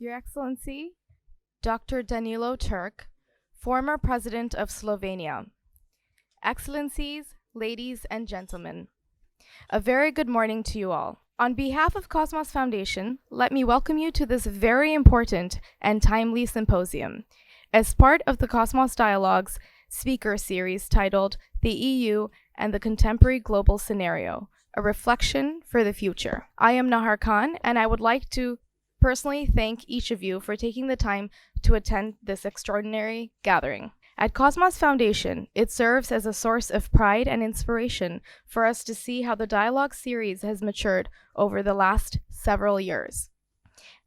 Your Excellency, Dr. Danilo Turk, former President of Slovenia. Excellencies, ladies and gentlemen, a very good morning to you all. On behalf of Cosmos Foundation, let me welcome you to this very important and timely symposium as part of the Cosmos Dialogues speaker series titled The EU and the Contemporary Global Scenario, a Reflection for the Future. I am Nahar Khan, and I would like to personally thank each of you for taking the time to attend this extraordinary gathering. At Cosmos Foundation, it serves as a source of pride and inspiration for us to see how the dialogue series has matured over the last several years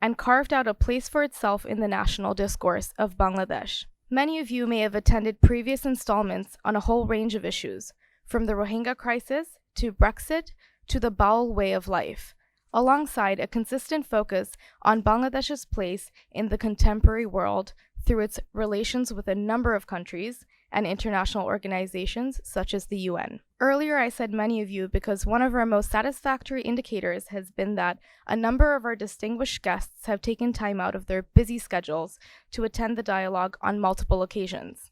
and carved out a place for itself in the national discourse of Bangladesh. Many of you may have attended previous installments on a whole range of issues, from the Rohingya crisis to Brexit to the Baul way of life, alongside a consistent focus on Bangladesh's place in the contemporary world through its relations with a number of countries and international organizations such as the UN. Earlier, I said many of you because one of our most satisfactory indicators has been that a number of our distinguished guests have taken time out of their busy schedules to attend the dialogue on multiple occasions.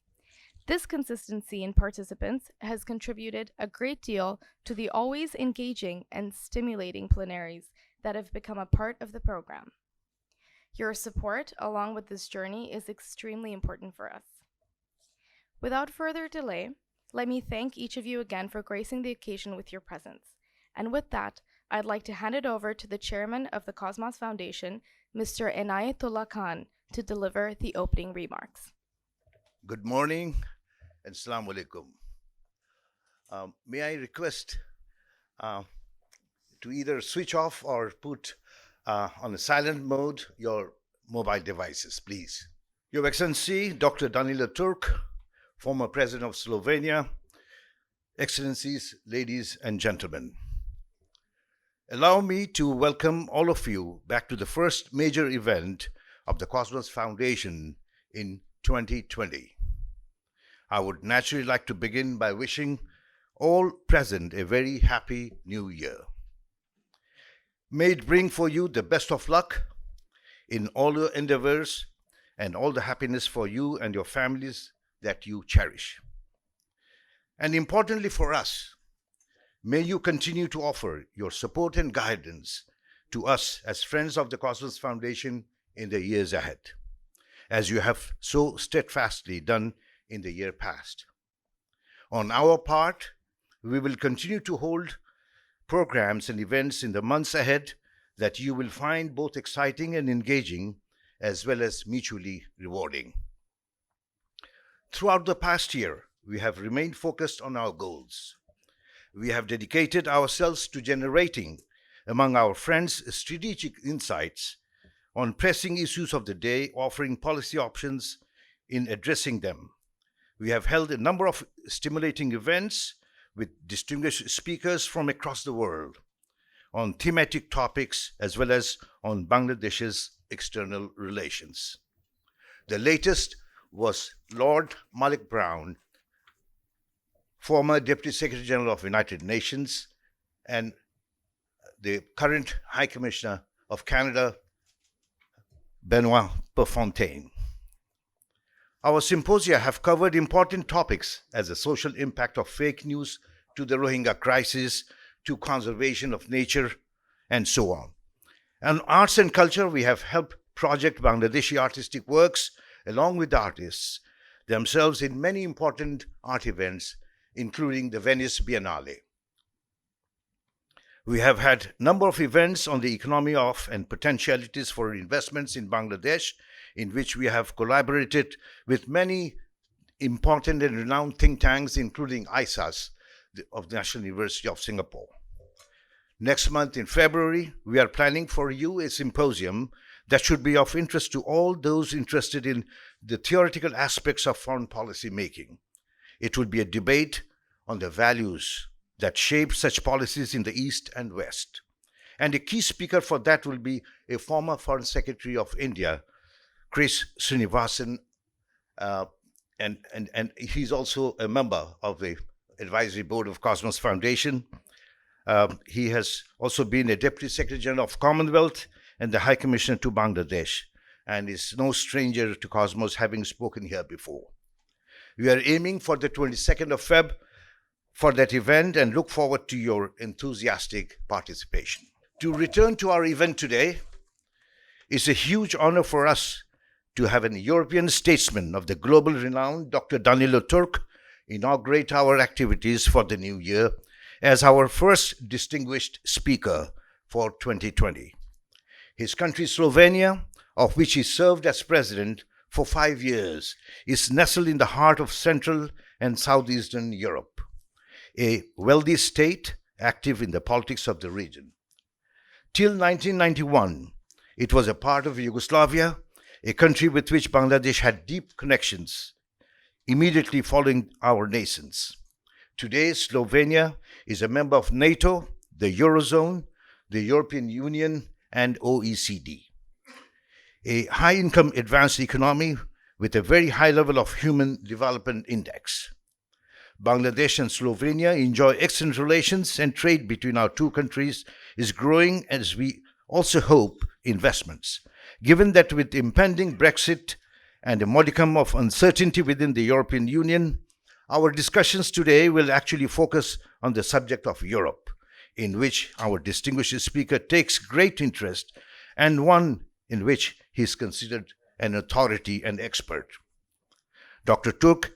This consistency in participants has contributed a great deal to the always engaging and stimulating plenaries that have become a part of the program. Your support along with this journey is extremely important for us. Without further delay, let me thank each of you again for gracing the occasion with your presence. And with that, I'd like to hand it over to the chairman of the Cosmos Foundation, Mr. Inayatullah Khan, to deliver the opening remarks. Good morning and Assalamu alaikum. May I request to either switch off or put on a silent mode your mobile devices, please. Your Excellency, Dr. Danilo Turk, former President of Slovenia, Excellencies, ladies and gentlemen. Allow me to welcome all of you back to the first major event of the Cosmos Foundation in 2020. I would naturally like to begin by wishing all present a very happy new year. May it bring for you the best of luck in all your endeavors and all the happiness for you and your families that you cherish. And importantly for us, may you continue to offer your support and guidance to us as friends of the Cosmos Foundation in the years ahead, as you have so steadfastly done in the year past. On our part, we will continue to hold programs and events in the months ahead that you will find both exciting and engaging, as well as mutually rewarding. Throughout the past year, we have remained focused on our goals. We have dedicated ourselves to generating among our friends strategic insights on pressing issues of the day, offering policy options in addressing them. We have held a number of stimulating events with distinguished speakers from across the world on thematic topics as well as on Bangladesh's external relations. The latest was Lord Malik Brown, former Deputy Secretary General of the United Nations, and the current High Commissioner of Canada, Benoit Poffontaine. Our symposia have covered important topics as the social impact of fake news to the Rohingya crisis, to conservation of nature, and so on. And arts and culture, we have helped project Bangladeshi artistic works along with artists themselves in many important art events, including the Venice Biennale. We have had a number of events on the economy of and potentialities for investments in Bangladesh, in which we have collaborated with many important and renowned think tanks, including ISAS of the National University of Singapore. Next month in February, we are planning for you a symposium that should be of interest to all those interested in the theoretical aspects of foreign policy making. It will be a debate on the values that shape such policies in the East and West. And a key speaker for that will be a former Foreign Secretary of India, Chris Srinivasan, and he's also a member of the advisory board of Cosmos Foundation. He has also been a Deputy Secretary General of Commonwealth and the High Commissioner to Bangladesh. and is no stranger to Cosmos, having spoken here before. We are aiming for the 22nd of Feb for that event and look forward to your enthusiastic participation. To return to our event today, it's a huge honor for us to have an European statesman of the global renown, Dr. Danilo Turk, inaugurate our activities for the new year as our first distinguished speaker for 2020. His country, Slovenia, of which he served as president for 5 years, is nestled in the heart of Central and Southeastern Europe, a wealthy state active in the politics of the region. Till 1991, it was a part of Yugoslavia, a country with which Bangladesh had deep connections immediately following our nascence. Today, Slovenia is a member of NATO, the Eurozone, the European Union, and OECD. A high-income advanced economy with a very high level of Human Development Index. Bangladesh and Slovenia enjoy excellent relations, and trade between our two countries is growing, as we also hope investments. Given that with impending Brexit and a modicum of uncertainty within the European Union, our discussions today will actually focus on the subject of Europe, in which our distinguished speaker takes great interest, and one in which he is considered an authority and expert. Dr. Turk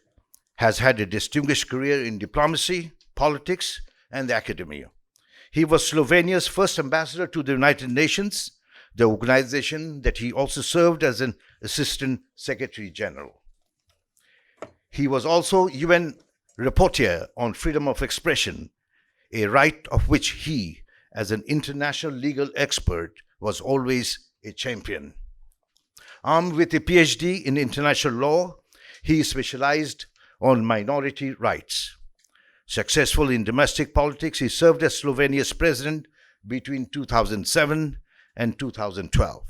has had a distinguished career in diplomacy, politics, and academia. He was Slovenia's first ambassador to the United Nations, the organization that he also served as an Assistant Secretary General. He was also UN Rapporteur on freedom of expression, a right of which he, as an international legal expert, was always a champion. Armed with a PhD in international law, he specialized on minority rights. Successful in domestic politics, he served as Slovenia's president between 2007 and 2012.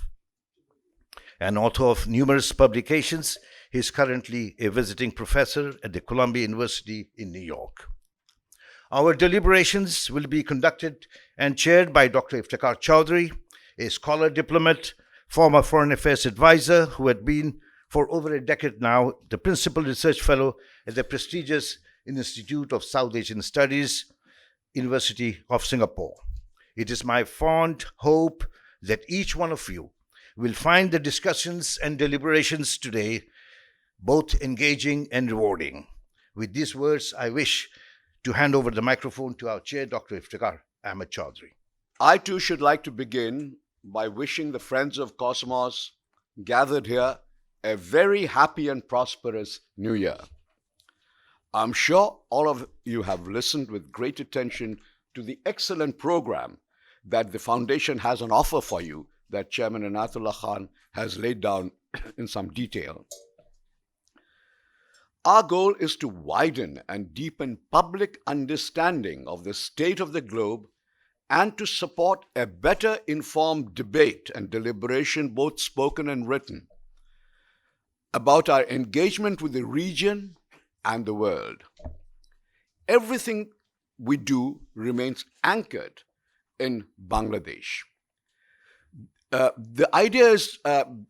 An author of numerous publications, he is currently a visiting professor at the Columbia University in New York. Our deliberations will be conducted and chaired by Dr. Iftikhar Chaudhry, a scholar diplomat, former foreign affairs advisor who had been for over a decade now the principal research fellow at the prestigious Institute of South Asian Studies, University of Singapore. It is my fond hope that each one of you will find the discussions and deliberations today both engaging and rewarding. With these words, I wish to hand over the microphone to our chair, Dr. Iftikhar Ahmed Chaudhry. I too should like to begin by wishing the friends of Cosmos gathered here a very happy and prosperous New Year. I'm sure all of you have listened with great attention to the excellent program that the foundation has on offer for you, that Chairman Inayatullah Khan has laid down in some detail. Our goal is to widen and deepen public understanding of the state of the globe and to support a better informed debate and deliberation, both spoken and written, about our engagement with the region and the world. Everything we do remains anchored in Bangladesh. The idea is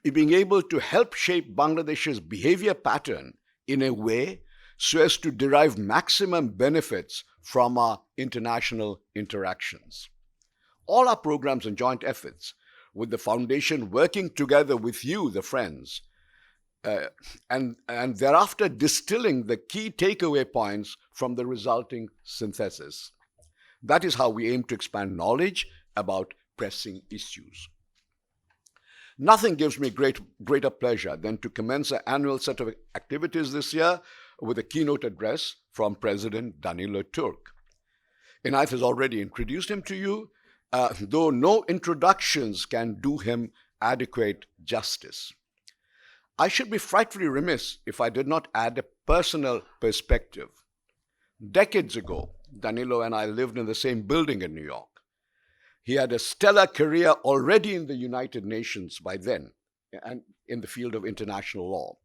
being able to help shape Bangladesh's behavior pattern in a way so as to derive maximum benefits from our international interactions. All our programs and joint efforts, with the foundation working together with you, the friends, and thereafter distilling the key takeaway points from the resulting synthesis. That is how we aim to expand knowledge about pressing issues. Nothing gives me greater pleasure than to commence an annual set of activities this year with a keynote address from President Danilo Turk. Inayat has already introduced him to you, though no introductions can do him adequate justice. I should be frightfully remiss if I did not add a personal perspective. Decades ago, Danilo and I lived in the same building in New York. He had a stellar career already in the United Nations by then, and in the field of international law.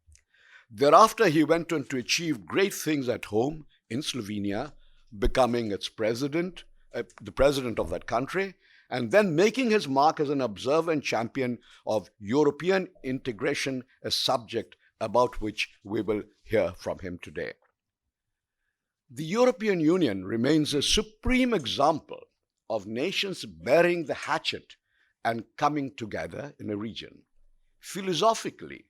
Thereafter, he went on to achieve great things at home in Slovenia, becoming its president, the president of that country, and then making his mark as an observant champion of European integration, a subject about which we will hear from him today. The European Union remains a supreme example of nations bearing the hatchet and coming together in a region. Philosophically,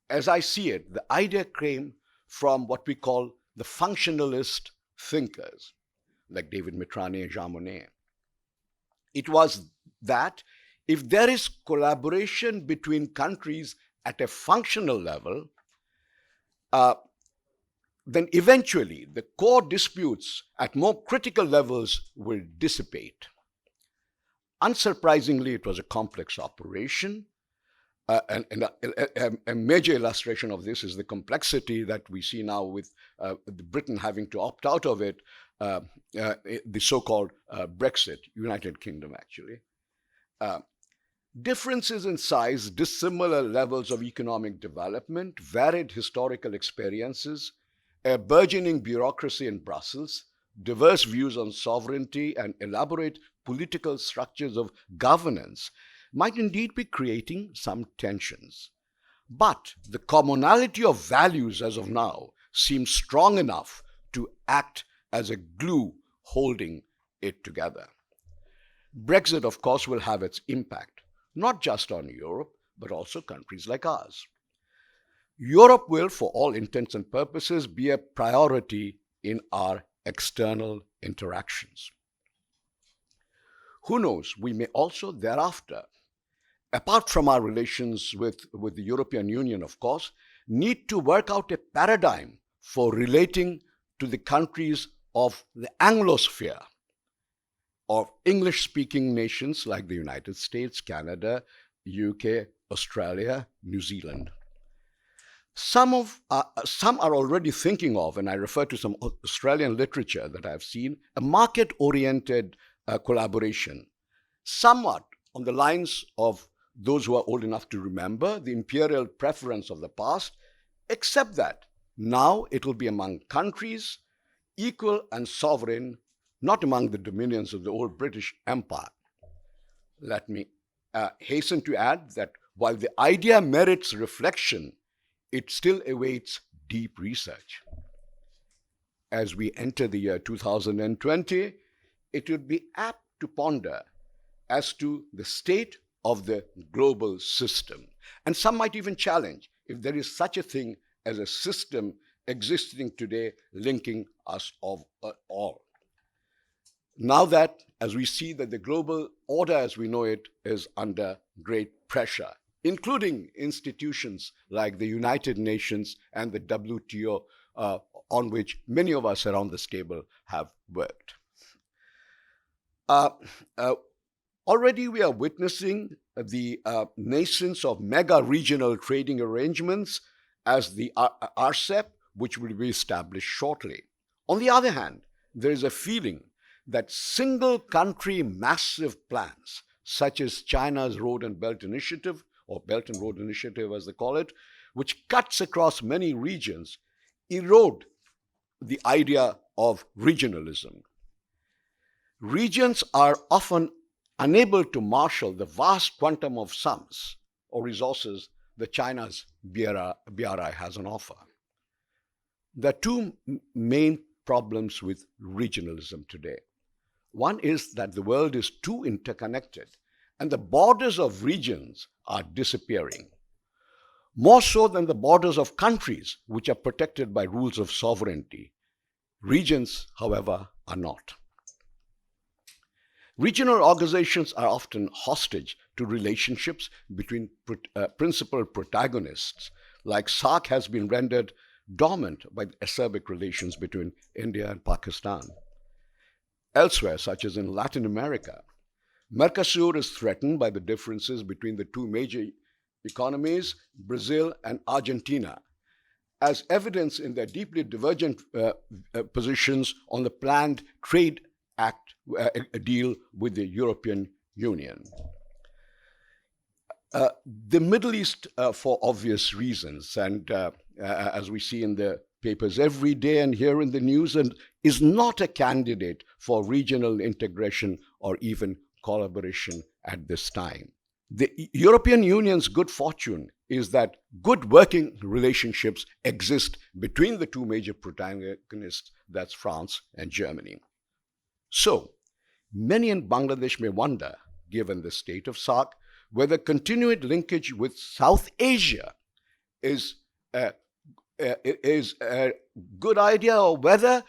as I see it, the idea came from what we call the functionalist thinkers, like David Mitrani and Jean Monnet. It was that if there is collaboration between countries at a functional level, then eventually the core disputes at more critical levels will dissipate. Unsurprisingly, it was a complex operation. And a major illustration of this is the complexity that we see now with Britain having to opt out of it, the so-called Brexit, United Kingdom actually. Differences in size, dissimilar levels of economic development, varied historical experiences, a burgeoning bureaucracy in Brussels, diverse views on sovereignty, and elaborate political structures of governance might indeed be creating some tensions. But the commonality of values as of now seems strong enough to act as a glue holding it together. Brexit, of course, will have its impact, not just on Europe, but also countries like ours. Europe will, for all intents and purposes, be a priority in our external interactions. Who knows, we may also thereafter, apart from our relations with the European Union, of course, need to work out a paradigm for relating to the countries of the Anglosphere, of English-speaking nations like the United States, Canada, UK, Australia, New Zealand. Some are already thinking of, and I refer to some Australian literature that I've seen, a market-oriented collaboration, somewhat on the lines of those who are old enough to remember the imperial preference of the past, except that now it will be among countries, equal and sovereign, not among the dominions of the old British Empire. Let me hasten to add that while the idea merits reflection, it still awaits deep research. As we enter the year 2020, it would be apt to ponder as to the state of the global system. And some might even challenge if there is such a thing as a system existing today linking us all. Now that, as we see that the global order as we know it is under great pressure, including institutions like the United Nations and the WTO, on which many of us around this table have worked. Already we are witnessing the nascence of mega-regional trading arrangements as the RCEP, which will be established shortly. On the other hand, there is a feeling that single-country massive plans, such as China's Road and Belt Initiative, or Belt and Road Initiative as they call it, which cuts across many regions, erode the idea of regionalism. Regions are often unable to marshal the vast quantum of sums or resources that China's BRI has on offer. There are two main problems with regionalism today. One is that the world is too interconnected, and the borders of regions are disappearing, more so than the borders of countries, which are protected by rules of sovereignty. Regions, however, are not. Regional organizations are often hostage to relationships between principal protagonists, like SAARC has been rendered dormant by the acerbic relations between India and Pakistan. Elsewhere, such as in Latin America, Mercosur is threatened by the differences between the two major economies, Brazil and Argentina, as evidenced in their deeply divergent positions on the planned trade a deal with the European Union. The Middle East, for obvious reasons, and as we see in the papers every day and hear in the news, and is not a candidate for regional integration or even collaboration at this time. The European Union's good fortune is that good working relationships exist between the two major protagonists, that's France and Germany. So, many in Bangladesh may wonder, given the state of SAARC, whether continued linkage with South Asia is a good idea, or whether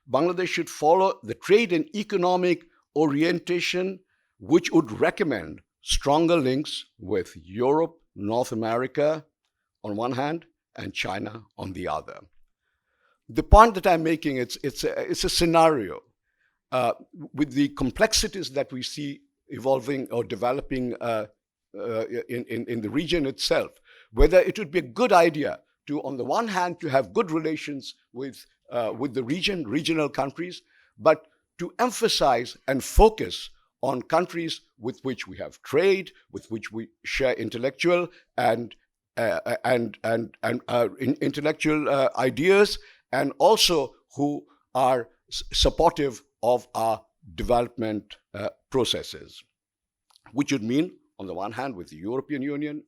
Bangladesh should follow the trade and economic orientation which would recommend stronger links with Europe, North America on one hand, and China on the other. The point that I'm making, it's a scenario with the complexities that we see evolving or developing in the region itself, whether it would be a good idea to, on the one hand, to have good relations with the regional countries, but to emphasize and focus on countries with which we have trade, with which we share intellectual and intellectual ideas, and also who are supportive of our development processes, which would mean, on the one hand, with the European Union,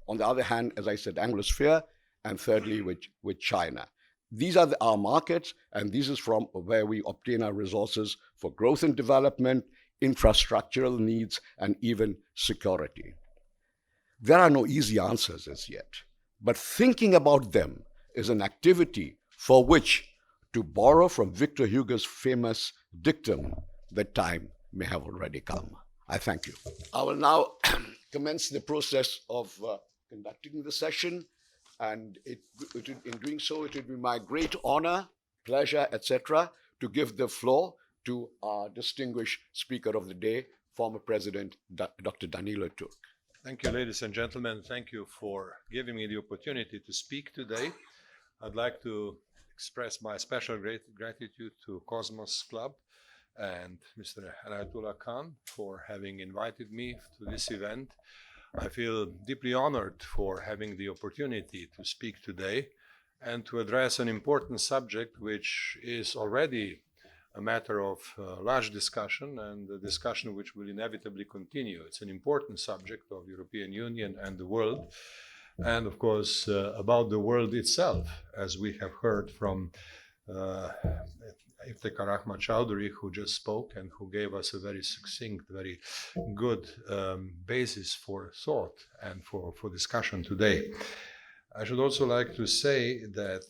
on the other hand, as I said, Anglosphere, and thirdly, with China. These are our markets, and this is from where we obtain our resources for growth and development, infrastructural needs, and even security. There are no easy answers as yet, but thinking about them is an activity for which, to borrow from Victor Hugo's famous dictum, the time may have already come. I thank you. I will now commence the process of conducting the session, and in doing so, it would be my great honor, pleasure, etc., to give the floor to our distinguished speaker of the day, former President Dr. Danilo Turk. Thank you, ladies and gentlemen. Thank you for giving me the opportunity to speak today. I'd like to express my special gratitude to Cosmos Club and Mr. Anayatullah Khan for having invited me to this event. I feel deeply honored for having the opportunity to speak today and to address an important subject which is already a matter of large discussion, and a discussion which will inevitably continue. It's an important subject of European Union and the world, and of course about the world itself, as we have heard from Iftikhar Ahmad Chowdhury, who just spoke and who gave us a very succinct, very good basis for thought and for discussion today. I should also like to say that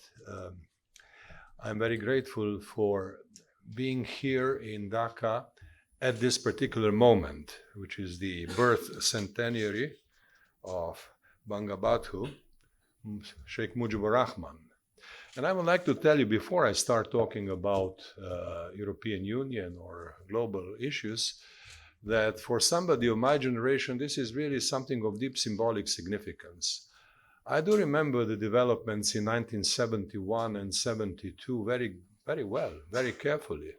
I'm very grateful for being here in Dhaka at this particular moment, which is the birth centenary of Bangabandhu, Sheikh Mujibur Rahman. And I would like to tell you, before I start talking about European Union or global issues, that for somebody of my generation, this is really something of deep symbolic significance. I do remember the developments in 1971 and 72 very well, very carefully.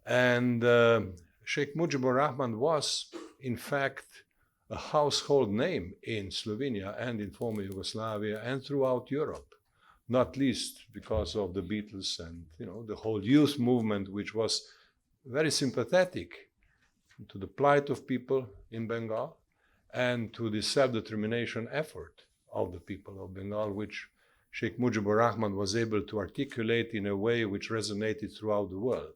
And Sheikh Mujibur Rahman was, in fact, a household name in Slovenia and in former Yugoslavia and throughout Europe, not least because of the Beatles and the whole youth movement, which was very sympathetic to the plight of people in Bengal and to the self-determination effort of the people of Bengal, which Sheikh Mujibur Rahman was able to articulate in a way which resonated throughout the world.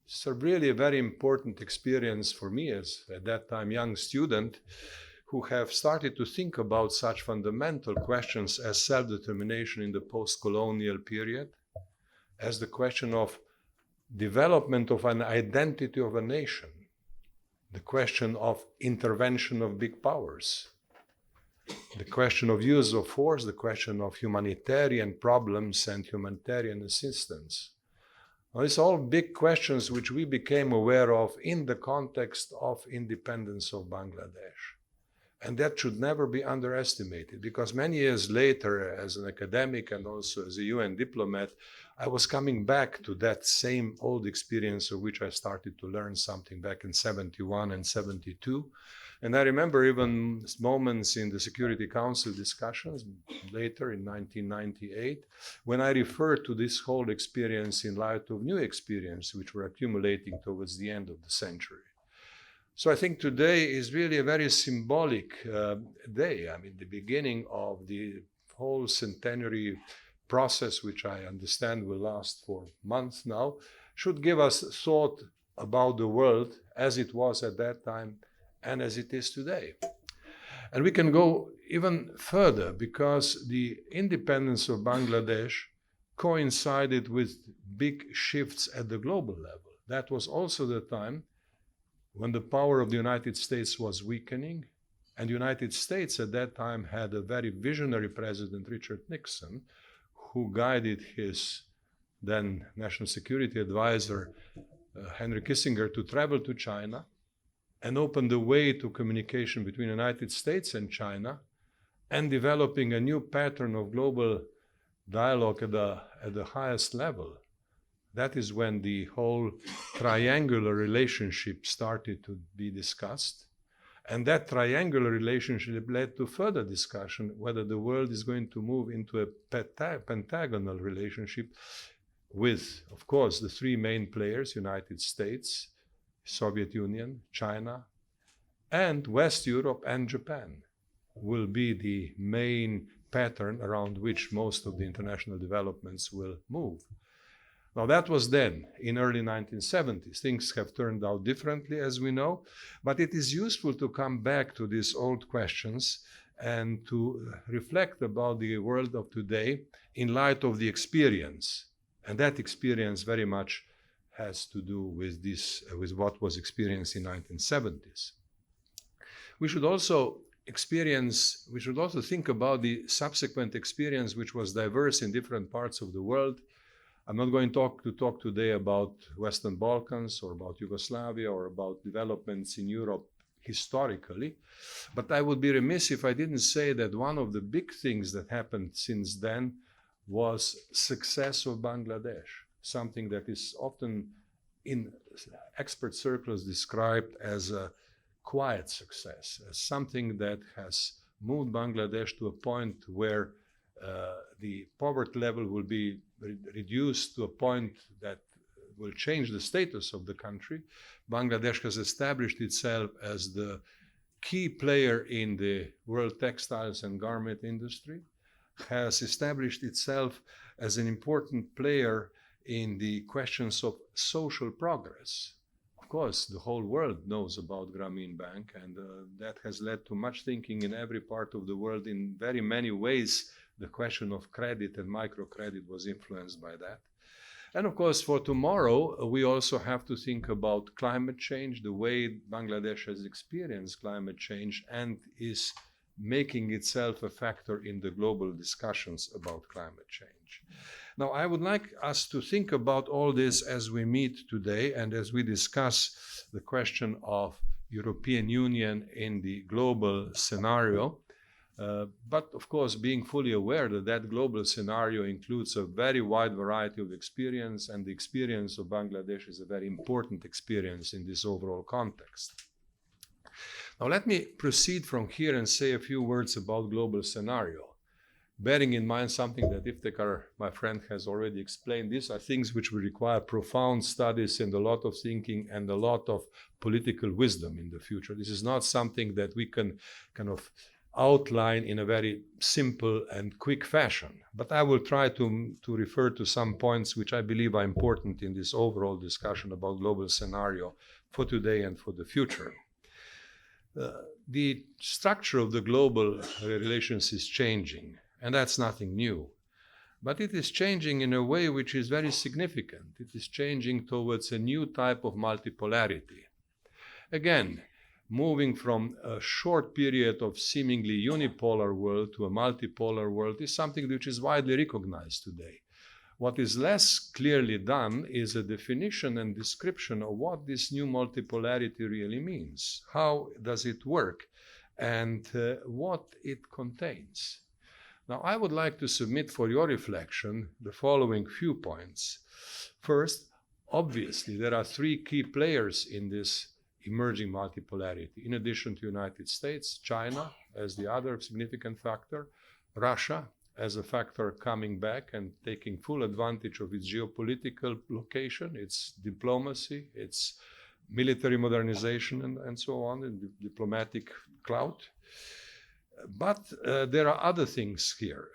It's really a very important experience for me as, at that time, young student who have started to think about such fundamental questions as self-determination in the post-colonial period, as the question of development of an identity of a nation, the question of intervention of big powers, the question of use of force, the question of humanitarian problems and humanitarian assistance. Now, these are all big questions which we became aware of in the context of independence of Bangladesh. And that should never be underestimated, because many years later, as an academic and also as a UN diplomat, I was coming back to that same old experience of which I started to learn something back in 71 and 72. And I remember even moments in the Security Council discussions later in 1998, when I referred to this whole experience in light of new experiences which were accumulating towards the end of the century. So I think today is really a very symbolic day. I mean, the beginning of the whole centenary process, which I understand will last for months now, should give us thought about the world as it was at that time and as it is today. And we can go even further, because the independence of Bangladesh coincided with big shifts at the global level. That was also the time when the power of the United States was weakening, and the United States at that time had a very visionary president, Richard Nixon, who guided his then National Security Advisor, Henry Kissinger, to travel to China and open the way to communication between the United States and China, and developing a new pattern of global dialogue at the highest level. That is when the whole triangular relationship started to be discussed. And that triangular relationship led to further discussion whether the world is going to move into a pentagonal relationship with, of course, the three main players: United States, Soviet Union, China, and West Europe and Japan will be the main pattern around which most of the international developments will move. Now, that was then, in early 1970s. Things have turned out differently, as we know, but it is useful to come back to these old questions and to reflect about the world of today in light of the experience. And that experience very much has to do with what was experienced in 1970s. We should also think about the subsequent experience, which was diverse in different parts of the world. I'm not going to talk today about Western Balkans or about Yugoslavia or about developments in Europe historically, but I would be remiss if I didn't say that one of the big things that happened since then was success of Bangladesh, something that is often in expert circles described as a quiet success, as something that has moved Bangladesh to a point where the poverty level will be reduced to a point that will change the status of the country. Bangladesh has established itself as the key player in the world textiles and garment industry, has established itself as an important player in the questions of social progress. Of course, the whole world knows about Grameen Bank, and that has led to much thinking in every part of the world. In very many ways, the question of credit and microcredit was influenced by that. And of course, for tomorrow, we also have to think about climate change, the way Bangladesh has experienced climate change and is making itself a factor in the global discussions about climate change. Now, I would like us to think about all this as we meet today and as we discuss the question of European Union in the global scenario. But of course, being fully aware that that global scenario includes a very wide variety of experience, and the experience of Bangladesh is a very important experience in this overall context. Now, let me proceed from here and say a few words about global scenario, bearing in mind something that Iftikhar, my friend, has already explained. These are things which will require profound studies and a lot of thinking and a lot of political wisdom in the future. This is not something that we can kind of outline in a very simple and quick fashion. But I will try to refer to some points which I believe are important in this overall discussion about global scenario for today and for the future. The structure of the global relations is changing, and that's nothing new. But it is changing in a way which is very significant. It is changing towards a new type of multipolarity. Again, moving from a short period of seemingly unipolar world to a multipolar world is something which is widely recognized today. What is less clearly done is a definition and description of what this new multipolarity really means. How does it work, and what it contains? Now, I would like to submit for your reflection the following few points. First, obviously, there are three key players in this emerging multipolarity. In addition to the United States, China as the other significant factor, Russia as a factor coming back and taking full advantage of its geopolitical location, its diplomacy, its military modernization and so on, in the diplomatic clout. But there are other things here.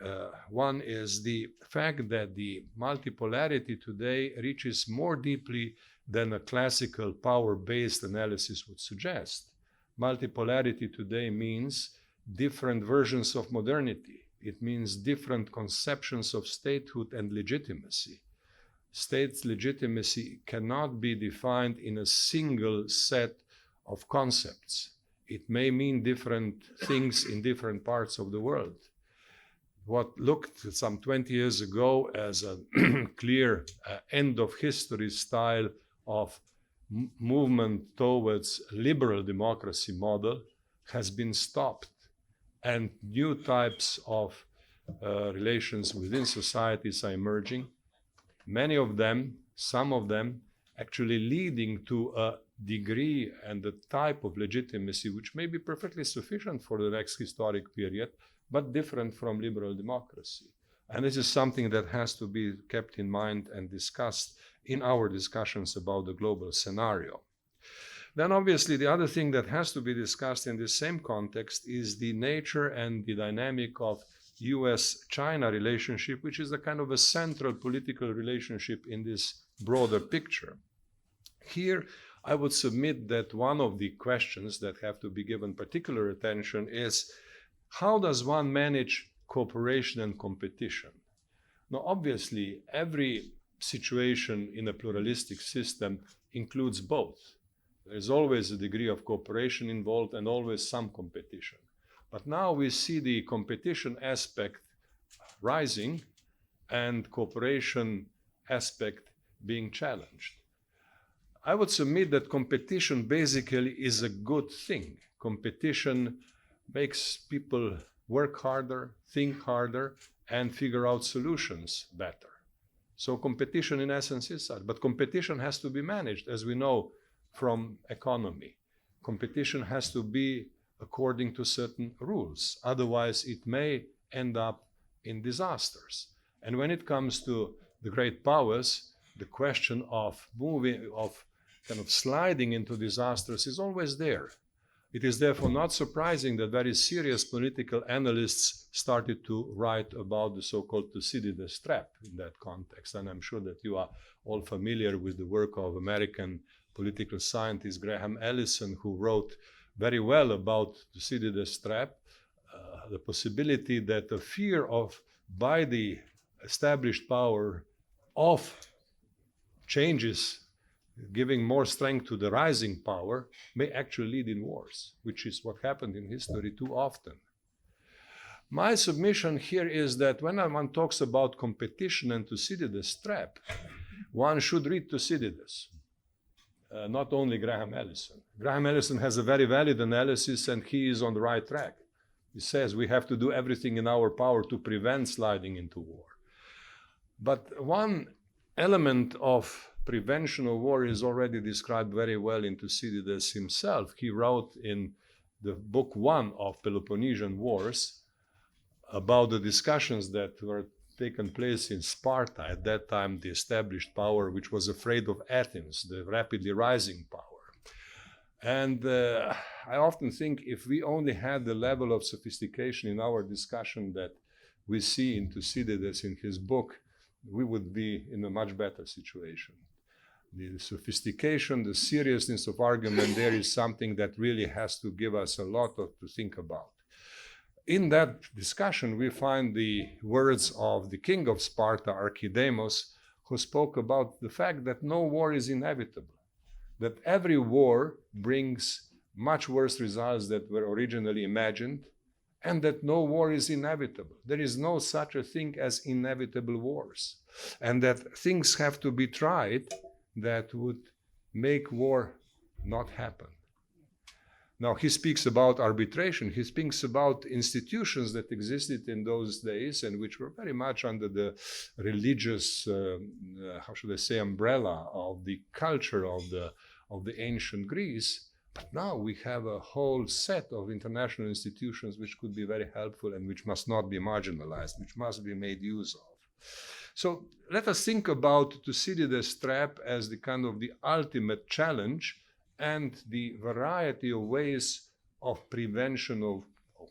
One is the fact that the multipolarity today reaches more deeply than a classical power-based analysis would suggest. Multipolarity today means different versions of modernity. It means different conceptions of statehood and legitimacy. State's legitimacy cannot be defined in a single set of concepts. It may mean different things in different parts of the world. What looked some 20 years ago as a clear end of history style of movement towards liberal democracy model has been stopped, and new types of relations within societies are emerging. Many of them, some of them, actually leading to a degree and the type of legitimacy which may be perfectly sufficient for the next historic period, but different from liberal democracy. And this is something that has to be kept in mind and discussed in our discussions about the global scenario. Then obviously the other thing that has to be discussed in this same context is the nature and the dynamic of US-China relationship, which is a kind of a central political relationship in this broader picture. Here, I would submit that one of the questions that have to be given particular attention is, how does one manage cooperation and competition? Now, obviously, every situation in a pluralistic system includes both. There is always a degree of cooperation involved and always some competition. But now we see the competition aspect rising and cooperation aspect being challenged. I would submit that competition basically is a good thing. Competition makes people work harder, think harder, and figure out solutions better. So competition in essence is that. But competition has to be managed, as we know from economy. Competition has to be according to certain rules. Otherwise, it may end up in disasters. And when it comes to the great powers, the question of sliding into disasters is always there. It is therefore not surprising that very serious political analysts started to write about the so-called Thucydides trap in that context. And I'm sure that you are all familiar with the work of American political scientist Graham Allison, who wrote very well about Thucydides trap, the possibility that the fear by the established power of changes giving more strength to the rising power may actually lead in wars, which is what happened in history too often. My submission here is that when one talks about competition and Thucydides trap, one should read Thucydides, not only Graham Allison. Graham Allison has a very valid analysis, and he is on the right track. He says we have to do everything in our power to prevent sliding into war. But one element of prevention of war is already described very well in Thucydides himself. He wrote in the book 1 of Peloponnesian Wars about the discussions that were taken place in Sparta, at that time the established power which was afraid of Athens, the rapidly rising power. And I often think if we only had the level of sophistication in our discussion that we see in Thucydides in his book, we would be in a much better situation. The sophistication, the seriousness of argument there is something that really has to give us a lot to think about. In that discussion, we find the words of the king of Sparta, Archidemos, who spoke about the fact that no war is inevitable, that every war brings much worse results than were originally imagined, and that no war is inevitable. There is no such a thing as inevitable wars, and that things have to be tried that would make war not happen. Now, he speaks about arbitration. He speaks about institutions that existed in those days and which were very much under the religious, umbrella of the culture of the ancient Greece. But now we have a whole set of international institutions which could be very helpful and which must not be marginalized, which must be made use of. So let us think about Thucydides' trap as the kind of the ultimate challenge and the variety of ways of prevention of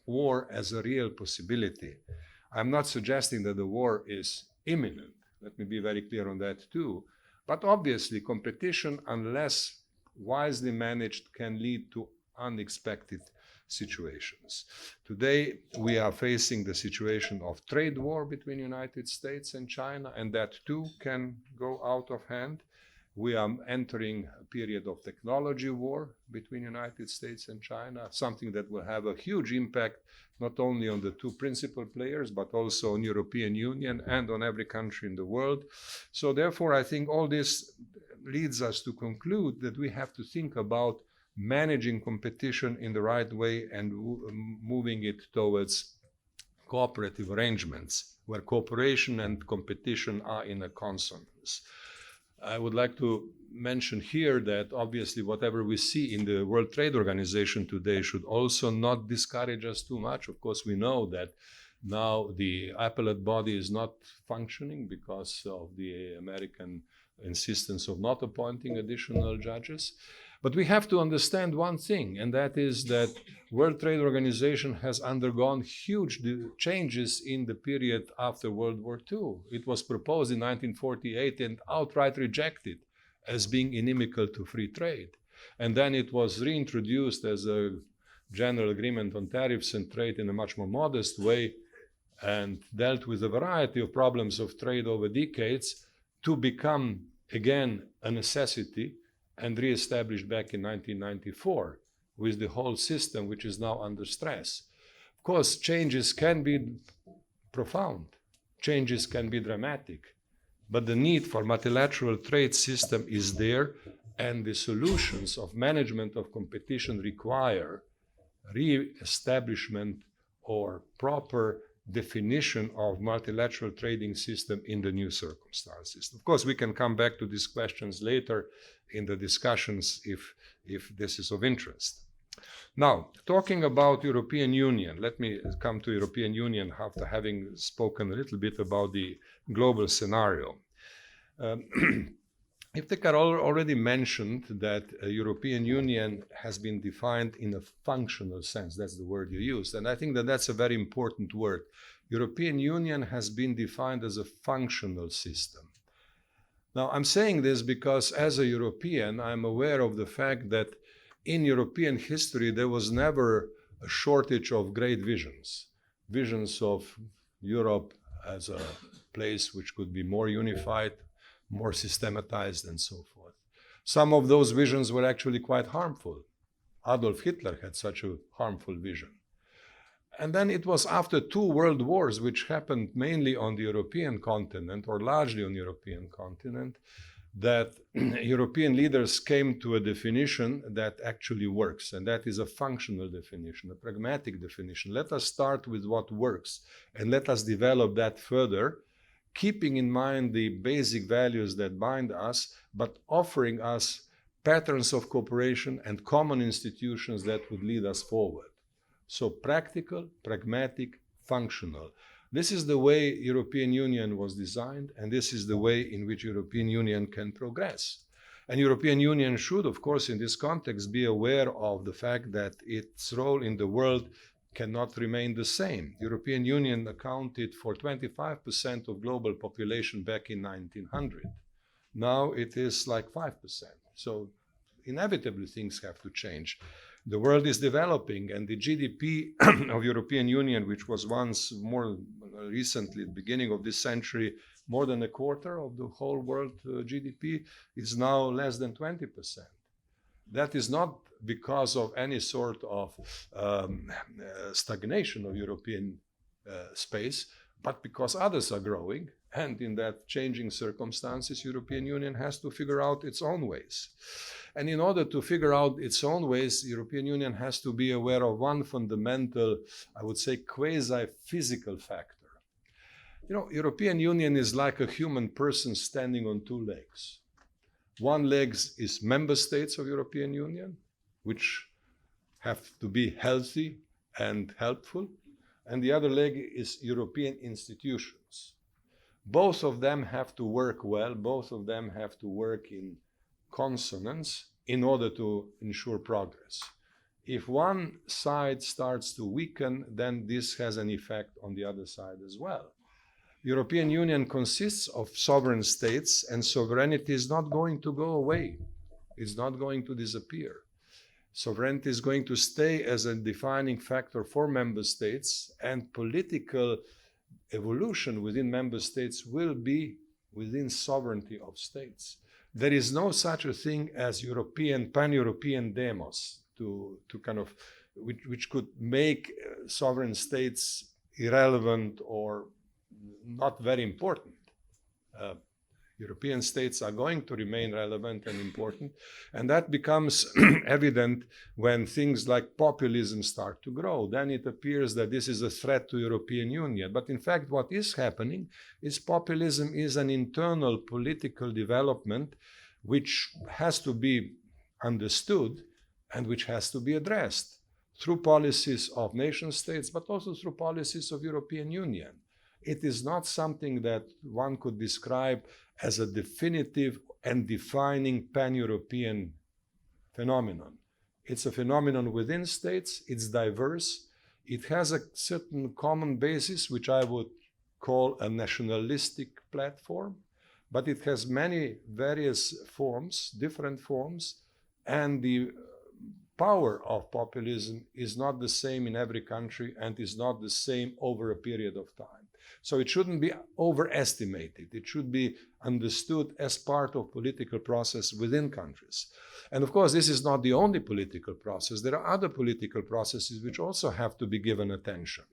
war as a real possibility. I'm not suggesting that the war is imminent. Let me be very clear on that too. But obviously, competition, unless wisely managed, can lead to unexpected situations. Today, we are facing the situation of trade war between United States and China, and that too can go out of hand. We are entering a period of technology war between United States and China, something that will have a huge impact not only on the two principal players, but also on European Union and on every country in the world. So therefore, I think all this leads us to conclude that we have to think about managing competition in the right way and moving it towards cooperative arrangements where cooperation and competition are in a consonance. I would like to mention here that obviously whatever we see in the World Trade Organization today should also not discourage us too much. Of course, we know that now the appellate body is not functioning because of the American insistence of not appointing additional judges. But we have to understand one thing, and that is that World Trade Organization has undergone huge changes in the period after World War II. It was proposed in 1948 and outright rejected as being inimical to free trade. And then it was reintroduced as a general agreement on tariffs and trade in a much more modest way and dealt with a variety of problems of trade over decades to become again a necessity and re-established back in 1994 with the whole system which is now under stress. Of course, changes can be profound, changes can be dramatic, but the need for multilateral trade system is there, and the solutions of management of competition require re-establishment or proper definition of multilateral trading system in the new circumstances. Of course, we can come back to these questions later in the discussions if this is of interest. Now, talking about European Union, let me come to European Union after having spoken a little bit about the global scenario. Iftikhar already mentioned that European Union has been defined in a functional sense. That's the word you used. And I think that that's a very important word. European Union has been defined as a functional system. Now, I'm saying this because as a European, I'm aware of the fact that in European history, there was never a shortage of great visions. Visions of Europe as a place which could be more unified, more systematized, and so forth. Some of those visions were actually quite harmful. Adolf Hitler had such a harmful vision. And then it was after two world wars, which happened mainly on the European continent, or largely on the European continent, that European leaders came to a definition that actually works, and that is a functional definition, a pragmatic definition. Let us start with what works, and let us develop that further, keeping in mind the basic values that bind us, but offering us patterns of cooperation and common institutions that would lead us forward. So practical, pragmatic, functional. This is the way European Union was designed, and this is the way in which European Union can progress. And European Union should, of course, in this context, be aware of the fact that its role in the world cannot remain the same. European Union accounted for 25% of global population back in 1900. Now it is like 5%. So inevitably things have to change. The world is developing, and the GDP of European Union, which was once more recently, at the beginning of this century, more than a quarter of the whole world GDP, is now less than 20%. That is not because of any sort of stagnation of European space, but because others are growing, and in that changing circumstances, European Union has to figure out its own ways. And in order to figure out its own ways, the European Union has to be aware of one fundamental, I would say, quasi-physical factor. You know, European Union is like a human person standing on two legs. One leg is member states of European Union, which have to be healthy and helpful, and the other leg is European institutions. Both of them have to work well, both of them have to work in consonance in order to ensure progress. If one side starts to weaken, then this has an effect on the other side as well. European Union consists of sovereign states, and sovereignty is not going to go away. It's not going to disappear. Sovereignty is going to stay as a defining factor for member states, and political evolution within member states will be within sovereignty of states. There is no such a thing as pan-European demos which could make sovereign states irrelevant or not very important. European states are going to remain relevant and important, and that becomes evident when things like populism start to grow. Then it appears that this is a threat to European Union. But in fact, what is happening is populism is an internal political development which has to be understood and which has to be addressed through policies of nation states, but also through policies of European Union. It is not something that one could describe as a definitive and defining pan-European phenomenon. It's a phenomenon within states, it's diverse, it has a certain common basis, which I would call a nationalistic platform, but it has many various forms, different forms, and the power of populism is not the same in every country and is not the same over a period of time. So it shouldn't be overestimated. It should be understood as part of political process within countries. And of course, this is not the only political process. There are other political processes which also have to be given attention.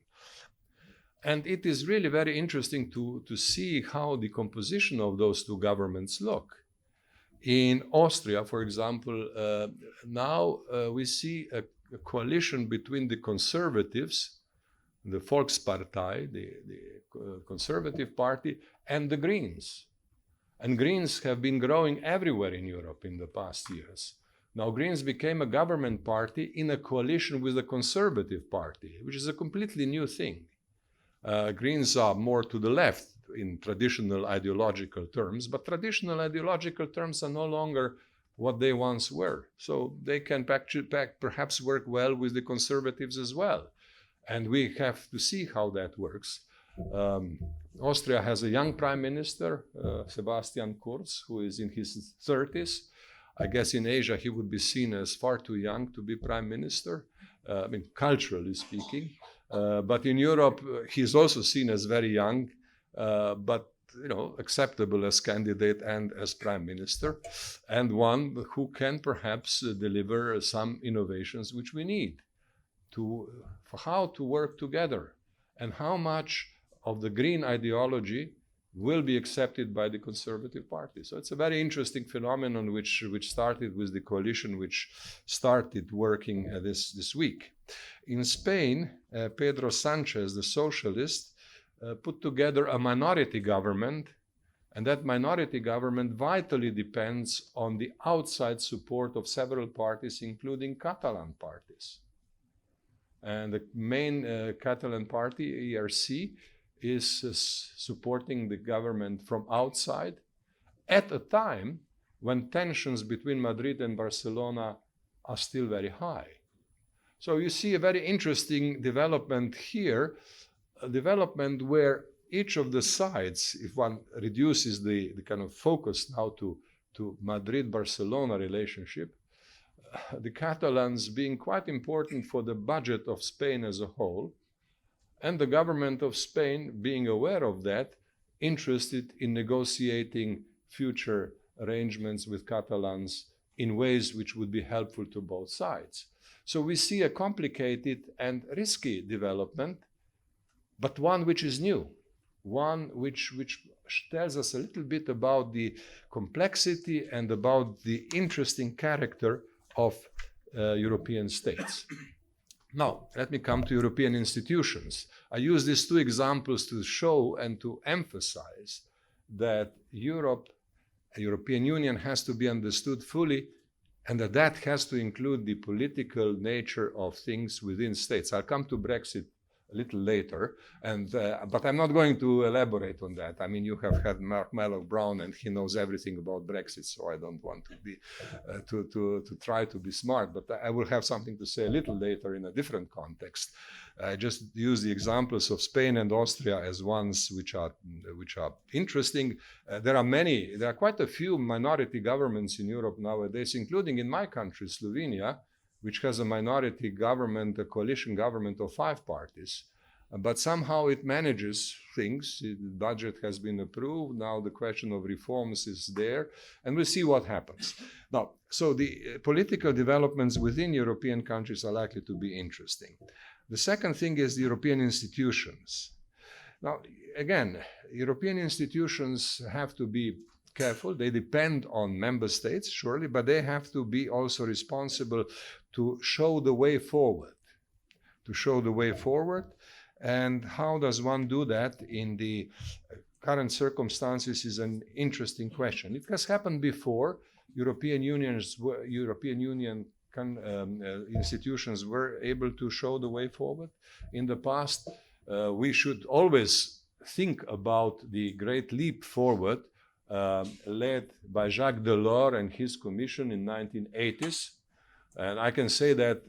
And it is really very interesting to see how the composition of those two governments look. In Austria, for example, now we see a coalition between the conservatives, the Volkspartei, the Conservative Party, and the Greens. And Greens have been growing everywhere in Europe in the past years. Now, Greens became a government party in a coalition with the Conservative Party, which is a completely new thing. Greens are more to the left in traditional ideological terms, but traditional ideological terms are no longer what they once were. So they can perhaps work well with the conservatives as well. And we have to see how that works. Austria has a young prime minister, Sebastian Kurz, who is in his 30s. I guess in Asia he would be seen as far too young to be prime minister, culturally speaking. But in Europe, he's also seen as very young, but acceptable as candidate and as prime minister, and one who can perhaps deliver some innovations which we need for how to work together and how much of the green ideology will be accepted by the Conservative Party. So it's a very interesting phenomenon which started with the coalition which started working this week. In Spain, Pedro Sanchez, the socialist, put together a minority government, and that minority government vitally depends on the outside support of several parties, including Catalan parties. And the main Catalan party, ERC, is supporting the government from outside at a time when tensions between Madrid and Barcelona are still very high. So you see a very interesting development here, a development where each of the sides, if one reduces the kind of focus now to Madrid-Barcelona relationship, the Catalans being quite important for the budget of Spain as a whole, and the government of Spain, being aware of that, interested in negotiating future arrangements with Catalans in ways which would be helpful to both sides. So we see a complicated and risky development, but one which is new, one which tells us a little bit about the complexity and about the interesting character of European states. Now, let me come to European institutions. I use these two examples to show and to emphasize that European Union has to be understood fully, and that has to include the political nature of things within states. I'll come to Brexit a little later, and but I'm not going to elaborate on that. I mean, you have had Mark Malloch-Brown, and he knows everything about Brexit, so I don't want to be to try to be smart. But I will have something to say a little later in a different context. I just use the examples of Spain and Austria as ones which are interesting. There are quite a few minority governments in Europe nowadays, including in my country, Slovenia, which has a minority government, a coalition government of 5 parties. But somehow it manages things. The budget has been approved. Now the question of reforms is there, and we'll see what happens. Now, so the political developments within European countries are likely to be interesting. The second thing is the European institutions. Now, again, European institutions have to be careful. They depend on member states, surely, but they have to be also responsible to show the way forward. And how does one do that in the current circumstances is an interesting question. It has happened before. European Union institutions were able to show the way forward. In the past, we should always think about the great leap forward led by Jacques Delors and his commission in 1980s. And I can say that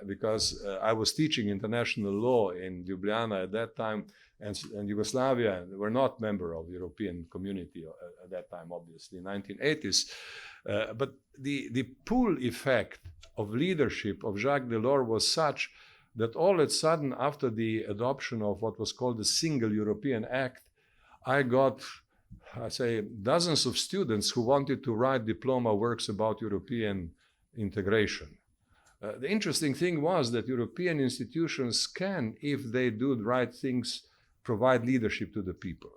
because I was teaching international law in Ljubljana at that time, and Yugoslavia were not member of the European community at that time, obviously, in 1980s. But the pull effect of leadership of Jacques Delors was such that all of a sudden, after the adoption of what was called the Single European Act, I got, I say, dozens of students who wanted to write diploma works about European integration. The interesting thing was that European institutions can, if they do the right things, provide leadership to the people.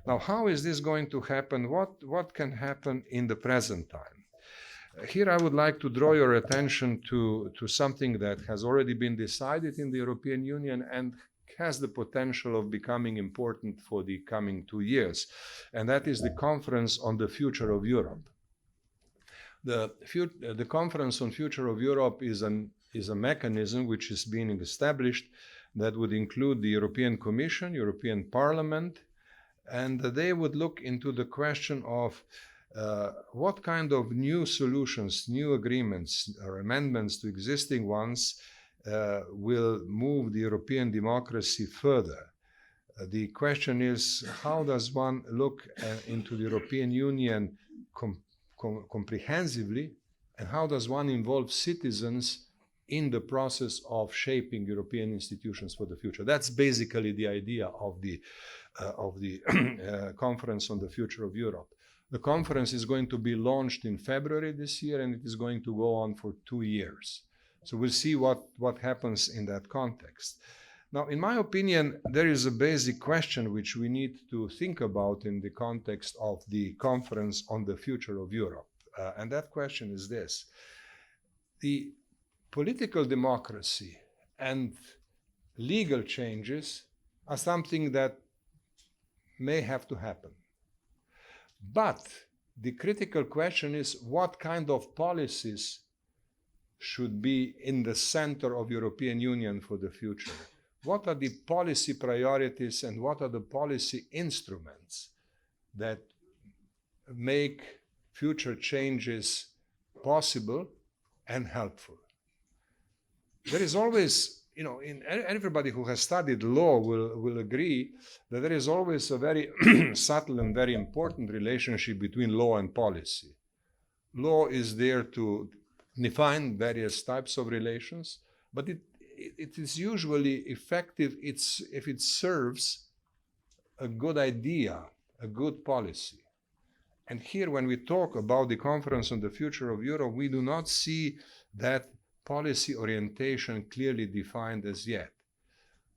Now, how is this going to happen? What can happen in the present time? Here I would like to draw your attention to something that has already been decided in the European Union and has the potential of becoming important for the coming 2 years, and that is the Conference on the Future of Europe. The Conference on Future of Europe is a mechanism which is being established that would include the European Commission, European Parliament, and they would look into the question of what kind of new solutions, new agreements or amendments to existing ones will move the European democracy further. The question is, how does one look into the European Union comprehensively, and how does one involve citizens in the process of shaping European institutions for the future? That's basically the idea of the Conference on the Future of Europe. The conference is going to be launched in February this year, and it is going to go on for 2 years. So we'll see what happens in that context. Now, in my opinion, there is a basic question which we need to think about in the context of the Conference on the Future of Europe. And that question is this. The political democracy and legal changes are something that may have to happen. But the critical question is what kind of policies should be in the center of European Union for the future? What are the policy priorities and what are the policy instruments that make future changes possible and helpful? There is always, everybody who has studied law will agree that there is always a very subtle and very important relationship between law and policy. Law is there to define various types of relations, but it is usually effective if it serves a good idea, a good policy. And here, when we talk about the Conference on the Future of Europe, we do not see that policy orientation clearly defined as yet.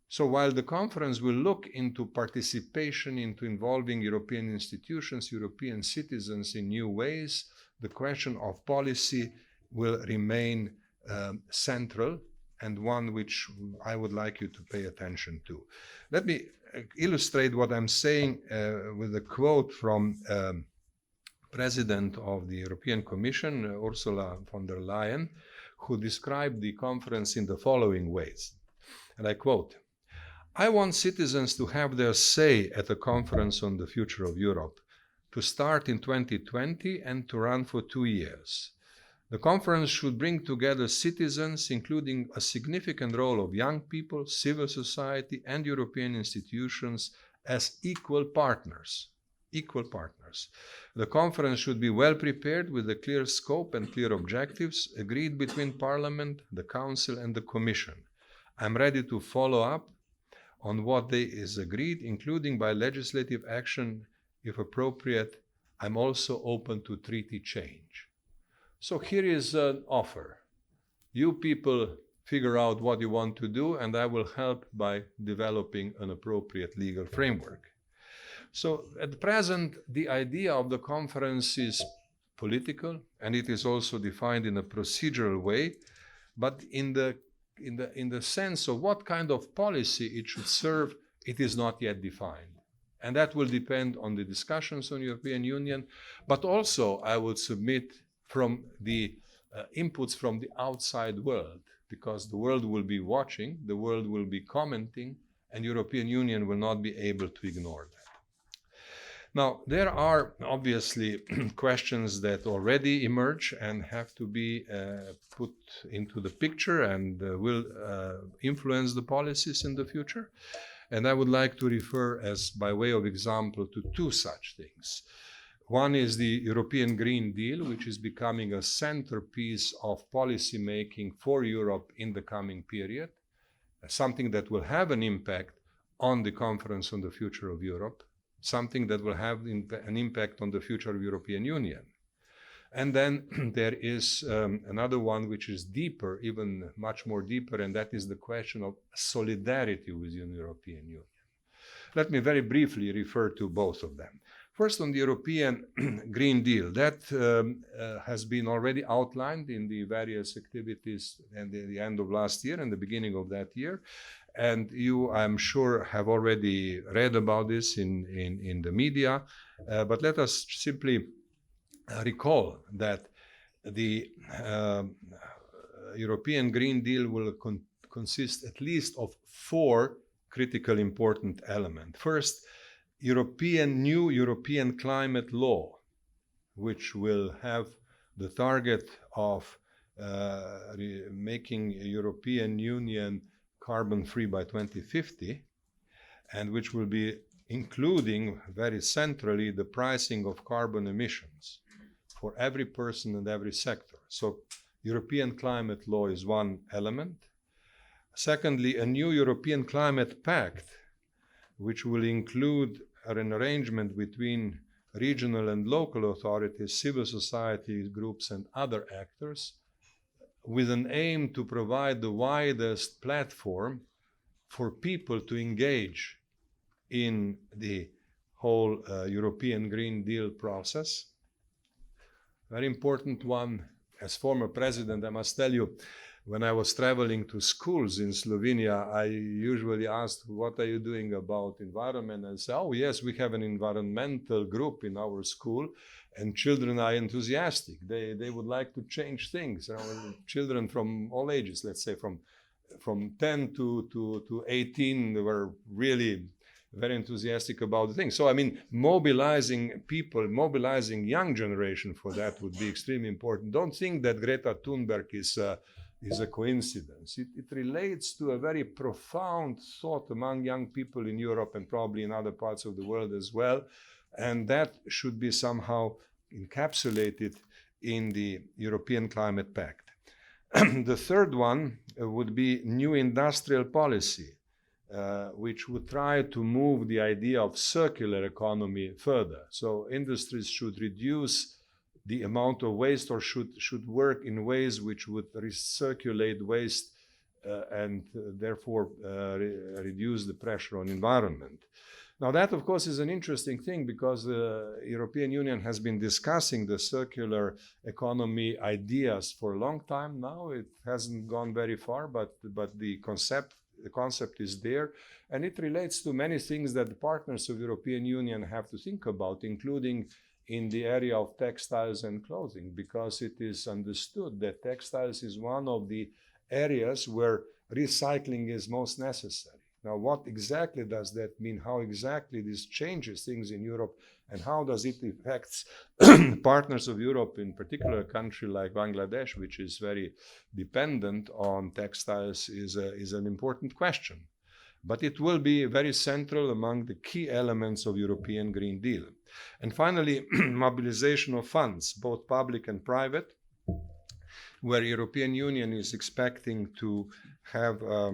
So while the conference will look into participation, into involving European institutions, European citizens in new ways, the question of policy will remain central and one which I would like you to pay attention to. Let me illustrate what I'm saying with a quote from President of the European Commission, Ursula von der Leyen, who described the conference in the following ways, and I quote, I want citizens to have their say at the Conference on the Future of Europe, to start in 2020 and to run for 2 years. The conference should bring together citizens, including a significant role of young people, civil society, and European institutions as equal partners. Equal partners. The conference should be well prepared with a clear scope and clear objectives agreed between Parliament, the Council, and the Commission. I'm ready to follow up on what is agreed, including by legislative action if appropriate. I'm also open to treaty change. So here is an offer. You people figure out what you want to do, and I will help by developing an appropriate legal framework. So at present, the idea of the conference is political, and it is also defined in a procedural way, but in the sense of what kind of policy it should serve, it is not yet defined. And that will depend on the discussions on European Union, but also I would submit from the inputs from the outside world, because the world will be watching, the world will be commenting, and European Union will not be able to ignore that. Now, there are obviously questions that already emerge and have to be put into the picture and will influence the policies in the future. And I would like to refer, as by way of example, to 2 such things. One is the European Green Deal, which is becoming a centerpiece of policy making for Europe in the coming period, something that will have an impact on the Conference on the Future of Europe, something that will have an impact on the future of European Union. And then there is another one which is deeper, even much more deeper, and that is the question of solidarity within the European Union. Let me very briefly refer to both of them. First, on the European Green Deal, that has been already outlined in the various activities at the end of last year and the beginning of that year. And you, I'm sure, have already read about this in the media. But let us simply recall that the European Green Deal will consist at least of 4 critical important elements. First, new European climate law, which will have the target of making European Union carbon-free by 2050, and which will be including very centrally the pricing of carbon emissions for every person and every sector. So European climate law is one element. Secondly, a new European Climate Pact, which will include an arrangement between regional and local authorities, civil society groups, and other actors, with an aim to provide the widest platform for people to engage in the whole European Green Deal process. Very important one. As former president, I must tell you, when I was traveling to schools in Slovenia, I usually asked, what are you doing about environment? And say, oh yes, we have an environmental group in our school, and children are enthusiastic. They would like to change things. Children from all ages, let's say from 10 to 18, they were really very enthusiastic about the thing. So, I mean, mobilizing people, mobilizing young generation for that would be extremely important. Don't think that Greta Thunberg is a coincidence. It relates to a very profound thought among young people in Europe and probably in other parts of the world as well. And that should be somehow encapsulated in the European Climate Pact. The third one would be new industrial policy, which would try to move the idea of circular economy further. So industries should reduce the amount of waste, or should work in ways which would recirculate waste and therefore reduce the pressure on environment. Now that, of course, is an interesting thing, because the European Union has been discussing the circular economy ideas for a long time now. It hasn't gone very far, but the concept is there, and it relates to many things that the partners of the European Union have to think about, including in the area of textiles and clothing, because it is understood that textiles is one of the areas where recycling is most necessary. Now, what exactly does that mean? How exactly this changes things in Europe, and how does it affect partners of Europe, in particular a country like Bangladesh, which is very dependent on textiles, is an important question. But it will be very central among the key elements of European Green Deal. And finally, mobilization of funds, both public and private, where European Union is expecting to have a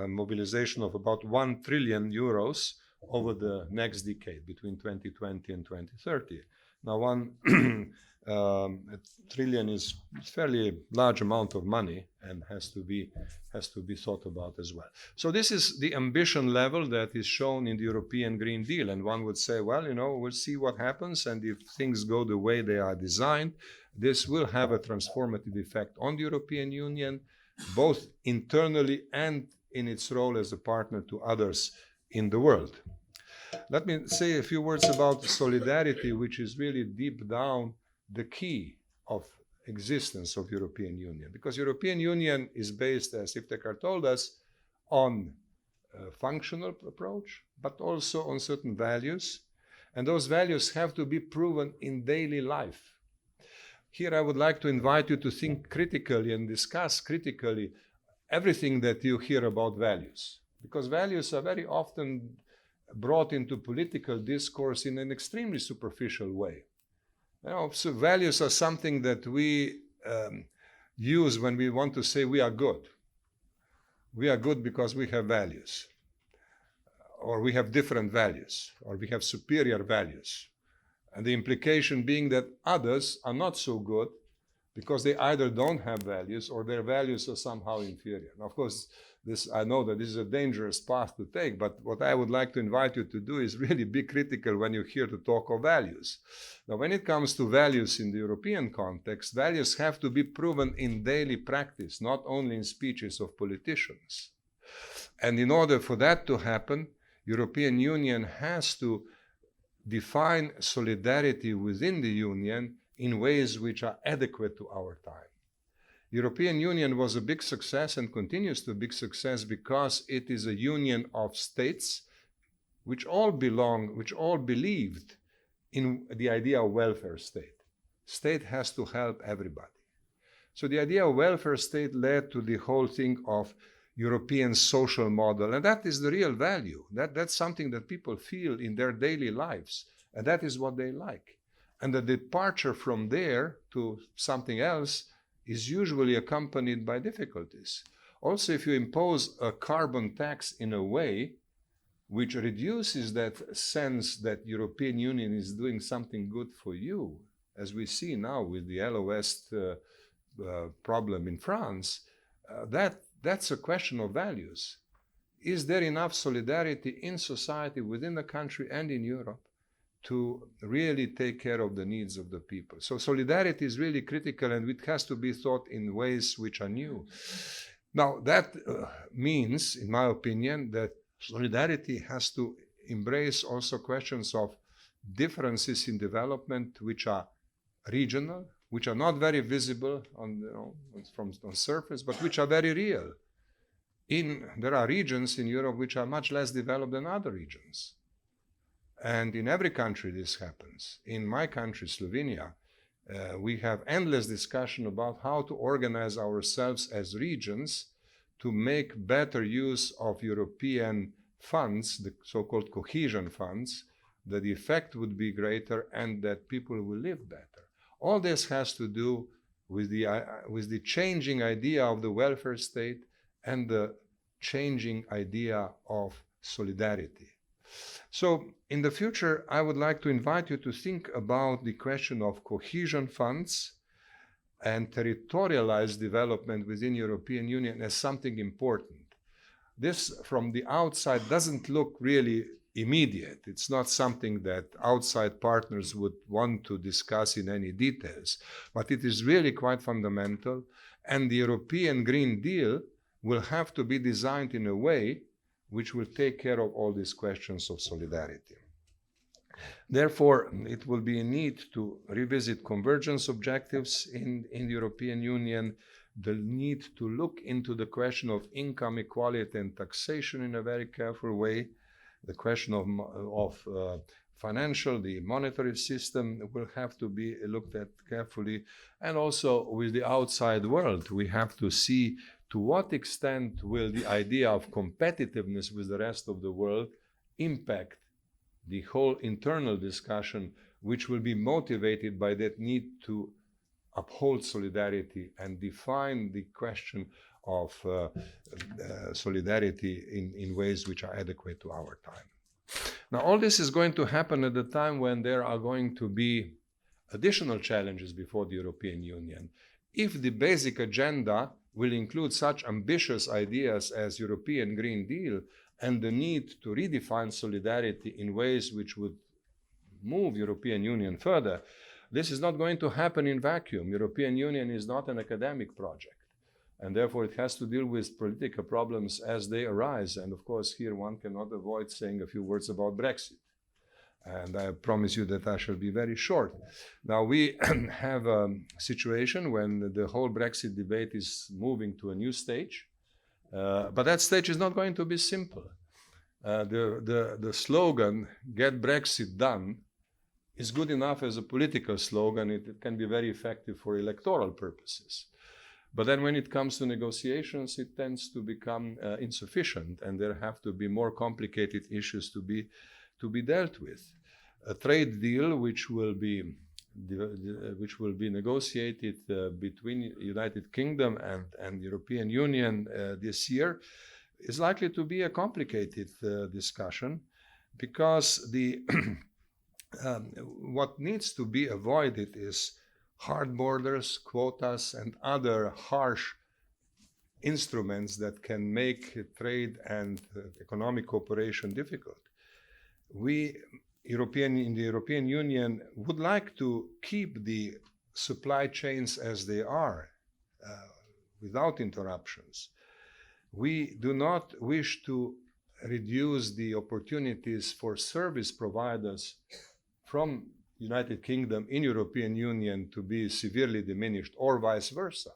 mobilization of about 1 trillion euros over the next decade, between 2020 and 2030. Now, 1 trillion is a fairly large amount of money and has to be thought about as well. So this is the ambition level that is shown in the European Green Deal. And one would say, well, we'll see what happens, and if things go the way they are designed, this will have a transformative effect on the European Union, both internally and in its role as a partner to others in the world. Let me say a few words about solidarity, which is really deep down the key of existence of European Union. Because European Union is based, as Iftikhar told us, on a functional approach, but also on certain values. And those values have to be proven in daily life. Here I would like to invite you to think critically and discuss critically everything that you hear about values. Because values are very often brought into political discourse in an extremely superficial way. So values are something that we use when we want to say we are good. We are good because we have values, or we have different values, or we have superior values. And the implication being that others are not so good because they either don't have values or their values are somehow inferior. Now, of course, I know that this is a dangerous path to take, but what I would like to invite you to do is really be critical when you hear to talk of values. Now, when it comes to values in the European context, values have to be proven in daily practice, not only in speeches of politicians. And in order for that to happen, European Union has to define solidarity within the Union in ways which are adequate to our time. European Union was a big success and continues to be a big success because it is a union of states which all believed in the idea of welfare state. State has to help everybody. So the idea of welfare state led to the whole thing of European social model, and that is the real value. That's something that people feel in their daily lives, and that is what they like. And the departure from there to something else is usually accompanied by difficulties. Also, if you impose a carbon tax in a way which reduces that sense that European Union is doing something good for you, as we see now with the LOS problem in France, that's a question of values. Is there enough solidarity in society, within the country and in Europe, to really take care of the needs of the people? So solidarity is really critical, and it has to be thought in ways which are new. Now, that means, in my opinion, that solidarity has to embrace also questions of differences in development which are regional, which are not very visible on surface, but which are very real. There are regions in Europe which are much less developed than other regions. And in every country this happens. In my country, Slovenia, we have endless discussion about how to organize ourselves as regions to make better use of European funds, the so-called cohesion funds, that the effect would be greater and that people will live better. All this has to do with the changing idea of the welfare state and the changing idea of solidarity. So in the future, I would like to invite you to think about the question of cohesion funds and territorialized development within European Union as something important. This, from the outside, doesn't look really immediate. It's not something that outside partners would want to discuss in any details, but it is really quite fundamental, and the European Green Deal will have to be designed in a way which will take care of all these questions of solidarity. Therefore, it will be a need to revisit convergence objectives in the European Union, the need to look into the question of income equality and taxation in a very careful way. The question of financial, the monetary system will have to be looked at carefully. And also with the outside world, we have to see to what extent will the idea of competitiveness with the rest of the world impact the whole internal discussion, which will be motivated by that need to uphold solidarity and define the question of solidarity in ways which are adequate to our time. Now, all this is going to happen at a time when there are going to be additional challenges before the European Union. If the basic agenda will include such ambitious ideas as European Green Deal and the need to redefine solidarity in ways which would move European Union further, this is not going to happen in vacuum. European Union is not an academic project, and therefore it has to deal with political problems as they arise. And of course, here one cannot avoid saying a few words about Brexit. And I promise you that I shall be very short. Now, we have a situation when the whole Brexit debate is moving to a new stage. But that stage is not going to be simple. The slogan, "Get Brexit Done," is good enough as a political slogan. It can be very effective for electoral purposes. But then when it comes to negotiations, it tends to become insufficient, and there have to be more complicated issues to be dealt with. A trade deal which will be negotiated between United Kingdom and European Union this year is likely to be a complicated discussion, because the what needs to be avoided is hard borders, quotas, and other harsh instruments that can make trade and economic cooperation difficult. We in the European Union would like to keep the supply chains as they are, without interruptions. We do not wish to reduce the opportunities for service providers from United Kingdom in European Union to be severely diminished, or vice versa.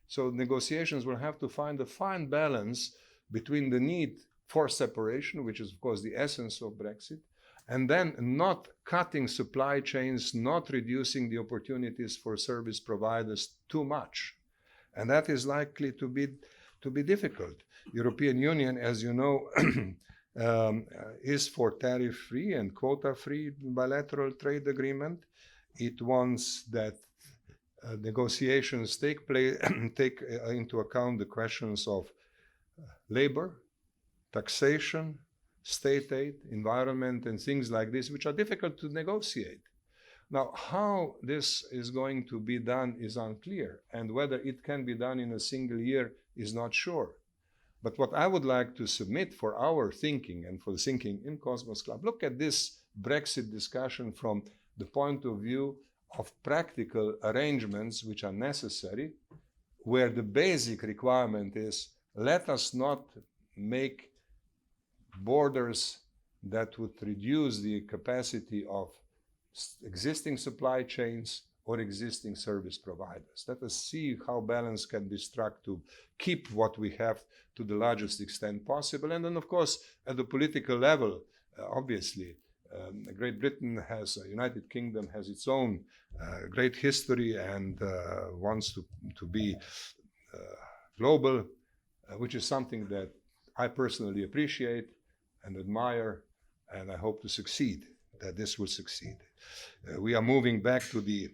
So negotiations will have to find a fine balance between the need for separation, which is of course the essence of Brexit, and then not cutting supply chains, not reducing the opportunities for service providers too much. And that is likely to be difficult. European Union, as you know, is for tariff-free and quota-free bilateral trade agreement. It wants that negotiations take into account the questions of labor, taxation, state aid, environment, and things like this, which are difficult to negotiate. Now, how this is going to be done is unclear, and whether it can be done in a single year is not sure. But what I would like to submit for our thinking and for the thinking in Cosmos Club, look at this Brexit discussion from the point of view of practical arrangements which are necessary, where the basic requirement is, let us not make borders that would reduce the capacity of existing supply chains or existing service providers. Let us see how balance can be struck to keep what we have to the largest extent possible. And then, of course, at the political level, obviously, Great Britain United Kingdom has its own great history and wants to be global, which is something that I personally appreciate and admire, and I hope to succeed, that this will succeed. We are moving back to the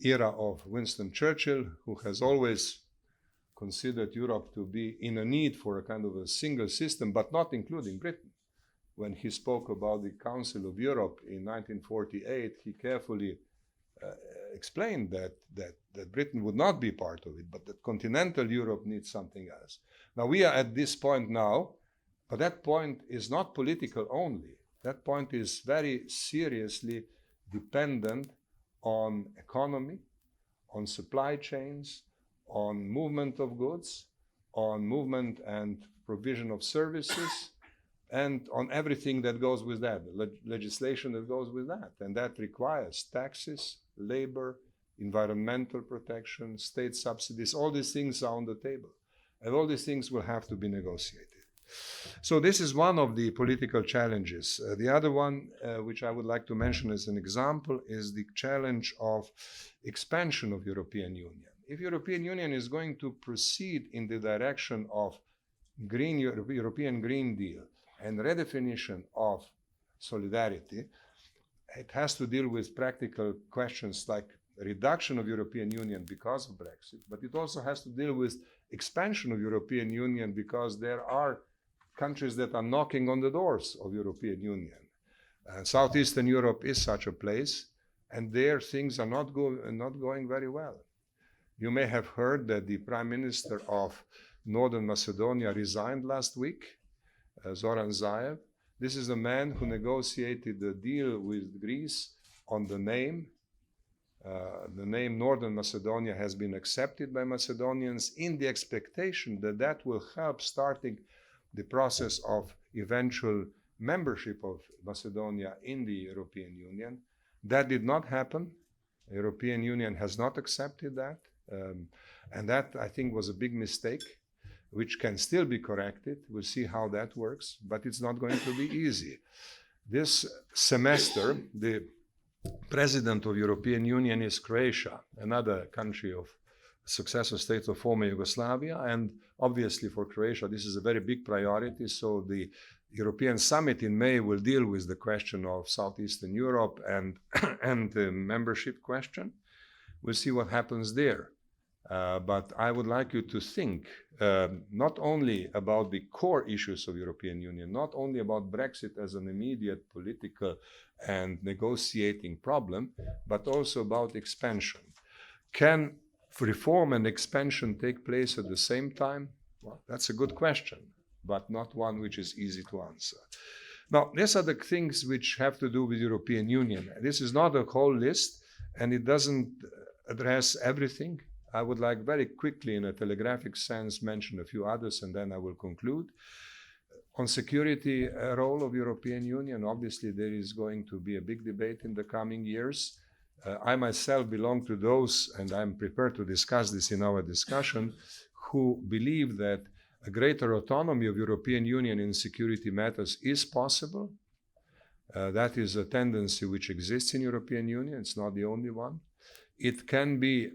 era of Winston Churchill, who has always considered Europe to be in a need for a kind of a single system, but not including Britain. When he spoke about the Council of Europe in 1948, he carefully explained that Britain would not be part of it, but that continental Europe needs something else. Now, we are at this point now, but that point is not political only. That point is very seriously dependent on economy, on supply chains, on movement of goods, on movement and provision of services, and on everything that goes with that, legislation that goes with that. And that requires taxes, labor, environmental protection, state subsidies, all these things are on the table. And all these things will have to be negotiated. So this is one of the political challenges. The other one, which I would like to mention as an example, is the challenge of expansion of European Union. If European Union is going to proceed in the direction of European Green Deal and redefinition of solidarity, it has to deal with practical questions like reduction of European Union because of Brexit, but it also has to deal with expansion of European Union because there are countries that are knocking on the doors of European Union. Southeastern Europe is such a place, and there things are not going very well. You may have heard that the Prime Minister of Northern Macedonia resigned last week, Zoran Zaev. This is the man who negotiated the deal with Greece on the name. The name Northern Macedonia has been accepted by Macedonians in the expectation that that will help starting the process of eventual membership of Macedonia in the European Union. That did not happen. The European Union has not accepted that. And that, I think, was a big mistake, which can still be corrected. We'll see how that works, but it's not going to be easy. This semester, the president of European Union is Croatia, another country of successor state of former Yugoslavia, and obviously for Croatia this is a very big priority. So the European summit in May will deal with the question of Southeastern Europe and the membership question. We'll see what happens there. But I would like you to think not only about the core issues of European Union, not only about Brexit as an immediate political and negotiating problem, but also about expansion. Can reform and expansion take place at the same time? Well, that's a good question, but not one which is easy to answer. Now, these are the things which have to do with European Union. This is not a whole list, and it doesn't address everything. I would like very quickly, in a telegraphic sense, mention a few others, and then I will conclude. On security role of European Union, obviously there is going to be a big debate in the coming years. I myself belong to those, and I'm prepared to discuss this in our discussion, who believe that a greater autonomy of European Union in security matters is possible. That is a tendency which exists in European Union. It's not the only one. It can be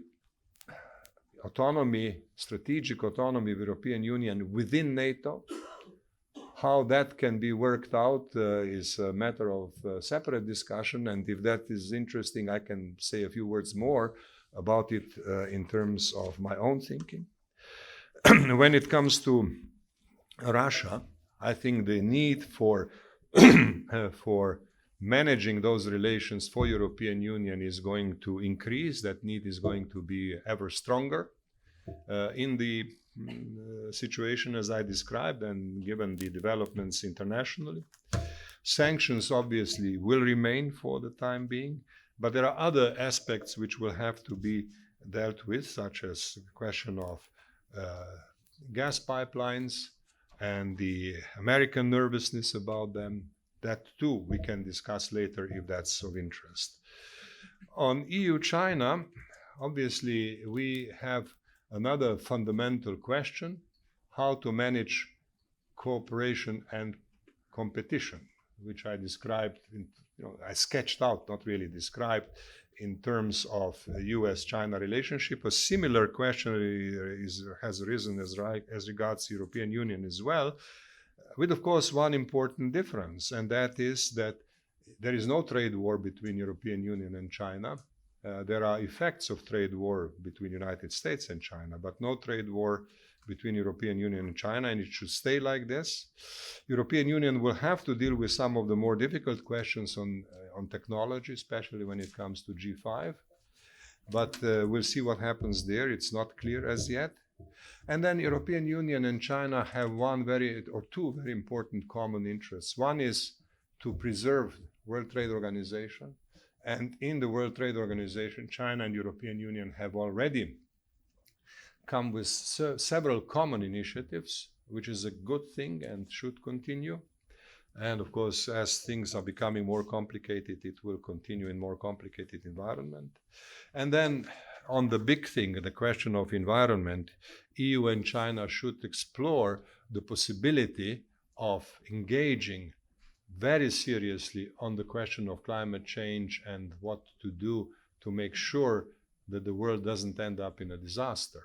autonomy, strategic autonomy of European Union within NATO. How that can be worked out is a matter of separate discussion, and if that is interesting, I can say a few words more about it in terms of my own thinking. When it comes to Russia, I think the need for for managing those relations for European Union is going to increase. That need is going to be ever stronger in the situation as I described, and given the developments internationally. Sanctions obviously will remain for the time being, but there are other aspects which will have to be dealt with, such as the question of gas pipelines and the American nervousness about them. That too we can discuss later if that's of interest. On EU-China, obviously we have another fundamental question: how to manage cooperation and competition, which I described, I sketched out, not really described, in terms of US-China relationship. A similar question has arisen as regards European Union as well, with of course one important difference, and that is that there is no trade war between European Union and China. There are effects of trade war between United States and China, but no trade war between European Union and China, and it should stay like this. European Union will have to deal with some of the more difficult questions on technology, especially when it comes to G5. But we'll see what happens there. It's not clear as yet. And then European Union and China have two very important common interests. One is to preserve World Trade Organization. And in the World Trade Organization, China and European Union have already come with several common initiatives, which is a good thing and should continue. And of course, as things are becoming more complicated, it will continue in more complicated environment. And then on the big thing, the question of environment, EU and China should explore the possibility of engaging very seriously on the question of climate change and what to do to make sure that the world doesn't end up in a disaster.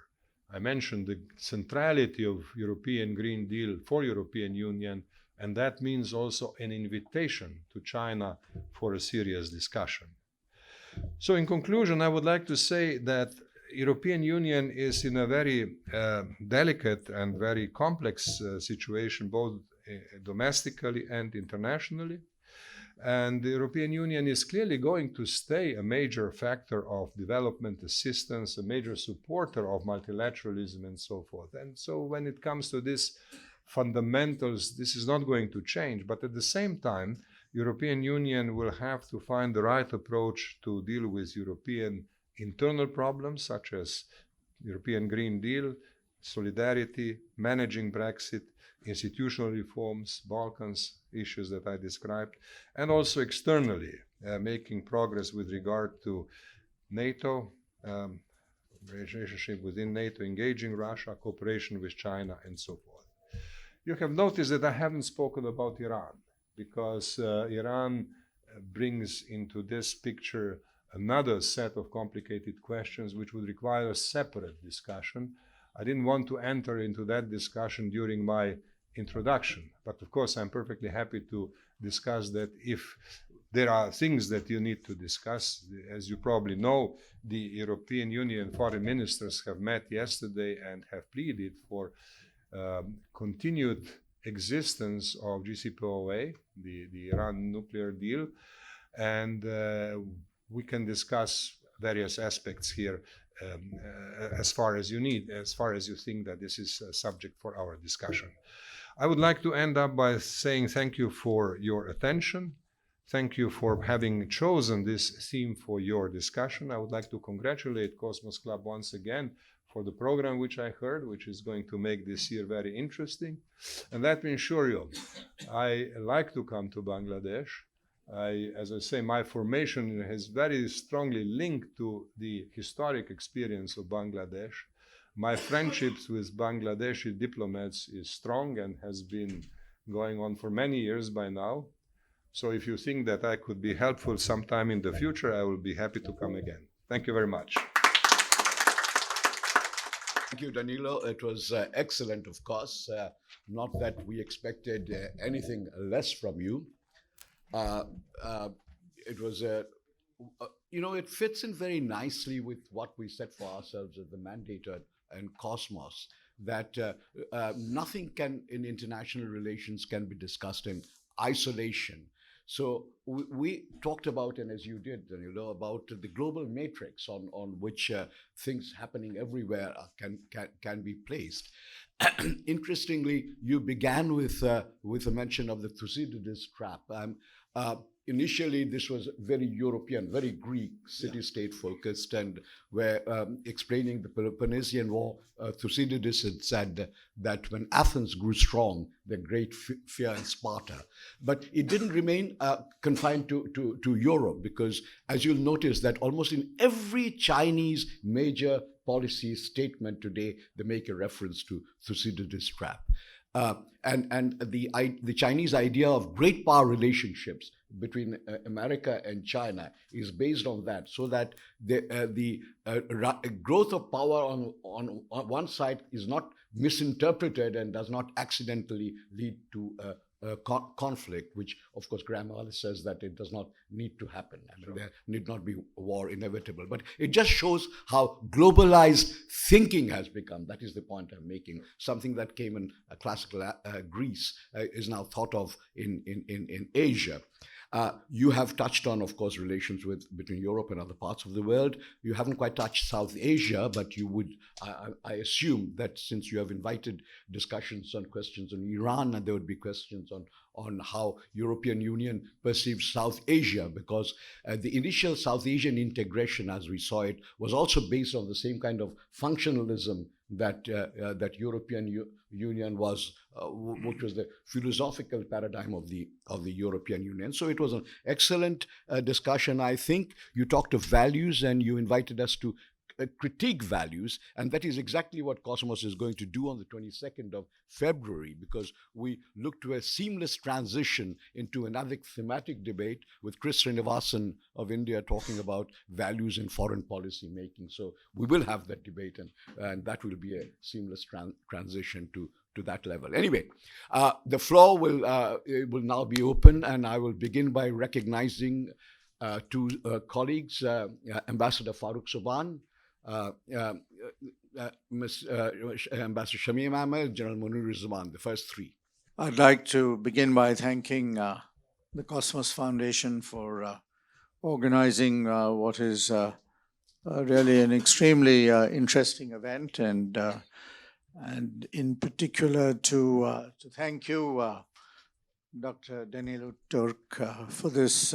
I mentioned the centrality of European Green Deal for European Union, and that means also an invitation to China for a serious discussion. So in conclusion, I would like to say that European Union is in a very delicate and very complex situation, both domestically and internationally. And the European Union is clearly going to stay a major factor of development assistance, a major supporter of multilateralism and so forth. And so when it comes to these fundamentals, this is not going to change. But at the same time, European Union will have to find the right approach to deal with European internal problems such as European Green Deal, solidarity, managing Brexit, institutional reforms, Balkans, issues that I described, and also externally, making progress with regard to NATO, relationship within NATO, engaging Russia, cooperation with China, and so forth. You have noticed that I haven't spoken about Iran, because Iran brings into this picture another set of complicated questions which would require a separate discussion. I didn't want to enter into that discussion during my introduction, but of course I'm perfectly happy to discuss that if there are things that you need to discuss. As you probably know, the European Union foreign ministers have met yesterday and have pleaded for continued existence of JCPOA, the Iran nuclear deal, and we can discuss various aspects here as far as you need, as far as you think that this is a subject for our discussion. I would like to end up by saying thank you for your attention. Thank you for having chosen this theme for your discussion. I would like to congratulate Cosmos Club once again for the program which I heard, which is going to make this year very interesting. And let me assure you, I like to come to Bangladesh. As I say, my formation is very strongly linked to the historic experience of Bangladesh. My friendships with Bangladeshi diplomats is strong and has been going on for many years by now. So if you think that I could be helpful sometime in the future, I will be happy to come again. Thank you very much. Thank you, Danilo. It was excellent, of course. Not that we expected anything less from you. It was, it fits in very nicely with what we set for ourselves as the mandate and Cosmos, that nothing can in international relations can be discussed in isolation. So we talked about, and as you did, Danilo, about the global matrix on which things happening everywhere can be placed. Interestingly, you began with a mention of the Thucydides trap. Initially, this was very European, very Greek, city-state focused, and where explaining the Peloponnesian War, Thucydides had said that when Athens grew strong, the great fear in Sparta. But it didn't remain confined to Europe, because as you'll notice that almost in every Chinese major policy statement today, they make a reference to Thucydides trap. And the Chinese idea of great power relationships between America and China is based on that, so that the growth of power on one side is not misinterpreted and does not accidentally lead to conflict, which of course Graham Ellis says that it does not need to happen. I mean, there need not be war inevitable, but it just shows how globalized thinking has become. That is the point I'm making. Something that came in classical Greece is now thought of in Asia. You have touched on, of course, relations between Europe and other parts of the world. You haven't quite touched South Asia, but you would, I assume that since you have invited discussions on questions on Iran, and there would be questions on how European Union perceives South Asia, because the initial South Asian integration, as we saw it, was also based on the same kind of functionalism that European Union was, which was the philosophical paradigm of the European Union. So it was an excellent discussion. I think you talked of values and you invited us to critique values, and that is exactly what Cosmos is going to do on the 22nd of February, because we look to a seamless transition into another thematic debate with Chris Srinivasan of India talking about values in foreign policy making. So we will have that debate, and that will be a seamless transition to that level. Anyway, the floor will now be open, and I will begin by recognizing two colleagues, Ambassador Farooq Subhan, Ambassador Shamim Ahmed, General Munir Zaman, the first three. I'd like to begin by thanking the Cosmos Foundation for organizing what is really an extremely interesting event, and in particular to thank you, Dr. Danilo Turk, for this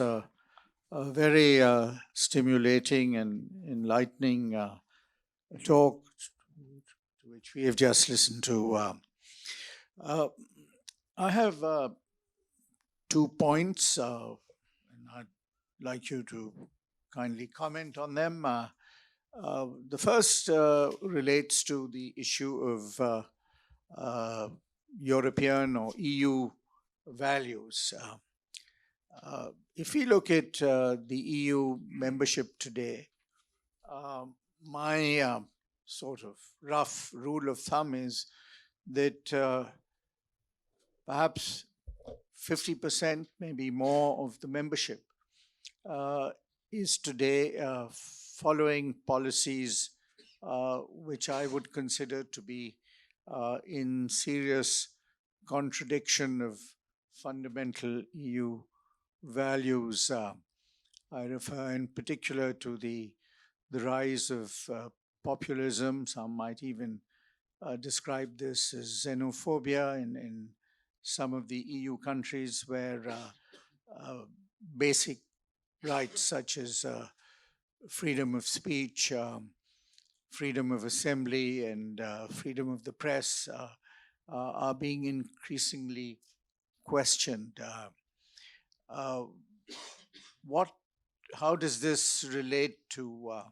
very stimulating and enlightening talk to which we have just listened to. I have 2 points, and I'd like you to kindly comment on them. The first relates to the issue of European or EU values. If we look at the EU membership today, my sort of rough rule of thumb is that perhaps 50%, maybe more, of the membership is today following policies which I would consider to be in serious contradiction of fundamental EU values. I refer in particular to the rise of populism. Some might even describe this as xenophobia in some of the EU countries, where basic rights such as freedom of speech, freedom of assembly, and freedom of the press are being increasingly questioned. How does this relate to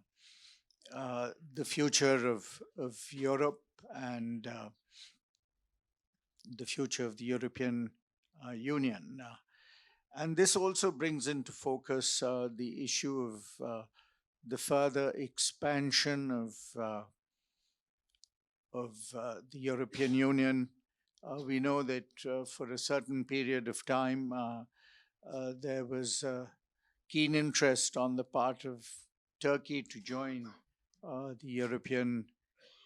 the future of Europe and the future of the European Union? And this also brings into focus the issue of the further expansion of the European Union. We know that for a certain period of time, there was keen interest on the part of Turkey to join the European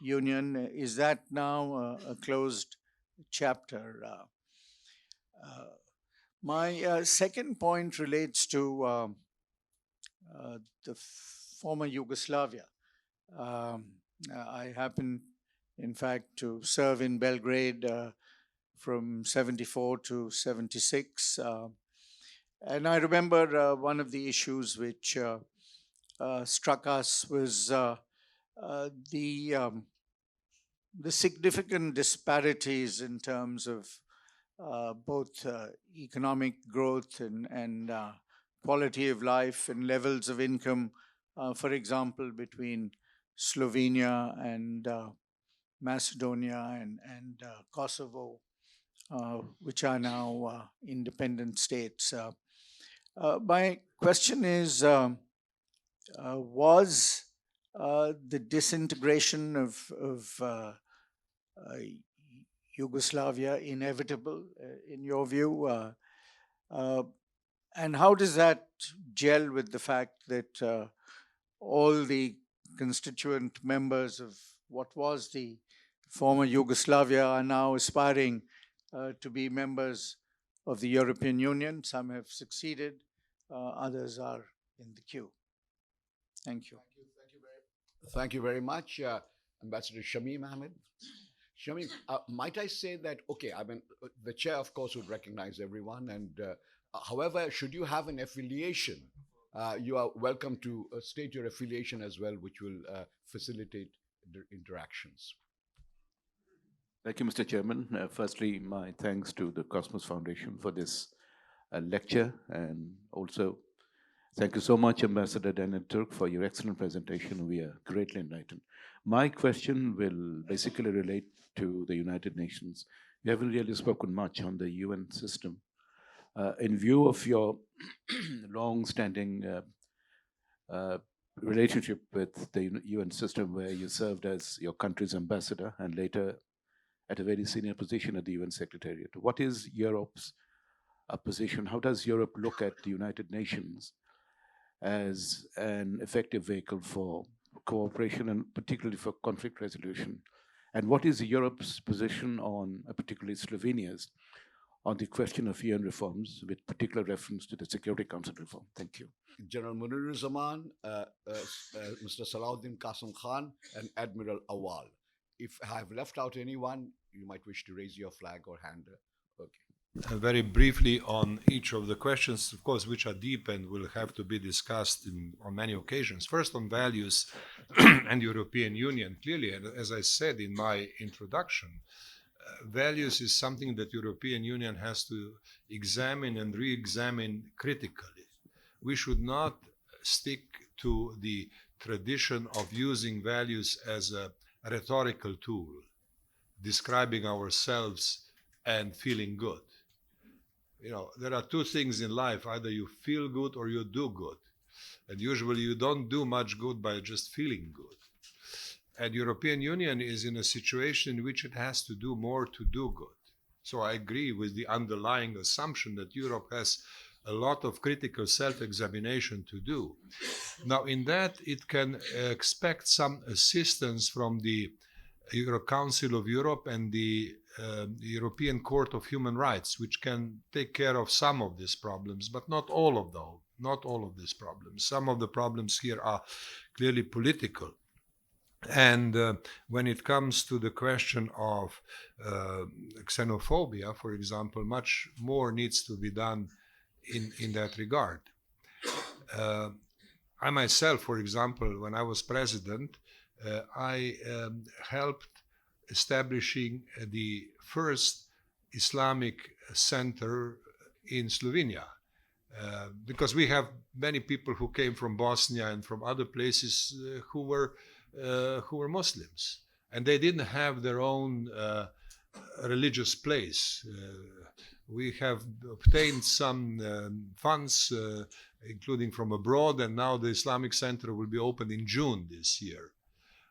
Union. Is that now a closed chapter? My second point relates to the former Yugoslavia. I happened, in fact, to serve in Belgrade from 74 to 76. And I remember one of the issues which struck us was the significant disparities in terms of both economic growth and quality of life and levels of income, for example, between Slovenia and Macedonia and Kosovo, which are now independent states. My question is, was the disintegration of Yugoslavia inevitable, in your view? And how does that gel with the fact that all the constituent members of what was the former Yugoslavia are now aspiring to be members of the European Union? Some have succeeded, others are in the queue. Thank you. Thank you very much, Ambassador Shamim Ahmed. Shamim, might I say that, okay, I mean, the chair, of course, would recognize everyone, and however, should you have an affiliation, you are welcome to state your affiliation as well, which will facilitate the interactions. Thank you, Mr. Chairman. Firstly, my thanks to the Cosmos Foundation for this lecture, and also thank you so much, Ambassador Daniel Turk, for your excellent presentation. We are greatly enlightened. My question will basically relate to the United Nations. You haven't really spoken much on the UN system. In view of your long-standing relationship with the UN system, where you served as your country's ambassador and later at a very senior position at the UN Secretariat, what is Europe's position? How does Europe look at the United Nations as an effective vehicle for cooperation and particularly for conflict resolution? And what is Europe's position on, particularly Slovenia's, on the question of UN reforms, with particular reference to the Security Council reform? Thank you. General Munir-Zaman, Mr. Salahuddin Qasim Khan, and Admiral Awal. If I have left out anyone, you might wish to raise your flag or hand. Okay. Very briefly on each of the questions, of course, which are deep and will have to be discussed on many occasions. First, on values and European Union. Clearly, as I said in my introduction, values is something that European Union has to examine and re-examine critically. We should not stick to the tradition of using values as a rhetorical tool, describing ourselves and feeling good. You know, there are two things in life: either you feel good or you do good. And usually you don't do much good by just feeling good. And European Union is in a situation in which it has to do more to do good. So I agree with the underlying assumption that Europe has a lot of critical self-examination to do. Now, in that, it can expect some assistance from the Council of Europe and the European Court of Human Rights, which can take care of some of these problems, but not all of them, not all of these problems. Some of the problems here are clearly political. And when it comes to the question of xenophobia, for example, much more needs to be done in that regard. I myself, for example, when I was president, I helped establishing the first Islamic center in Slovenia, because we have many people who came from Bosnia and from other places who were Muslims, and they didn't have their own religious place. We have obtained some funds, including from abroad, and now the Islamic Center will be opened in June this year.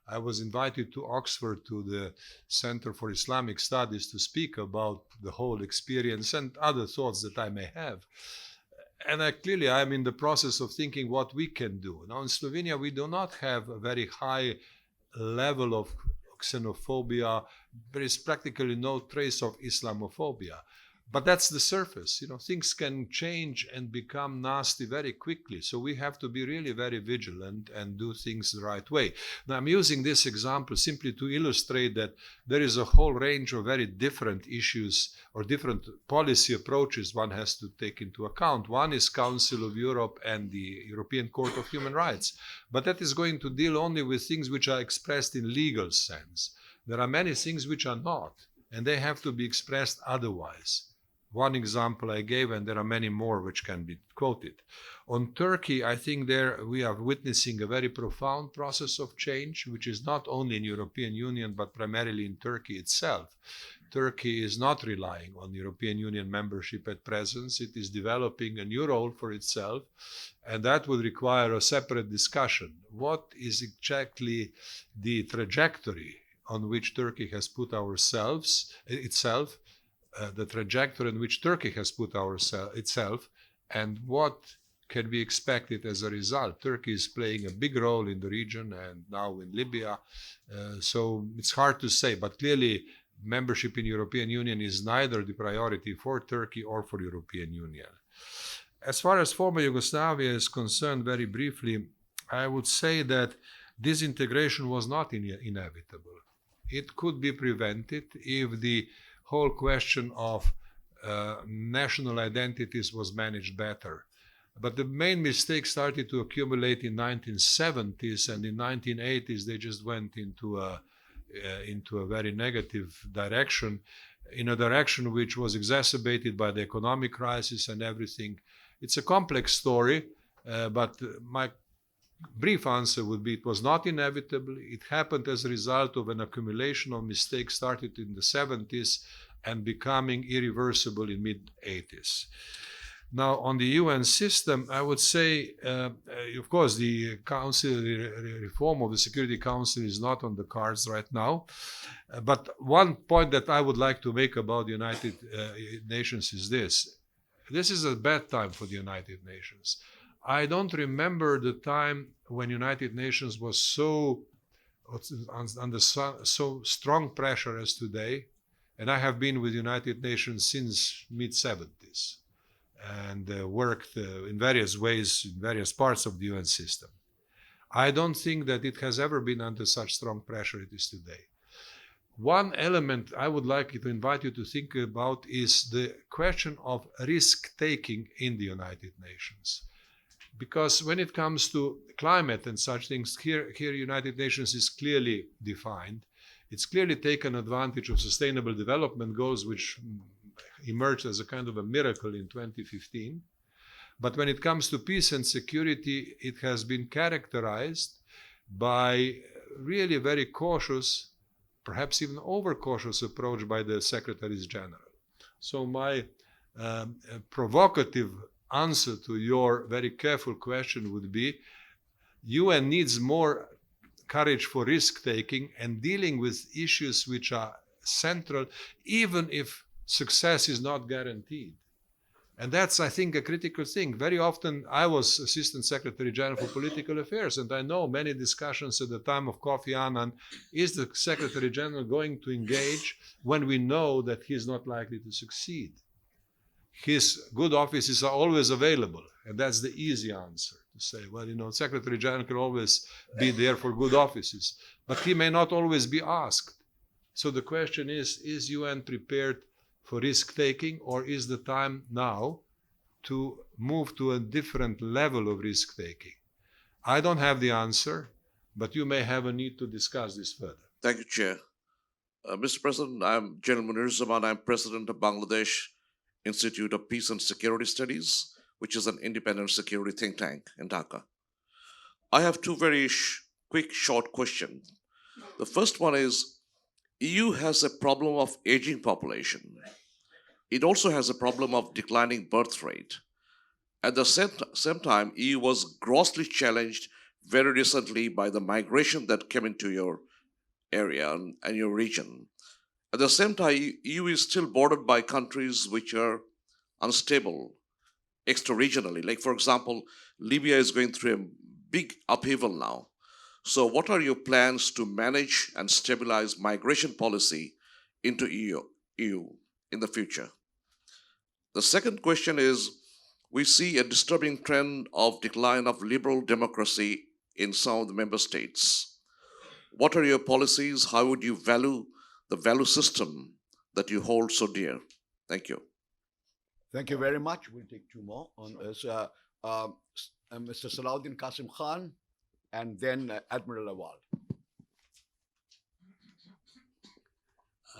I was invited to Oxford to the Center for Islamic Studies to speak about the whole experience and other thoughts that I may have. And I'm in the process of thinking what we can do. Now in Slovenia, we do not have a very high level of xenophobia. There is practically no trace of Islamophobia. But that's the surface. You know, things can change and become nasty very quickly. So we have to be really very vigilant and do things the right way. Now, I'm using this example simply to illustrate that there is a whole range of very different issues or different policy approaches one has to take into account. One is Council of Europe and the European Court of Human Rights. But that is going to deal only with things which are expressed in legal sense. There are many things which are not, and they have to be expressed otherwise. One example I gave, and there are many more which can be quoted. On Turkey, I think there we are witnessing a very profound process of change, which is not only in European Union, but primarily in Turkey itself. Turkey is not relying on European Union membership at present. It is developing a new role for itself, and that would require a separate discussion. What is exactly the trajectory on which Turkey has put itself, the trajectory in which Turkey has put itself, and what can be expected as a result. Turkey is playing a big role in the region and now in Libya. So it's hard to say, but clearly membership in European Union is neither the priority for Turkey or for European Union. As far as former Yugoslavia is concerned, very briefly, I would say that disintegration was not inevitable. It could be prevented if the whole question of national identities was managed better. But the main mistake started to accumulate in 1970s, and in 1980s they just went into into a very negative direction, in a direction which was exacerbated by the economic crisis and everything. It's a complex story, but my brief answer would be it was not inevitable. It happened as a result of an accumulation of mistakes started in the 70s and becoming irreversible in mid-80s. Now, on the UN system, I would say, of course, the council reform of the Security Council is not on the cards right now. But one point that I would like to make about the United Nations is this. This is a bad time for the United Nations. I don't remember the time when United Nations was so under so strong pressure as today. And I have been with United Nations since mid-70s. And worked in various ways in various parts of the UN system. I don't think that it has ever been under such strong pressure it is today. One element I would like to invite you to think about is the question of risk-taking in the United Nations. Because when it comes to climate and such things, here United Nations is clearly defined. It's clearly taken advantage of Sustainable Development Goals, which emerged as a kind of a miracle in 2015. But when it comes to peace and security, it has been characterized by really a very cautious, perhaps even overcautious approach by the Secretaries General. So my provocative answer to your very careful question would be, UN needs more courage for risk-taking and dealing with issues which are central, even if success is not guaranteed. And that's, I think, a critical thing. Very often, I was Assistant Secretary General for Political Affairs, and I know many discussions at the time of Kofi Annan, is the Secretary General going to engage when we know that he's not likely to succeed? His good offices are always available, and that's the easy answer, to say, well, Secretary General can always be there for good offices, but he may not always be asked. So the question is UN prepared for risk-taking, or is the time now to move to a different level of risk-taking? I don't have the answer, but you may have a need to discuss this further. Thank you, Chair. Mr. President, I'm General Munir Zaman. I'm President of Bangladesh Institute of Peace and Security Studies, which is an independent security think tank in Dhaka. I have two very quick, short questions. The first one is, EU has a problem of aging population. It also has a problem of declining birth rate. At the same time, EU was grossly challenged very recently by the migration that came into your area and your region. At the same time, EU is still bordered by countries which are unstable extra-regionally. Like, for example, Libya is going through a big upheaval now. So what are your plans to manage and stabilize migration policy into EU in the future? The second question is, we see a disturbing trend of decline of liberal democracy in some of the member states. What are your policies? How would you value the value system that you hold so dear? Thank you. Thank you very much. We'll take two more on this. Mr. Salahuddin Qasim Khan, and then Admiral Awal.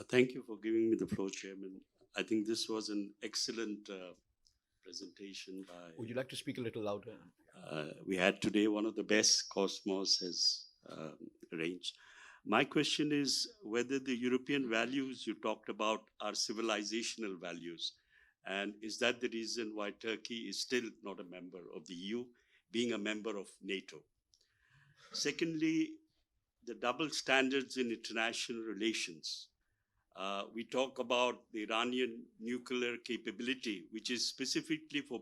Thank you for giving me the floor, Chairman. I think this was an excellent presentation by... Would you like to speak a little louder? We had today one of the best Cosmos has arranged. My question is whether the European values you talked about are civilizational values. And is that the reason why Turkey is still not a member of the EU, being a member of NATO? Secondly, the double standards in international relations. We talk about the Iranian nuclear capability, which is specifically for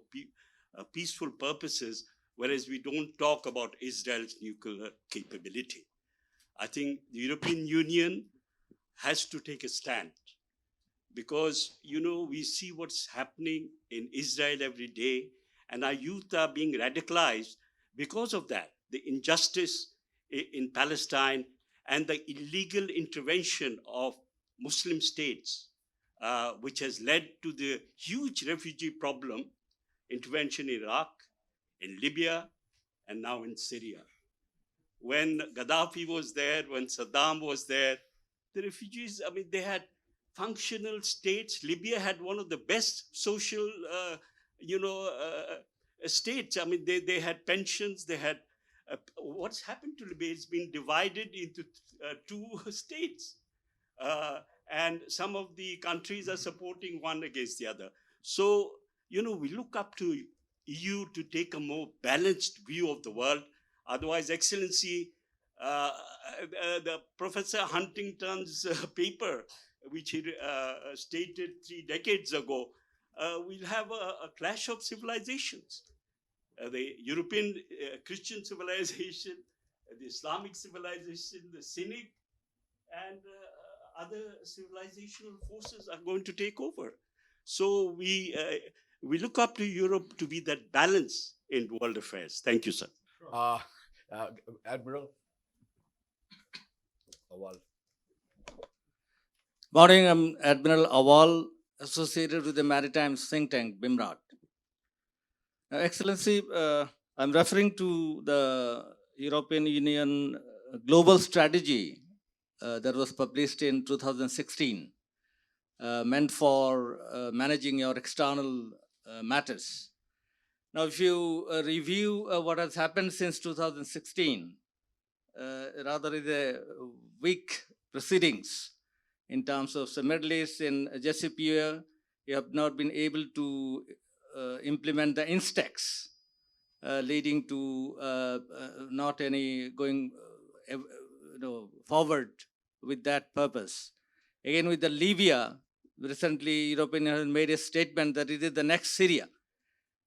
peaceful purposes, whereas we don't talk about Israel's nuclear capability. I think the European Union has to take a stand because, we see what's happening in Israel every day, and our youth are being radicalized because of that, the injustice in Palestine and the illegal intervention of Muslim states, which has led to the huge refugee problem, intervention in Iraq, in Libya, and now in Syria. When Gaddafi was there, when Saddam was there, the refugees, I mean, they had functional states. Libya had one of the best social, states. I mean, they had pensions, they had, what's happened to Libya? It's been divided into two states. And some of the countries are supporting one against the other. So, we look up to EU to take a more balanced view of the world. Otherwise, Excellency, the Professor Huntington's paper, which he stated 3 decades ago, we'll have a clash of civilizations. The European Christian civilization, the Islamic civilization, the Cynic, and other civilizational forces are going to take over. So we look up to Europe to be that balance in world affairs. Thank you, sir. Admiral Awal. Morning, I'm Admiral Awal, associated with the Maritime think tank, BIMRAT. Now, Excellency, I'm referring to the European Union global strategy that was published in 2016, meant for managing your external matters. Now, if you review what has happened since 2016, rather is a weak proceedings in terms of the Middle East. In JCPOA, you have not been able to implement the instex, leading to not any going forward with that purpose. Again, with the Libya, recently European Union has made a statement that it is the next Syria.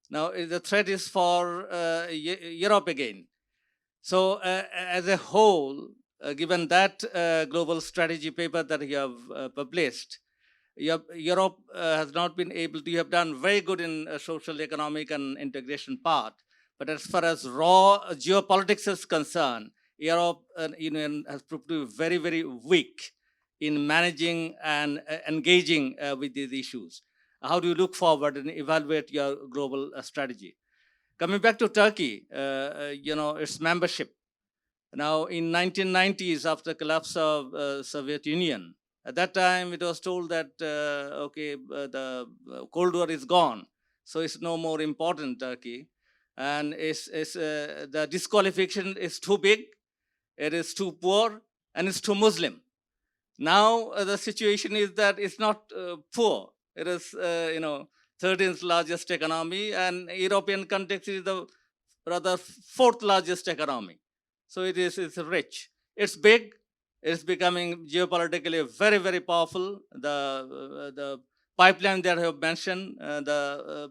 Now, the threat is for Europe again. So, as a whole, given that global strategy paper that you have published, Europe has not been able to, you have done very good in social, economic, and integration part. But as far as raw geopolitics is concerned, Europe Union has proved to be very, very weak in managing and engaging with these issues. How do you look forward and evaluate your global strategy? Coming back to Turkey, its membership. Now, in 1990s, after the collapse of Soviet Union, at that time it was told that the Cold War is gone, so it's no more important, Turkey, and the disqualification is too big, it is too poor, and it's too Muslim. Now the situation is that it's not poor. It is 13th largest economy, and European context is the rather 4th largest economy. So it's rich. It's big. It's becoming geopolitically very, very powerful. The pipeline that I have mentioned, the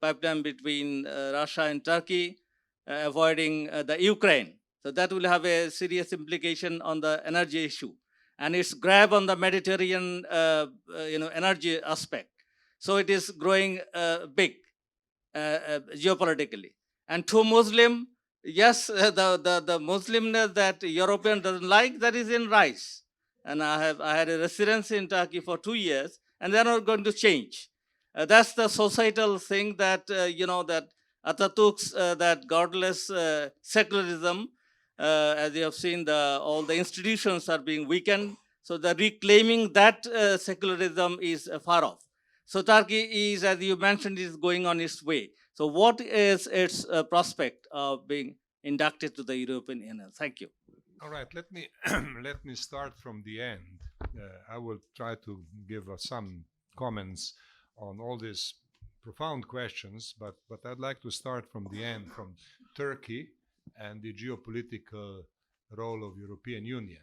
pipeline between Russia and Turkey, avoiding the Ukraine. So that will have a serious implication on the energy issue. And its grab on the Mediterranean, energy aspect. So it is growing big geopolitically. And to Muslim, yes, the Muslimness that European doesn't like, that is in rise. And I had a residence in Turkey for 2 years, and they're not going to change. That's the societal thing that that Atatürk's that godless secularism. As you have seen, all the institutions are being weakened. So the reclaiming that secularism is far off. So Turkey is, as you mentioned, is going on its way. So what is its prospect of being inducted to the European Union? Thank you. All right, let me let me start from the end. I will try to give some comments on all these profound questions, but I'd like to start from the end, from Turkey and the geopolitical role of European Union.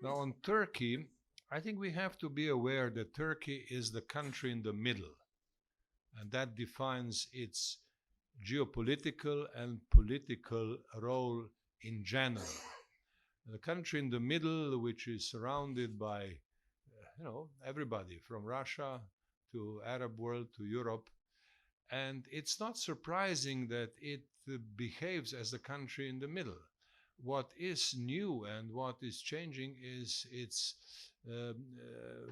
Now, on Turkey, I think we have to be aware that Turkey is the country in the middle, and that defines its geopolitical and political role in general. The country in the middle, which is surrounded by, everybody from Russia to Arab world to Europe, and it's not surprising that it behaves as the country in the middle. What is new and what is changing is its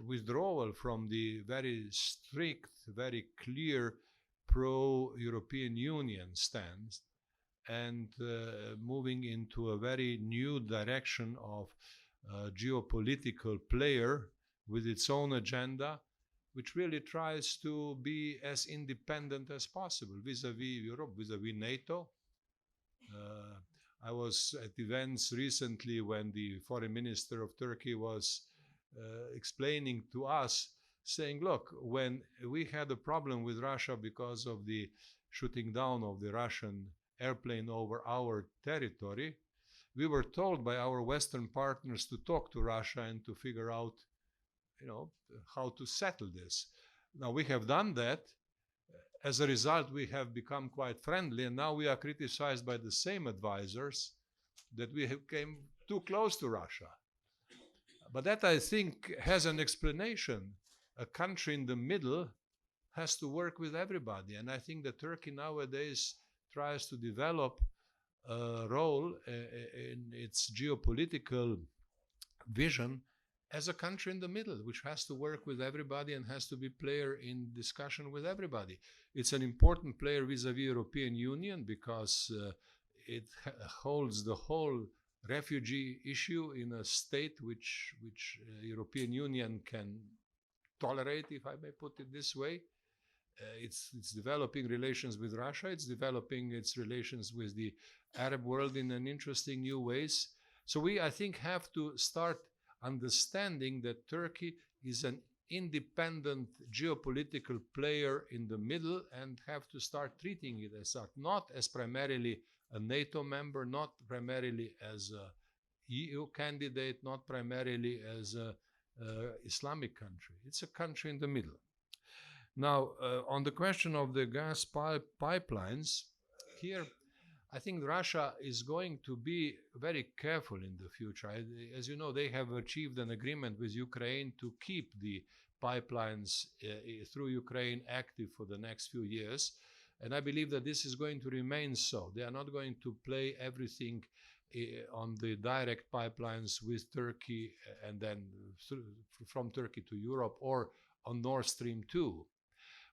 withdrawal from the very strict, very clear pro-European Union stance and moving into a very new direction of geopolitical player with its own agenda, which really tries to be as independent as possible vis-à-vis Europe, vis-à-vis NATO. I was at events recently when the foreign minister of Turkey was explaining to us, saying, look, when we had a problem with Russia because of the shooting down of the Russian airplane over our territory, we were told by our Western partners to talk to Russia and to figure out, how to settle this. Now we have done that. As a result, we have become quite friendly, and now we are criticized by the same advisors that we came too close to Russia. But that, I think, has an explanation. A country in the middle has to work with everybody, and I think that Turkey nowadays tries to develop a role in its geopolitical vision as a country in the middle, which has to work with everybody and has to be player in discussion with everybody. It's an important player vis-à-vis European Union because it holds the whole refugee issue in a state which European Union can tolerate, if I may put it this way. It's developing relations with Russia. It's developing its relations with the Arab world in an interesting new ways. So we, I think, have to start understanding that Turkey is an independent geopolitical player in the middle and have to start treating it as such, not as primarily a NATO member, not primarily as a EU candidate, not primarily as a Islamic country. It's a country in the middle. Now, on the question of the gas pipelines, here I think Russia is going to be very careful in the future. As you know, they have achieved an agreement with Ukraine to keep the pipelines through Ukraine active for the next few years. And I believe that this is going to remain so. They are not going to play everything on the direct pipelines with Turkey and then from Turkey to Europe or on Nord Stream 2.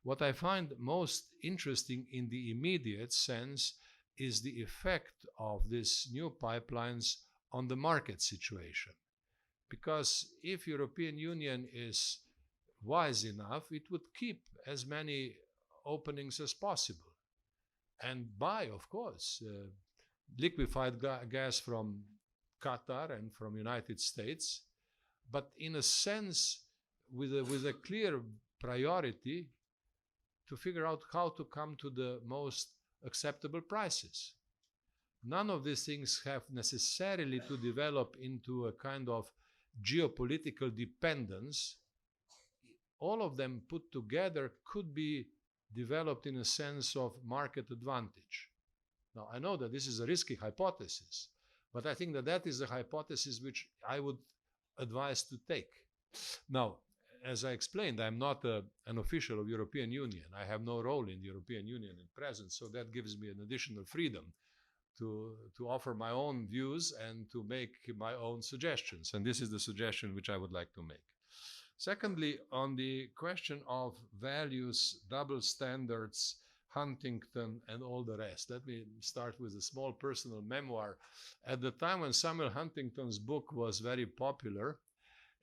What I find most interesting in the immediate sense is the effect of these new pipelines on the market situation. Because if European Union is wise enough, it would keep as many openings as possible and buy, of course, liquefied gas from Qatar and from United States, but in a sense with a clear priority to figure out how to come to the most acceptable prices. None of these things have necessarily to develop into a kind of geopolitical dependence. All of them put together could be developed in a sense of market advantage. Now, I know that this is a risky hypothesis, but I think that that is a hypothesis which I would advise to take. Now, as I explained, I'm not an official of European Union. I have no role in the European Union at present, so that gives me an additional freedom to offer my own views and to make my own suggestions. And this is the suggestion which I would like to make. Secondly, on the question of values, double standards, Huntington, and all the rest, let me start with a small personal memoir. At the time when Samuel Huntington's book was very popular,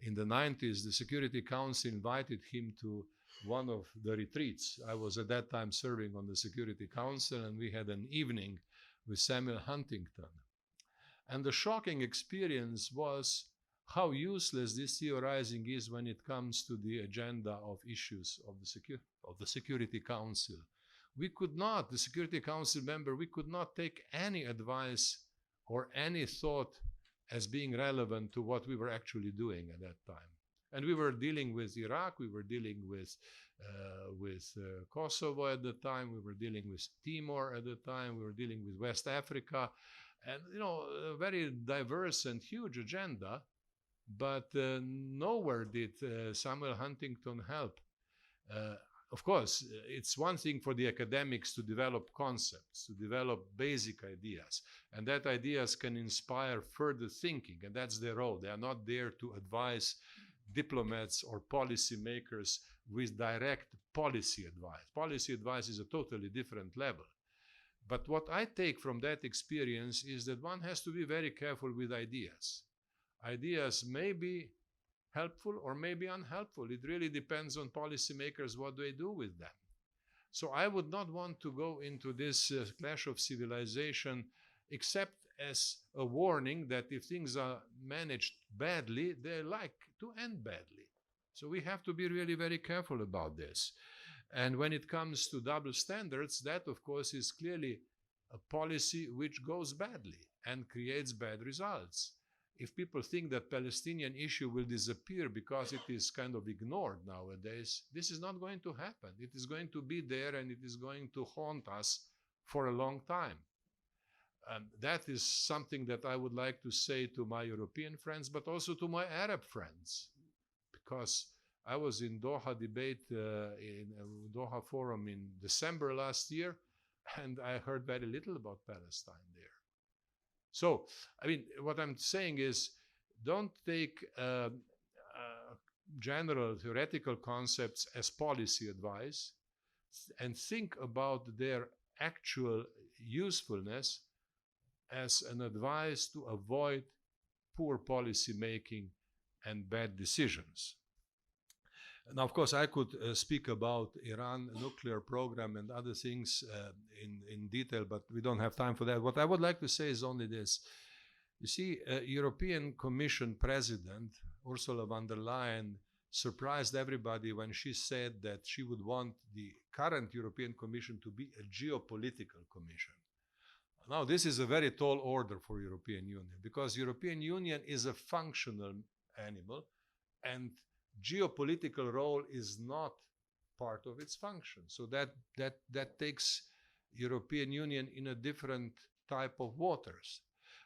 in the 90s, the Security Council invited him to one of the retreats. I was at that time serving on the Security Council, and we had an evening with Samuel Huntington. And the shocking experience was how useless this theorizing is when it comes to the agenda of issues of the Security Council. We could not, the Security Council member, we could not take any advice or any thought as being relevant to what we were actually doing at that time. And we were dealing with Iraq, we were dealing with Kosovo at the time, we were dealing with Timor at the time, we were dealing with West Africa, and a very diverse and huge agenda, but nowhere did Samuel Huntington help. Of course, it's one thing for the academics to develop concepts, to develop basic ideas, and that ideas can inspire further thinking, and that's their role. They are not there to advise diplomats or policy makers with direct policy advice. Policy advice is a totally different level. But what I take from that experience is that one has to be very careful with ideas. ideas may be helpful or may be unhelpful. It really depends on policymakers what they do with them. So I would not want to go into this clash of civilization except as a warning that if things are managed badly, they like to end badly. So we have to be really very careful about this. And when it comes to double standards, that of course is clearly a policy which goes badly and creates bad results. If people think that Palestinian issue will disappear because it is kind of ignored nowadays, this is not going to happen. It is going to be there and it is going to haunt us for a long time. That is something that I would like to say to my European friends, but also to my Arab friends, because I was in Doha debate, in Doha forum in December last year, and I heard very little about Palestine there. So, I mean, what I'm saying is, don't take general theoretical concepts as policy advice and think about their actual usefulness as an advice to avoid poor policy making and bad decisions. Now, of course, I could speak about Iran nuclear program and other things in detail, but we don't have time for that. What I would like to say is only this. You see, European Commission President Ursula von der Leyen surprised everybody when she said that she would want the current European Commission to be a geopolitical commission. Now, this is a very tall order for European Union, because European Union is a functional animal, and geopolitical role is not part of its function. So that takes European Union in a different type of waters.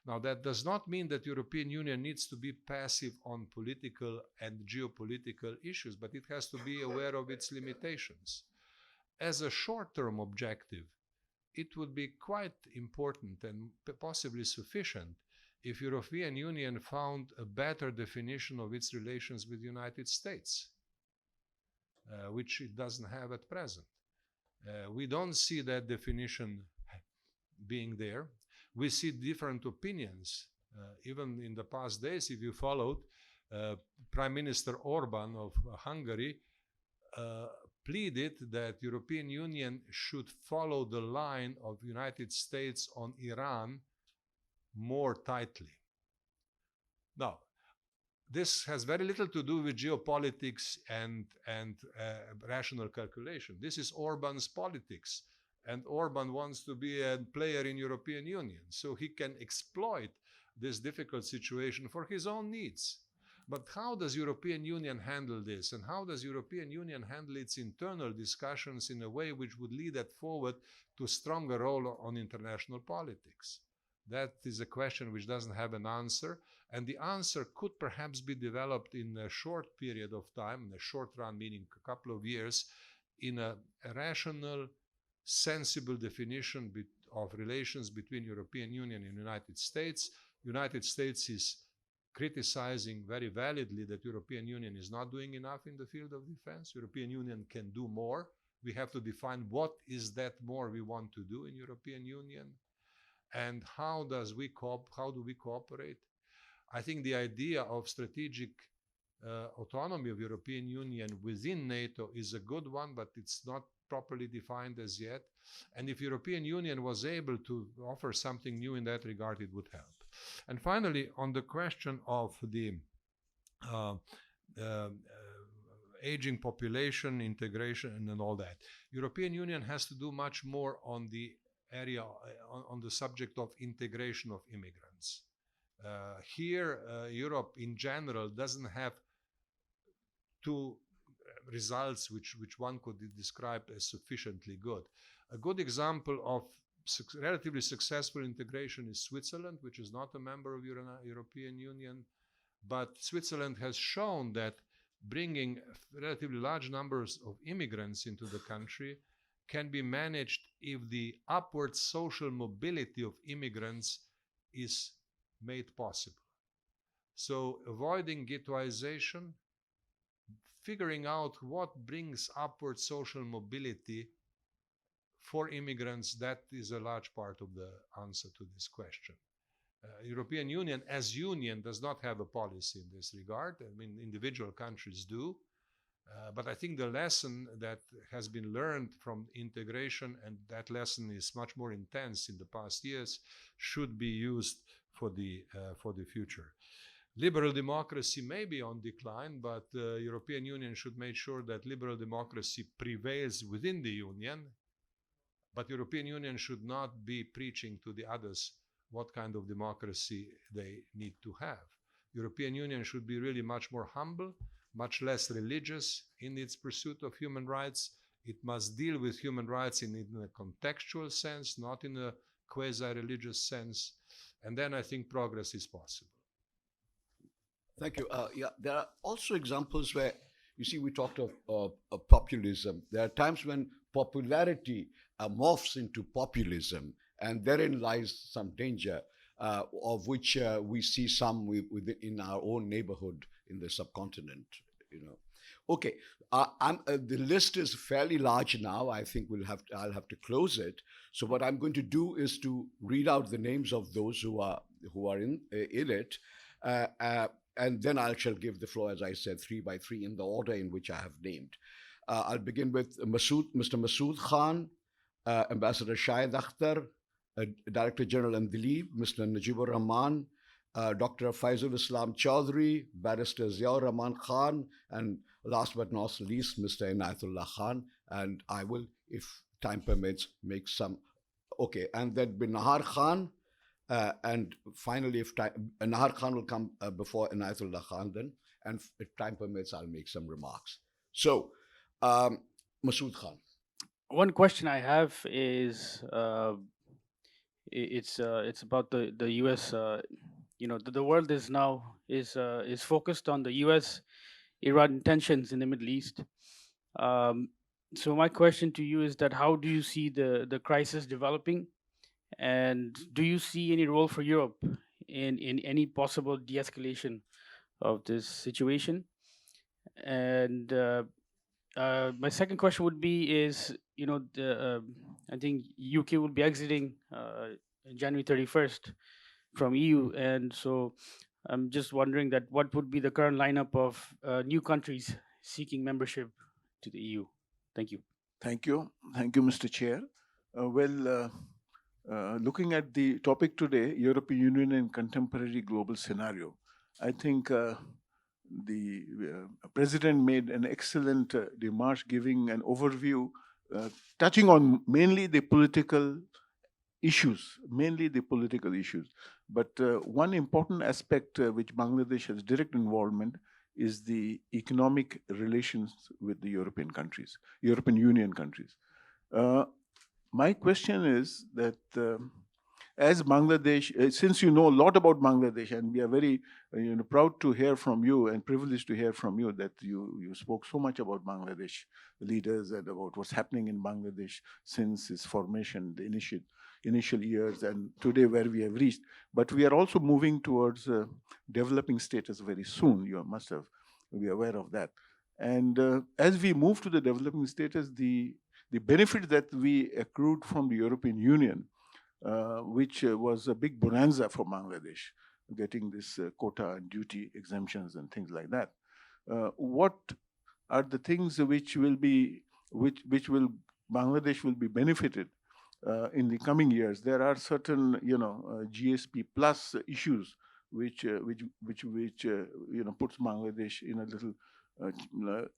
Now, that does not mean that European Union needs to be passive on political and geopolitical issues, but it has to be aware of its limitations. As a short-term objective, it would be quite important and possibly sufficient if European Union found a better definition of its relations with the United States, which it doesn't have at present. We don't see that definition being there. We see different opinions. Even in the past days, if you followed, Prime Minister Orban of Hungary pleaded that European Union should follow the line of United States on Iran more tightly. Now, this has very little to do with geopolitics and rational calculation. This is Orban's politics, and Orban wants to be a player in European Union, so he can exploit this difficult situation for his own needs. But how does European Union handle this, and how does European Union handle its internal discussions in a way which would lead it forward to a stronger role on international politics? That is a question which doesn't have an answer, and the answer could perhaps be developed in a short period of time, in a short run, meaning a couple of years, in a rational, sensible definition of relations between European Union and United States. United States is criticizing very validly that European Union is not doing enough in the field of defense. European Union can do more. We have to define what is that more we want to do in European Union, and how do we cooperate. I think the idea of strategic autonomy of European Union within NATO is a good one, but it's not properly defined as yet. And if European Union was able to offer something new in that regard, it would help. And finally, on the question of the aging population, integration, and all that, European Union has to do much more on the area, on the subject of integration of immigrants. Here, Europe in general doesn't have two results which one could describe as sufficiently good. A good example of relatively successful integration is Switzerland, which is not a member of European Union, but Switzerland has shown that bringing relatively large numbers of immigrants into the country can be managed if the upward social mobility of immigrants is made possible. So avoiding ghettoization, figuring out what brings upward social mobility for immigrants, that is a large part of the answer to this question. European Union as union does not have a policy in this regard. I mean, individual countries do. But I think the lesson that has been learned from integration, and that lesson is much more intense in the past years, should be used for the future. Liberal democracy may be on decline, but the European Union should make sure that liberal democracy prevails within the Union. But European Union should not be preaching to the others what kind of democracy they need to have. European Union should be really much more humble, much less religious in its pursuit of human rights. It must deal with human rights in a contextual sense, not in a quasi-religious sense. And then I think progress is possible. Thank you. Yeah, there are also examples where, you see, we talked of populism. There are times when popularity morphs into populism, and therein lies some danger, of which we see some in our own neighborhood in the subcontinent. Okay, the list is fairly large now. I think I'll have to close it. So what I'm going to do is to read out the names of those who are in it. And then I shall give the floor, as I said, 3 by 3 in the order in which I have named. I'll begin with Mr. Masood Khan, Ambassador Shahid Akhtar, Director General Andalib, Mr. Najibur Rahman, Dr. Faizul Islam Chaudhry, Barrister Ziaur Rahman Khan, and last but not least, Mr. Inayatullah Khan. And I will, if time permits, make some. Okay, and then Nahar Khan. And finally, if Nahar Khan will come before Inayatullah Khan then, and if time permits, I'll make some remarks. So, Masood Khan. One question I have is, it's about the U.S. The world is now is focused on the U.S.-Iran tensions in the Middle East. So my question to you is that how do you see the crisis developing? And do you see any role for Europe in any possible de-escalation of this situation? And my second question would be is, I think UK will be exiting January 31st from EU. And so I'm just wondering that what would be the current lineup of new countries seeking membership to the EU? Thank you. Thank you. Thank you, Mr. Chair. Looking at the topic today, European Union in contemporary global scenario, I think the President made an excellent remark giving an overview, touching on mainly the political issues. But one important aspect which Bangladesh has direct involvement is the economic relations with the European Union countries. My question is that as Bangladesh, since you know a lot about Bangladesh, and we are very proud to hear from you and privileged to hear from you that you spoke so much about Bangladesh leaders and about what's happening in Bangladesh since its formation, the initial years, and today where we have reached. But we are also moving towards developing status very soon. You must have be aware of that. And as we move to the developing status, the benefit that we accrued from the European Union, which was a big bonanza for Bangladesh, getting this quota and duty exemptions and things like that. What are the things which Bangladesh will be benefited in the coming years? There are certain, GSP plus issues which puts Bangladesh in a little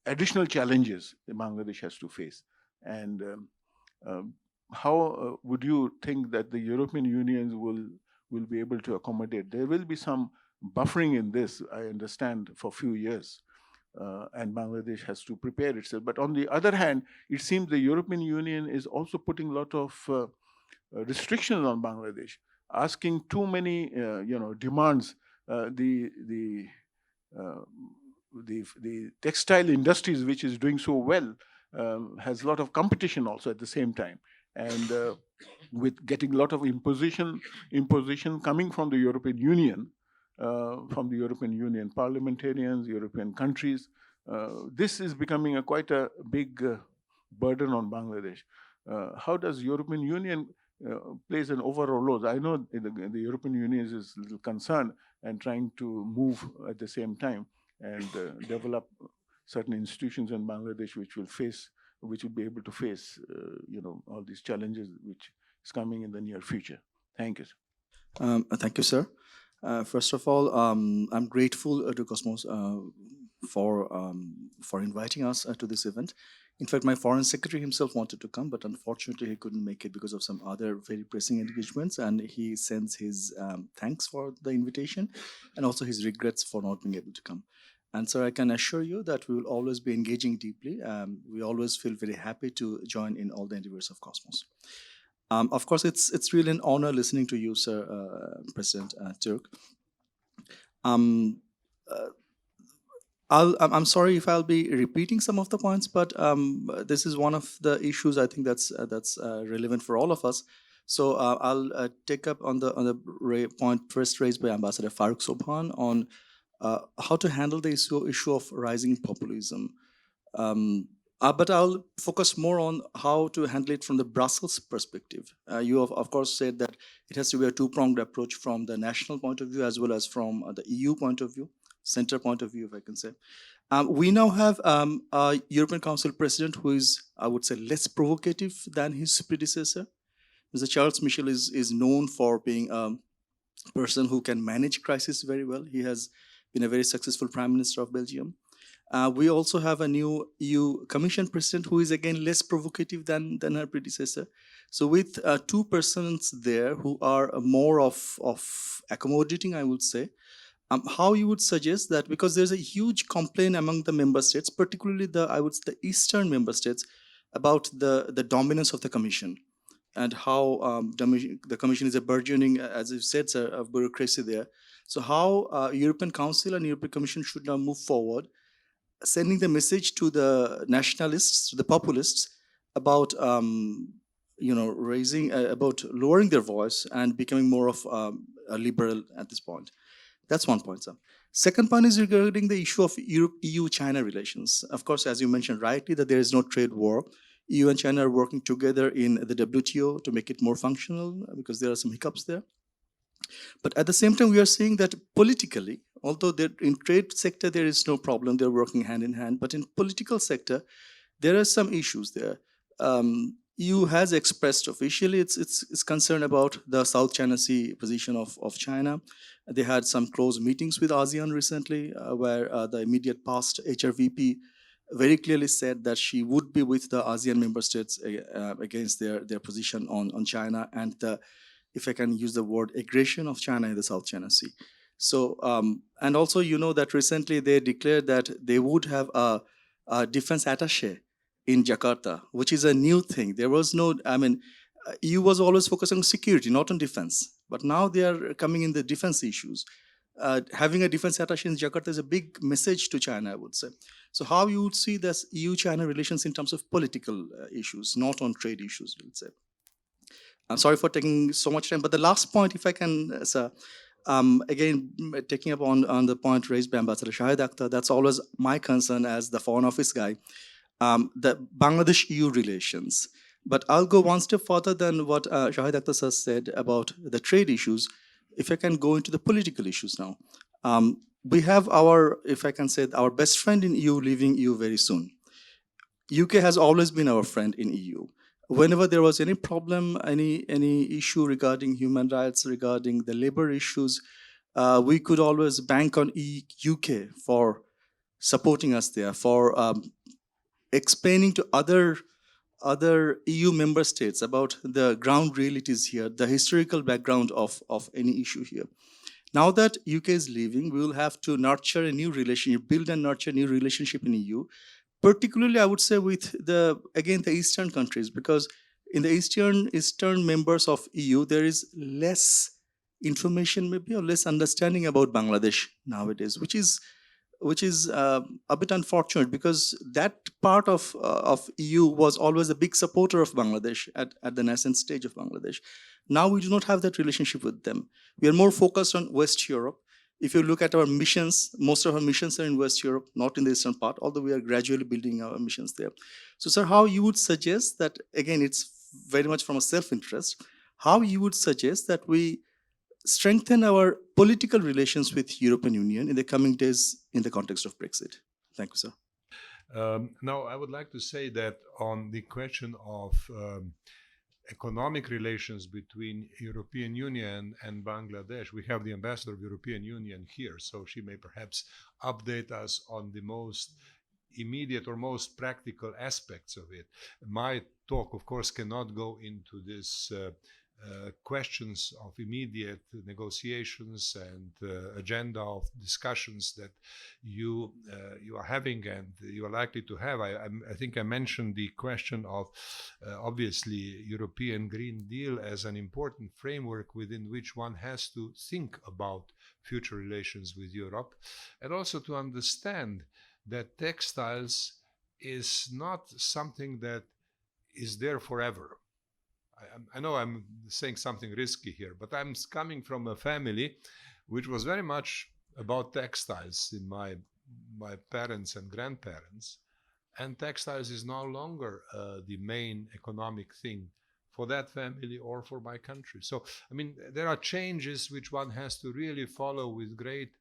additional challenges that Bangladesh has to face. And how would you think that the European Union will be able to accommodate? There will be some buffering in this, I understand, for a few years, and Bangladesh has to prepare itself. But on the other hand, it seems the European Union is also putting a lot of restrictions on Bangladesh, asking too many, demands. The textile industries, which is doing so well, has a lot of competition also at the same time, and with getting a lot of imposition coming from the European Union, parliamentarians, European countries. This is becoming quite a big burden on Bangladesh. How does European Union plays an overall role. I know the European Union is a little concerned and trying to move at the same time and develop certain institutions in Bangladesh which will be able to face, all these challenges which is coming in the near future. Thank you. Thank you, sir. First of all, I'm grateful to Cosmos for inviting us to this event. In fact, my foreign secretary himself wanted to come, but unfortunately he couldn't make it because of some other very pressing engagements, and he sends his thanks for the invitation and also his regrets for not being able to come. And sir, I can assure you that we will always be engaging deeply. We always feel very happy to join in all the endeavors of Cosmos. Of course, it's really an honor listening to you, sir, President Turk. I'm sorry if I'll be repeating some of the points, but this is one of the issues I think that's relevant for all of us. So I'll take up on the point first raised by Ambassador Farooq Sobhan on how to handle the issue of rising populism. But I'll focus more on how to handle it from the Brussels perspective. You have, of course, said that it has to be a two-pronged approach from the national point of view as well as from the EU point of view, center point of view, if I can say. We now have a European Council president who is, I would say, less provocative than his predecessor. Mr. Charles Michel is known for being a person who can manage crisis very well. He has been a very successful Prime Minister of Belgium. We also have a new EU Commission president who is again less provocative than her predecessor. So with two persons there who are more of accommodating, I would say, how you would suggest that, because there's a huge complaint among the member states, particularly the Eastern member states, about the dominance of the Commission and how the Commission is a burgeoning, as you said, sir, of bureaucracy there. So how European Council and European Commission should now move forward, sending the message to the nationalists, to the populists, about about lowering their voice and becoming more of a liberal at this point. That's one point, sir. Second point is regarding the issue of EU-China relations. Of course, as you mentioned rightly, that there is no trade war. EU and China are working together in the WTO to make it more functional because there are some hiccups there. But at the same time, we are seeing that politically, although in trade sector there is no problem, they're working hand in hand, but in political sector, there are some issues there. EU has expressed officially its concern about the South China Sea position of China. They had some close meetings with ASEAN recently, where the immediate past HRVP very clearly said that she would be with the ASEAN member states against their position on China and the, if I can use the word, aggression of China in the South China Sea. So, and also, you know that recently they declared that they would have a defense attaché in Jakarta, which is a new thing. There was no, EU was always focused on security, not on defense. But now they are coming in the defense issues. Having a defense attaché in Jakarta is a big message to China, I would say. So how you would see this EU-China relations in terms of political issues, not on trade issues, I would say. I'm sorry for taking so much time, but the last point, if I can, sir, again, taking up on the point raised by Ambassador Shahid Akhtar, that's always my concern as the Foreign Office guy, the Bangladesh-EU relations. But I'll go one step further than what Shahid Akhtar has said about the trade issues. If I can go into the political issues now. We have our, if I can say, our best friend in EU leaving EU very soon. UK has always been our friend in EU. Whenever there was any problem, any issue regarding human rights, regarding the labor issues, we could always bank on UK for supporting us there, for explaining to other EU member states about the ground realities here, the historical background of any issue here. Now that UK is leaving, we will have to nurture a new relationship, build and nurture a new relationship in EU. Particularly, I would say with the Eastern countries, because in the Eastern members of EU, there is less information maybe or less understanding about Bangladesh nowadays, which is a bit unfortunate because that part of EU was always a big supporter of Bangladesh at the nascent stage of Bangladesh. Now we do not have that relationship with them. We are more focused on West Europe. If you look at our missions, most of our missions are in West Europe, not in the eastern part, although we are gradually building our missions there. So, sir, how you would suggest that, again, it's very much from a self-interest, how you would suggest that we strengthen our political relations with European Union in the coming days in the context of Brexit? Thank you, sir. Now, I would like to say that on the question of economic relations between European Union and Bangladesh, we have the ambassador of European Union here, so she may perhaps update us on the most immediate or most practical aspects of it. My talk, of course, cannot go into this questions of immediate negotiations and agenda of discussions that you are having and you are likely to have. I think I mentioned the question of obviously European Green Deal as an important framework within which one has to think about future relations with Europe, and also to understand that textiles is not something that is there forever. I know I'm saying something risky here, but I'm coming from a family which was very much about textiles in my parents and grandparents, and textiles is no longer the main economic thing for that family or for my country. So, I mean, there are changes which one has to really follow with great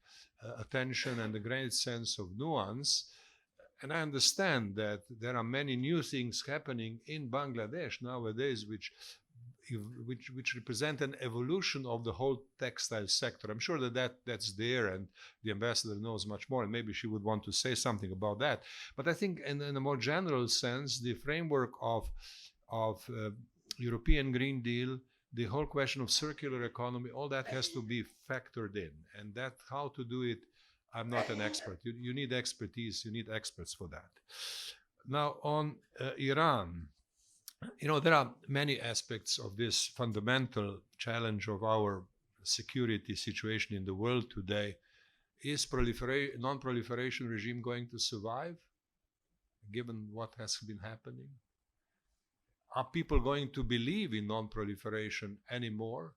attention and a great sense of nuance. And I understand that there are many new things happening in Bangladesh nowadays which represent an evolution of the whole textile sector. I'm sure that's there, and the ambassador knows much more, and maybe she would want to say something about that. But I think in a more general sense, the framework of European Green Deal, the whole question of circular economy, all that has to be factored in. And that how to do it, I'm not an expert. You need expertise, you need experts for that. Now, on Iran, there are many aspects of this fundamental challenge of our security situation in the world today. Is non-proliferation regime going to survive, given what has been happening? Are people going to believe in non-proliferation anymore?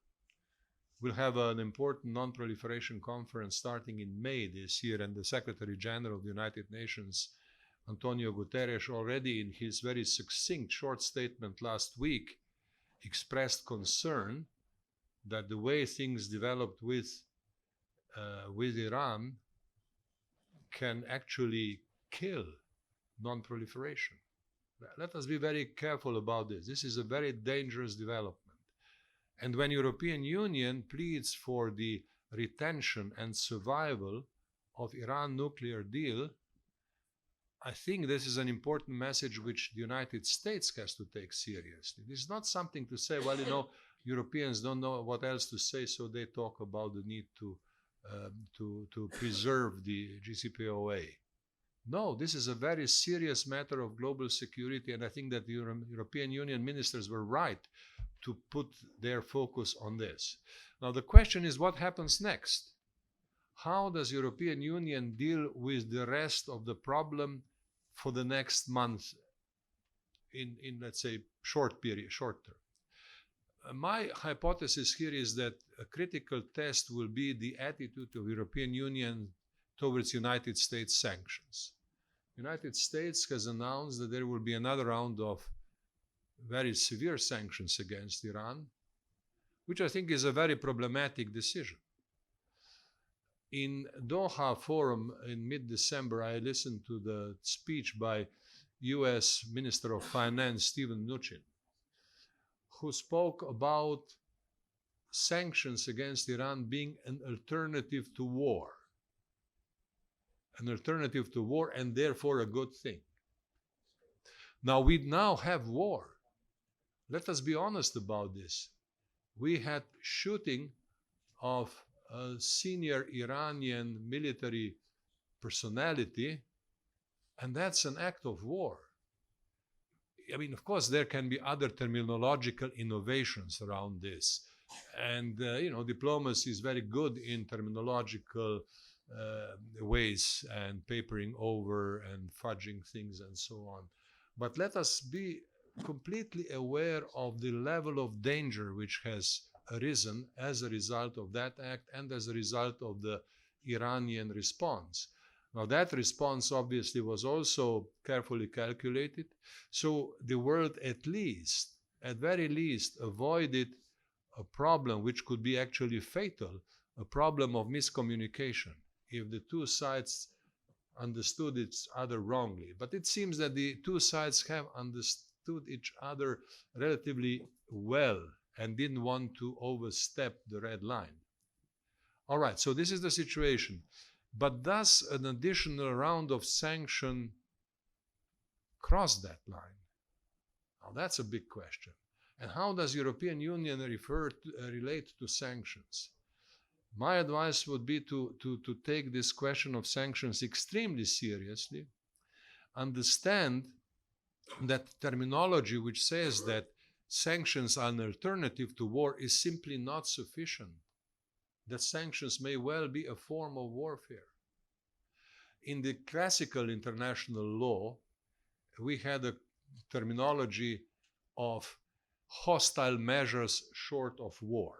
We'll have an important non-proliferation conference starting in May this year, and the Secretary General of the United Nations, Antonio Guterres, already in his very succinct short statement last week expressed concern that the way things developed with Iran can actually kill non-proliferation. Let us be very careful about this. This is a very dangerous development. And when European Union pleads for the retention and survival of Iran nuclear deal, I think this is an important message which the United States has to take seriously. This is not something to say, well, Europeans don't know what else to say, so they talk about the need to preserve the JCPOA. No, this is a very serious matter of global security, and I think that the European Union ministers were right to put their focus on this. Now, the question is, what happens next? How does European Union deal with the rest of the problem for the next month in let's say, short term? My hypothesis here is that a critical test will be the attitude of European Union towards United States sanctions. United States has announced that there will be another round of very severe sanctions against Iran, which I think is a very problematic decision. In Doha Forum in mid-December, I listened to the speech by US Minister of Finance Steven Mnuchin, who spoke about sanctions against Iran being an alternative to war. An alternative to war, and therefore a good thing. Now, we now have war. Let us be honest about this. We had shooting of a senior Iranian military personality, and that's an act of war. I mean, of course, there can be other terminological innovations around this. And, diplomacy is very good in terminological ways and papering over and fudging things and so on. But let us be completely aware of the level of danger which has arisen as a result of that act and as a result of the Iranian response. Now, that response obviously was also carefully calculated, so the world at very least avoided a problem which could be actually fatal, a problem of miscommunication, if the two sides understood each other wrongly. But it seems that the two sides have understood each other relatively well and didn't want to overstep the red line. All right, so this is the situation. But does an additional round of sanction cross that line? Now that's a big question. And how does European Union relate to sanctions? My advice would be to take this question of sanctions extremely seriously, understand that terminology which says that sanctions are an alternative to war is simply not sufficient, that sanctions may well be a form of warfare. In the classical international law, we had a terminology of hostile measures short of war.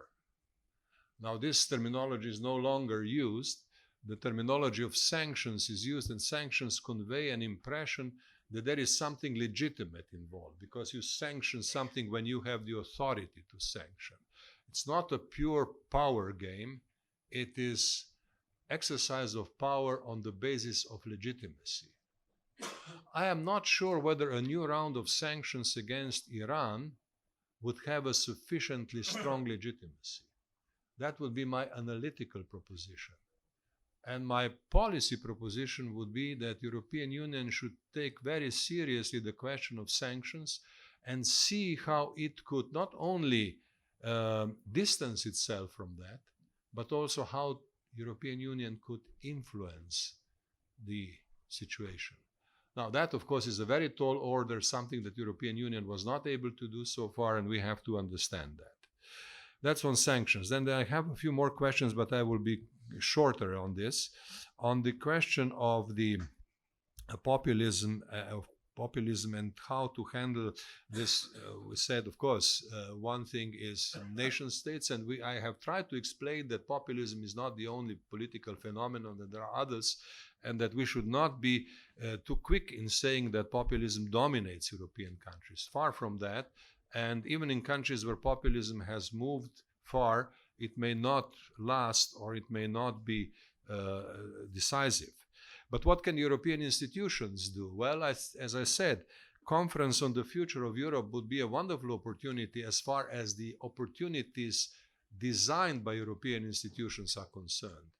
Now, this terminology is no longer used. The terminology of sanctions is used, and sanctions convey an impression that there is something legitimate involved, because you sanction something when you have the authority to sanction. It's not a pure power game. It is exercise of power on the basis of legitimacy. I am not sure whether a new round of sanctions against Iran would have a sufficiently strong legitimacy. That would be my analytical proposition. And my policy proposition would be that European Union should take very seriously the question of sanctions and see how it could not only distance itself from that, but also how European Union could influence the situation. Now, that, of course, is a very tall order, something that European Union was not able to do so far, and we have to understand that. That's on sanctions. Then I have a few more questions, but I will be shorter on this. On the question of the populism and how to handle this, we said, of course, one thing is nation states, and I have tried to explain that populism is not the only political phenomenon, that there are others, and that we should not be too quick in saying that populism dominates European countries. Far from that. And even in countries where populism has moved far, it may not last or it may not be decisive. But what can European institutions do? Well, as I said, Conference on the Future of Europe would be a wonderful opportunity as far as the opportunities designed by European institutions are concerned.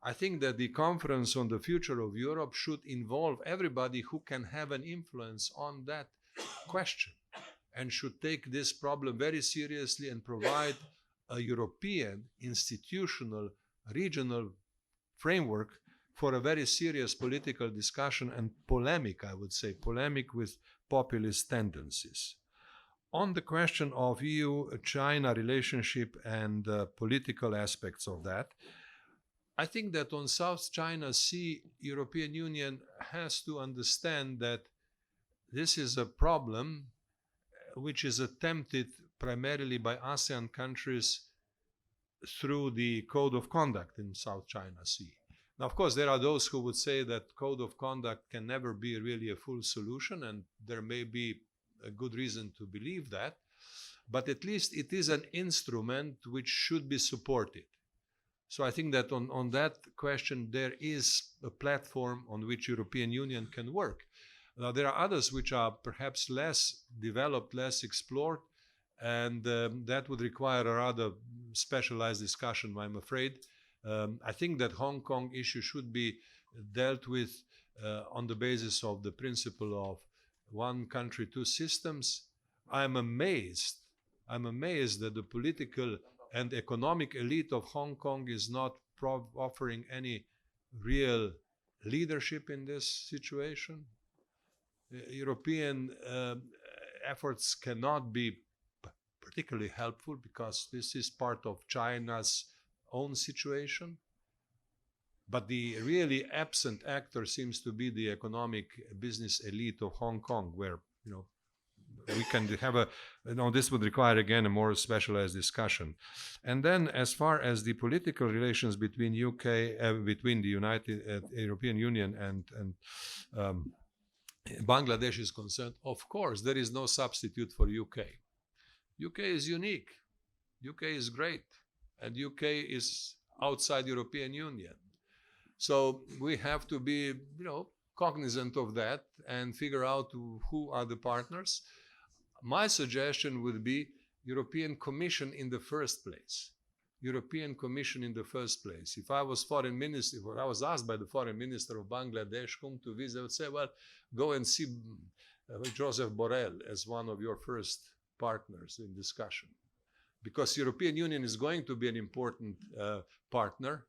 I think that the Conference on the Future of Europe should involve everybody who can have an influence on that question, and should take this problem very seriously and provide a European institutional, regional framework for a very serious political discussion and polemic, I would say, polemic with populist tendencies. On the question of EU-China relationship and political aspects of that, I think that on South China Sea, European Union has to understand that this is a problem which is attempted primarily by ASEAN countries through the Code of Conduct in South China Sea. Now, of course, there are those who would say that Code of Conduct can never be really a full solution, and there may be a good reason to believe that, but at least it is an instrument which should be supported. So I think that on that question, there is a platform on which European Union can work. Now, there are others which are perhaps less developed, less explored, and that would require a rather specialized discussion, I'm afraid. I think that Hong Kong issue should be dealt with on the basis of the principle of one country, two systems. I'm amazed that the political and economic elite of Hong Kong is not offering any real leadership in this situation. European efforts cannot be particularly helpful because this is part of China's own situation. But the really absent actor seems to be the economic business elite of Hong Kong, where, we can have this would require again a more specialized discussion. And then as far as the political relations between between the European Union and Bangladesh is concerned, of course, there is no substitute for UK. UK is unique. UK is great, and UK is outside European Union. So we have to be, cognizant of that and figure out who are the partners. My suggestion would be European Commission in the first place. European Commission in the first place. If I was foreign minister, if I was asked by the foreign minister of Bangladesh whom to visit, I would say, well, go and see Joseph Borrell as one of your first partners in discussion. Because European Union is going to be an important partner,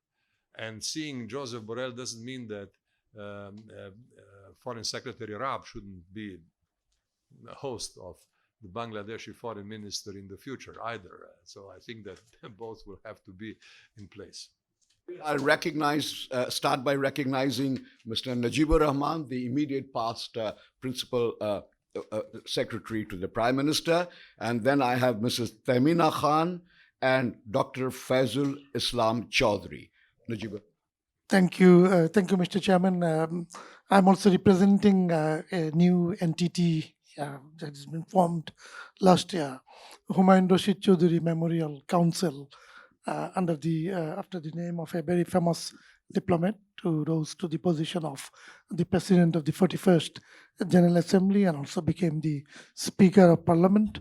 and seeing Joseph Borrell doesn't mean that Foreign Secretary Raab shouldn't be a host of the Bangladeshi foreign minister in the future either. So I think that both will have to be in place. I'll start by recognizing Mr. Najibur Rahman, the immediate past principal secretary to the Prime Minister. And then I have Mrs. Taimina Khan and Dr. Faizul Islam Chaudhry. Najibur. Thank you, Mr. Chairman. I'm also representing a new entity that has been formed last year, Humayun Rashid Chaudhuri Memorial Council, after the name of a very famous diplomat who rose to the position of the President of the 41st General Assembly and also became the Speaker of Parliament.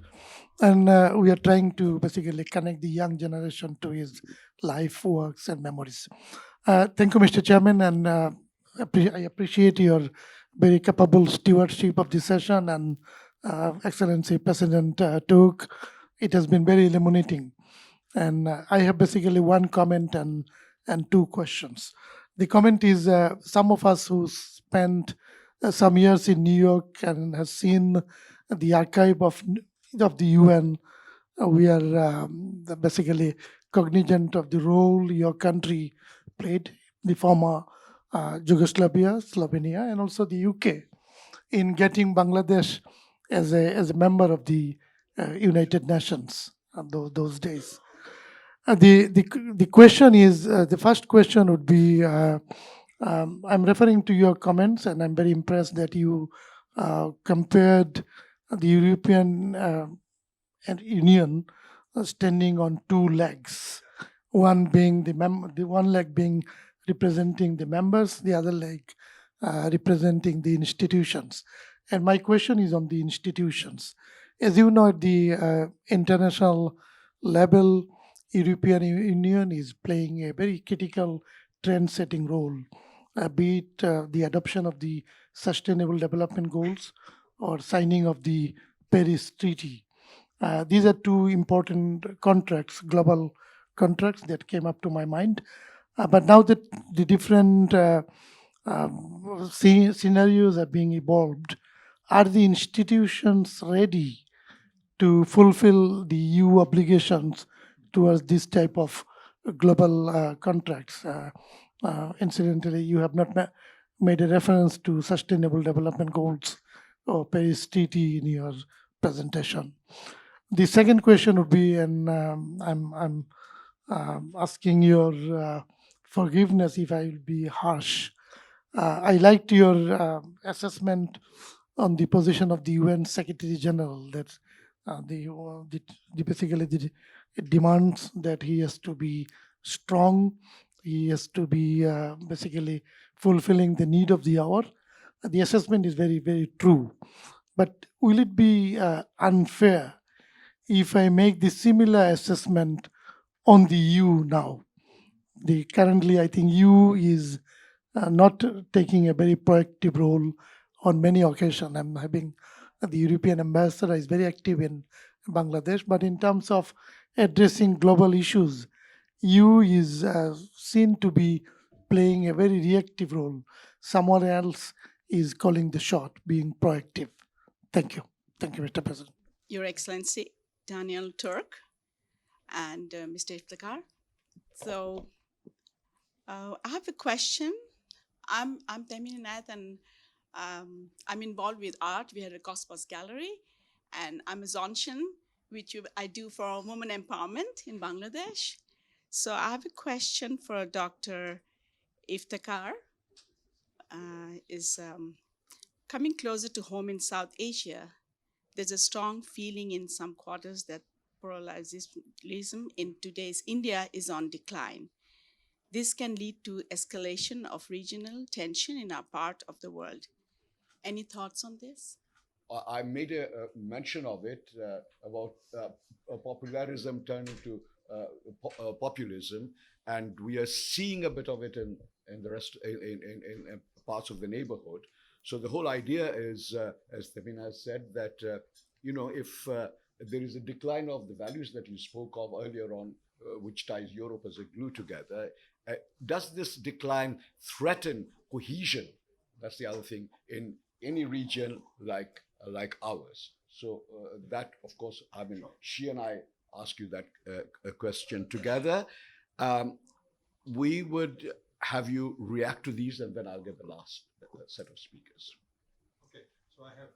And we are trying to basically connect the young generation to his life, works, and memories. Thank you, Mr. Chairman, and I appreciate your very capable stewardship of the session, and Excellency President Turk. It has been very illuminating. And I have basically one comment and two questions. The comment is some of us who spent some years in New York and have seen the archive of the UN, we are basically cognizant of the role your country played, the former Yugoslavia, Slovenia, and also the UK in getting Bangladesh as a member of the United Nations those days. The question is, the first question would be, I'm referring to your comments, and I'm very impressed that you compared the European Union standing on two legs, one being the one leg being representing the members, the other leg representing the institutions. And my question is on the institutions. As you know, at the international level, European Union is playing a very critical trend-setting role, be it the adoption of the Sustainable Development Goals or signing of the Paris Treaty. These are two important contracts, global contracts that came up to my mind. But now that the different scenarios are being evolved, are the institutions ready to fulfill the EU obligations towards this type of global contracts? Incidentally, you have not made a reference to Sustainable Development Goals or Paris Treaty in your presentation. The second question would be, and I'm asking your forgiveness if I will be harsh. I liked your assessment on the position of the UN Secretary General, that basically it demands that he has to be strong, he has to be basically fulfilling the need of the hour. The assessment is very, very true. But will it be unfair if I make the similar assessment on the EU now? Currently, I think EU is not taking a very proactive role on many occasions. I'm having the European ambassador is very active in Bangladesh, but in terms of addressing global issues, EU is seen to be playing a very reactive role. Someone else is calling the shot, being proactive. Thank you. Thank you, Mr. President. Your Excellency, Daniel Turk and Mr. Iftikhar. So I have a question. I'm Taimina Nath, and I'm involved with art. We had a Cosmos Gallery, and I'm a Zonchen, which I do for women empowerment in Bangladesh. So I have a question for Dr. Iftikhar. Coming closer to home in South Asia, there's a strong feeling in some quarters that pluralism in today's India is on decline. This can lead to escalation of regional tension in our part of the world. Any thoughts on this? I made a mention of it about popularism turning to populism, and we are seeing a bit of it in the rest in parts of the neighborhood. So the whole idea is, as Tevin has said, that if there is a decline of the values that you spoke of earlier on, which ties Europe as a glue together, does this decline threaten cohesion? That's the other thing in any region like ours. So that, of course, I mean, she and I ask you that question together. We would have you react to these, and then I'll get the last set of speakers. Okay, so I have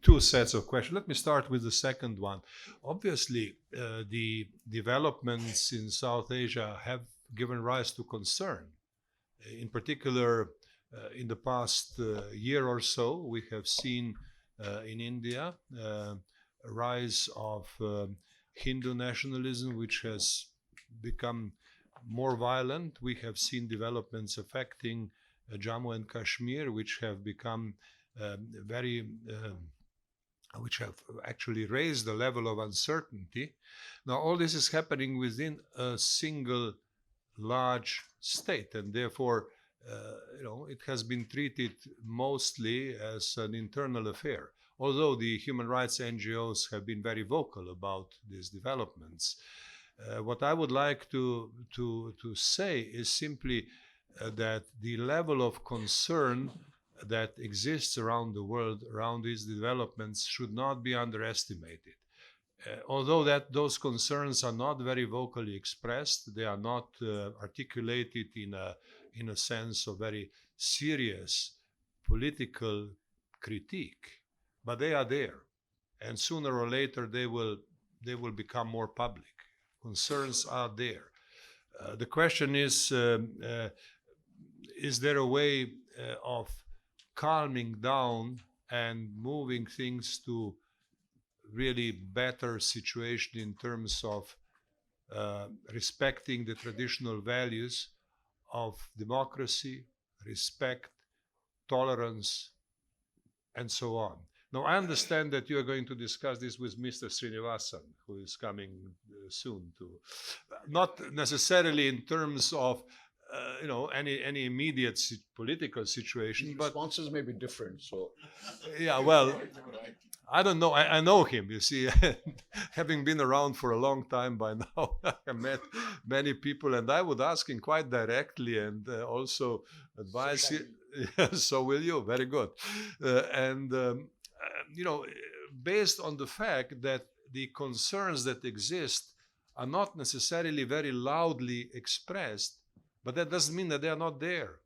two sets of questions. Let me start with the second one. Obviously, the developments in South Asia have given rise to concern. In particular, in the past year or so, we have seen in India a rise of Hindu nationalism, which has become more violent. We have seen developments affecting Jammu and Kashmir, which have become which have actually raised the level of uncertainty. Now, all this is happening within a single large state, and therefore, it has been treated mostly as an internal affair. Although the human rights NGOs have been very vocal about these developments. What I would like to say is simply that the level of concern that exists around the world around these developments should not be underestimated. Although those concerns are not very vocally expressed, they are not articulated in a sense of very serious political critique, but they are there, and sooner or later they will become more public. Concerns are there. The question is there a way of calming down and moving things to really better situation in terms of respecting the traditional values of democracy, respect, tolerance, and so on? Now, I understand that you are going to discuss this with Mr. Srinivasan, who is coming soon to, not necessarily in terms of, any immediate political situation, but responses may be different. So, yeah, well, I don't know. I know him, you see, having been around for a long time by now, I met many people, and I would ask him quite directly and also advise him. So will you? Very good. Based on the fact that the concerns that exist are not necessarily very loudly expressed, but that doesn't mean that they are not there.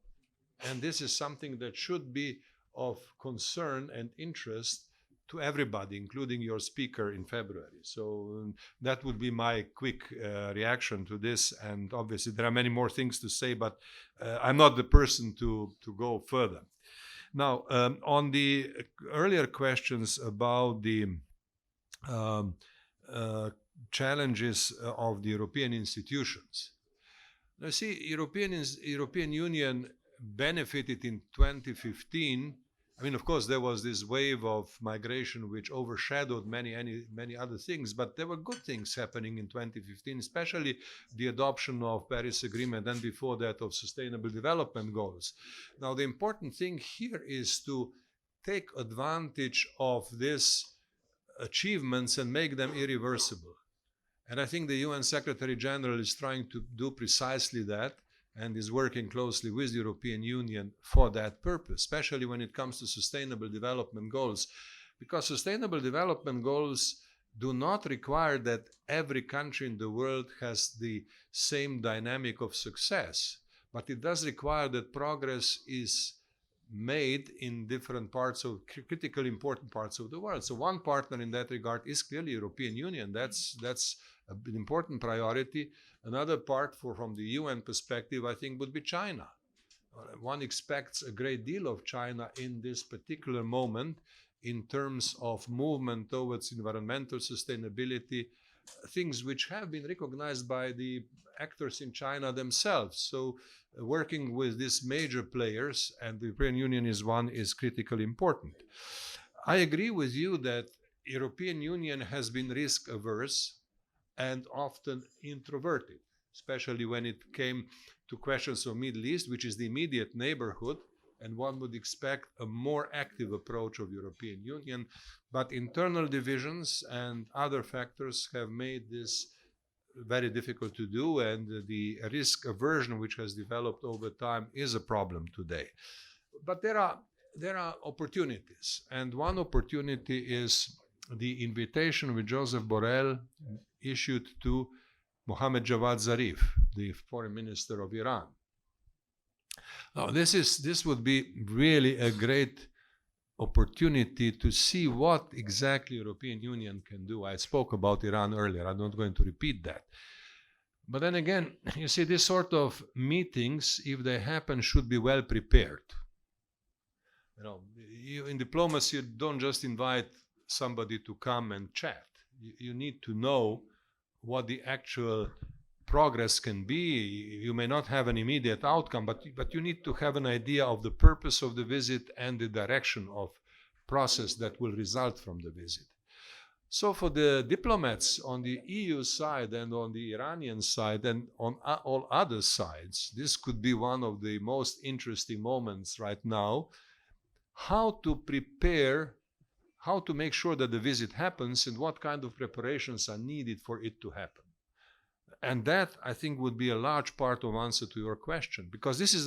And this is something that should be of concern and interest to everybody, including your speaker in February. So that would be my quick reaction to this. And obviously there are many more things to say, but I'm not the person to go further. Now, on the earlier questions about the challenges of the European institutions. Now, see, European Union benefited in 2015. I mean, of course, there was this wave of migration which overshadowed many other things, but there were good things happening in 2015, especially the adoption of Paris Agreement and before that of Sustainable Development Goals. Now, the important thing here is to take advantage of these achievements and make them irreversible. And I think the UN Secretary General is trying to do precisely that, and is working closely with the European Union for that purpose, especially when it comes to Sustainable Development Goals. Because Sustainable Development Goals do not require that every country in the world has the same dynamic of success, but it does require that progress is made in different parts of critically important parts of the world. So one partner in that regard is clearly European Union. That's an important priority. Another part from the UN perspective, I think, would be China. One expects a great deal of China in this particular moment in terms of movement towards environmental sustainability, things which have been recognized by the actors in China themselves. So working with these major players, and the European Union is one, is critically important. I agree with you that European Union has been risk averse and often introverted, especially when it came to questions of Middle East, which is the immediate neighborhood, and one would expect a more active approach of European Union. But internal divisions and other factors have made this very difficult to do, and the risk aversion which has developed over time is a problem today. But there are opportunities, and one opportunity is the invitation which Joseph Borrell issued to Mohammad Javad Zarif, the foreign minister of Iran. Now, this would be really a great opportunity to see what exactly European Union can do. I spoke about Iran earlier. I'm not going to repeat that. But then again, you see, this sort of meetings, if they happen, should be well prepared. You know, in diplomacy, you don't just invite somebody to come and chat. You need to know what the actual progress can be. You may not have an immediate outcome, but you need to have an idea of the purpose of the visit and the direction of process that will result from the visit. So for the diplomats on the EU side and on the Iranian side and on all other sides, this could be one of the most interesting moments right now. How to prepare, how to make sure that the visit happens, and what kind of preparations are needed for it to happen. And that, I think, would be a large part of answer to your question, because this is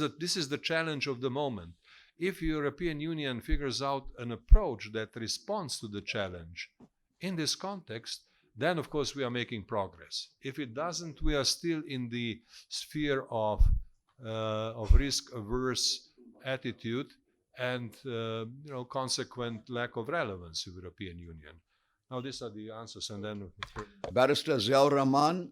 the challenge of the moment. If the European Union figures out an approach that responds to the challenge in this context, then of course we are making progress. If it doesn't, we are still in the sphere of risk-averse attitude and consequent lack of relevance of the European Union. Now these are the answers, and then Barrister Ziaur Rahman,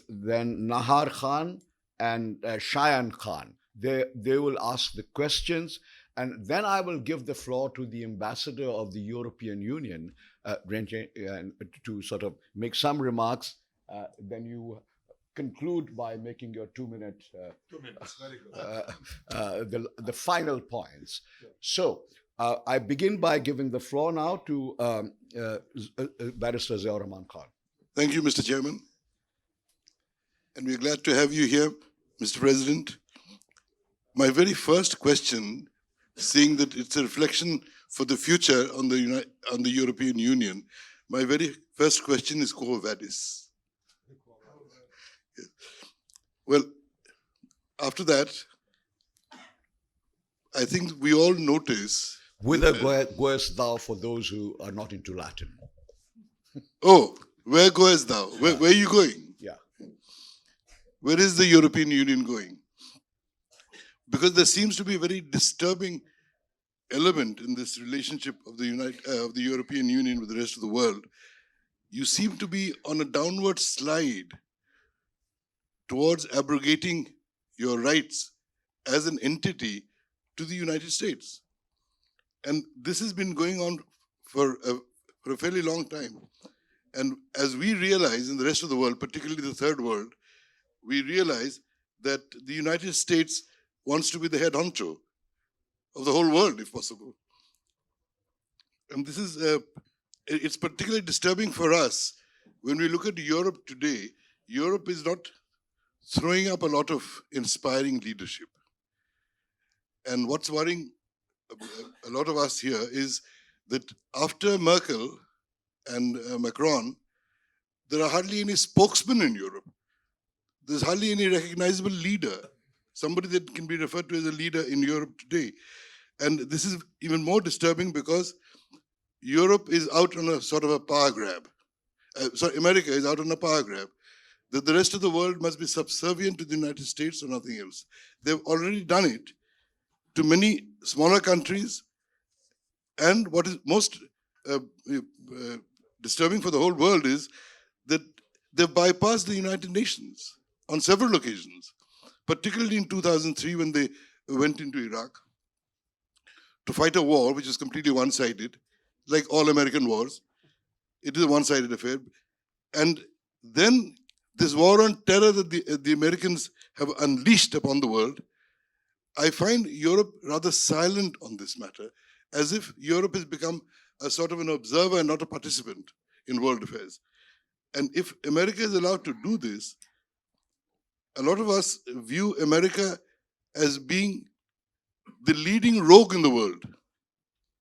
then Nahar Khan and Shayan Khan. They will ask the questions, and then I will give the floor to the ambassador of the European Union to sort of make some remarks. Then you conclude by making your 2 minute, 2 minutes, very good. the final points. So I begin by giving the floor now to Barrister Ziaur Rahman Khan. Thank you, Mr. Chairman. And we're glad to have you here, Mr. President. My very first question, seeing that it's a reflection for the future on the European Union, my very first question is Quo Vadis? Well, after that, I think we all notice... Whither goest thou, for those who are not into Latin? Oh, where goest thou? Where are you going? Yeah. Where is the European Union going? Because there seems to be a very disturbing element in this relationship of the European Union with the rest of the world. You seem to be on a downward slide towards abrogating your rights as an entity to the United States. And this has been going on for a fairly long time. And as we realize in the rest of the world, particularly the third world, we realize that the United States wants to be the head honcho of the whole world, if possible. And this is, it's particularly disturbing for us when we look at Europe today. Europe is not throwing up a lot of inspiring leadership. And what's worrying a lot of us here is that after Merkel and Macron, there are hardly any spokesmen in Europe. There's hardly any recognizable leader, somebody that can be referred to as a leader in Europe today. And this is even more disturbing because Europe is out on a sort of a power grab. America is out on a power grab. That the rest of the world must be subservient to the United States or nothing else. They've already done it to many smaller countries. And what is most disturbing for the whole world is that they've bypassed the United Nations on several occasions, particularly in 2003 when they went into Iraq to fight a war which is completely one-sided, like all American wars. It is a one-sided affair. And then this war on terror that the Americans have unleashed upon the world, I find Europe rather silent on this matter, as if Europe has become a sort of an observer and not a participant in world affairs. And if America is allowed to do this, a lot of us view America as being the leading rogue in the world.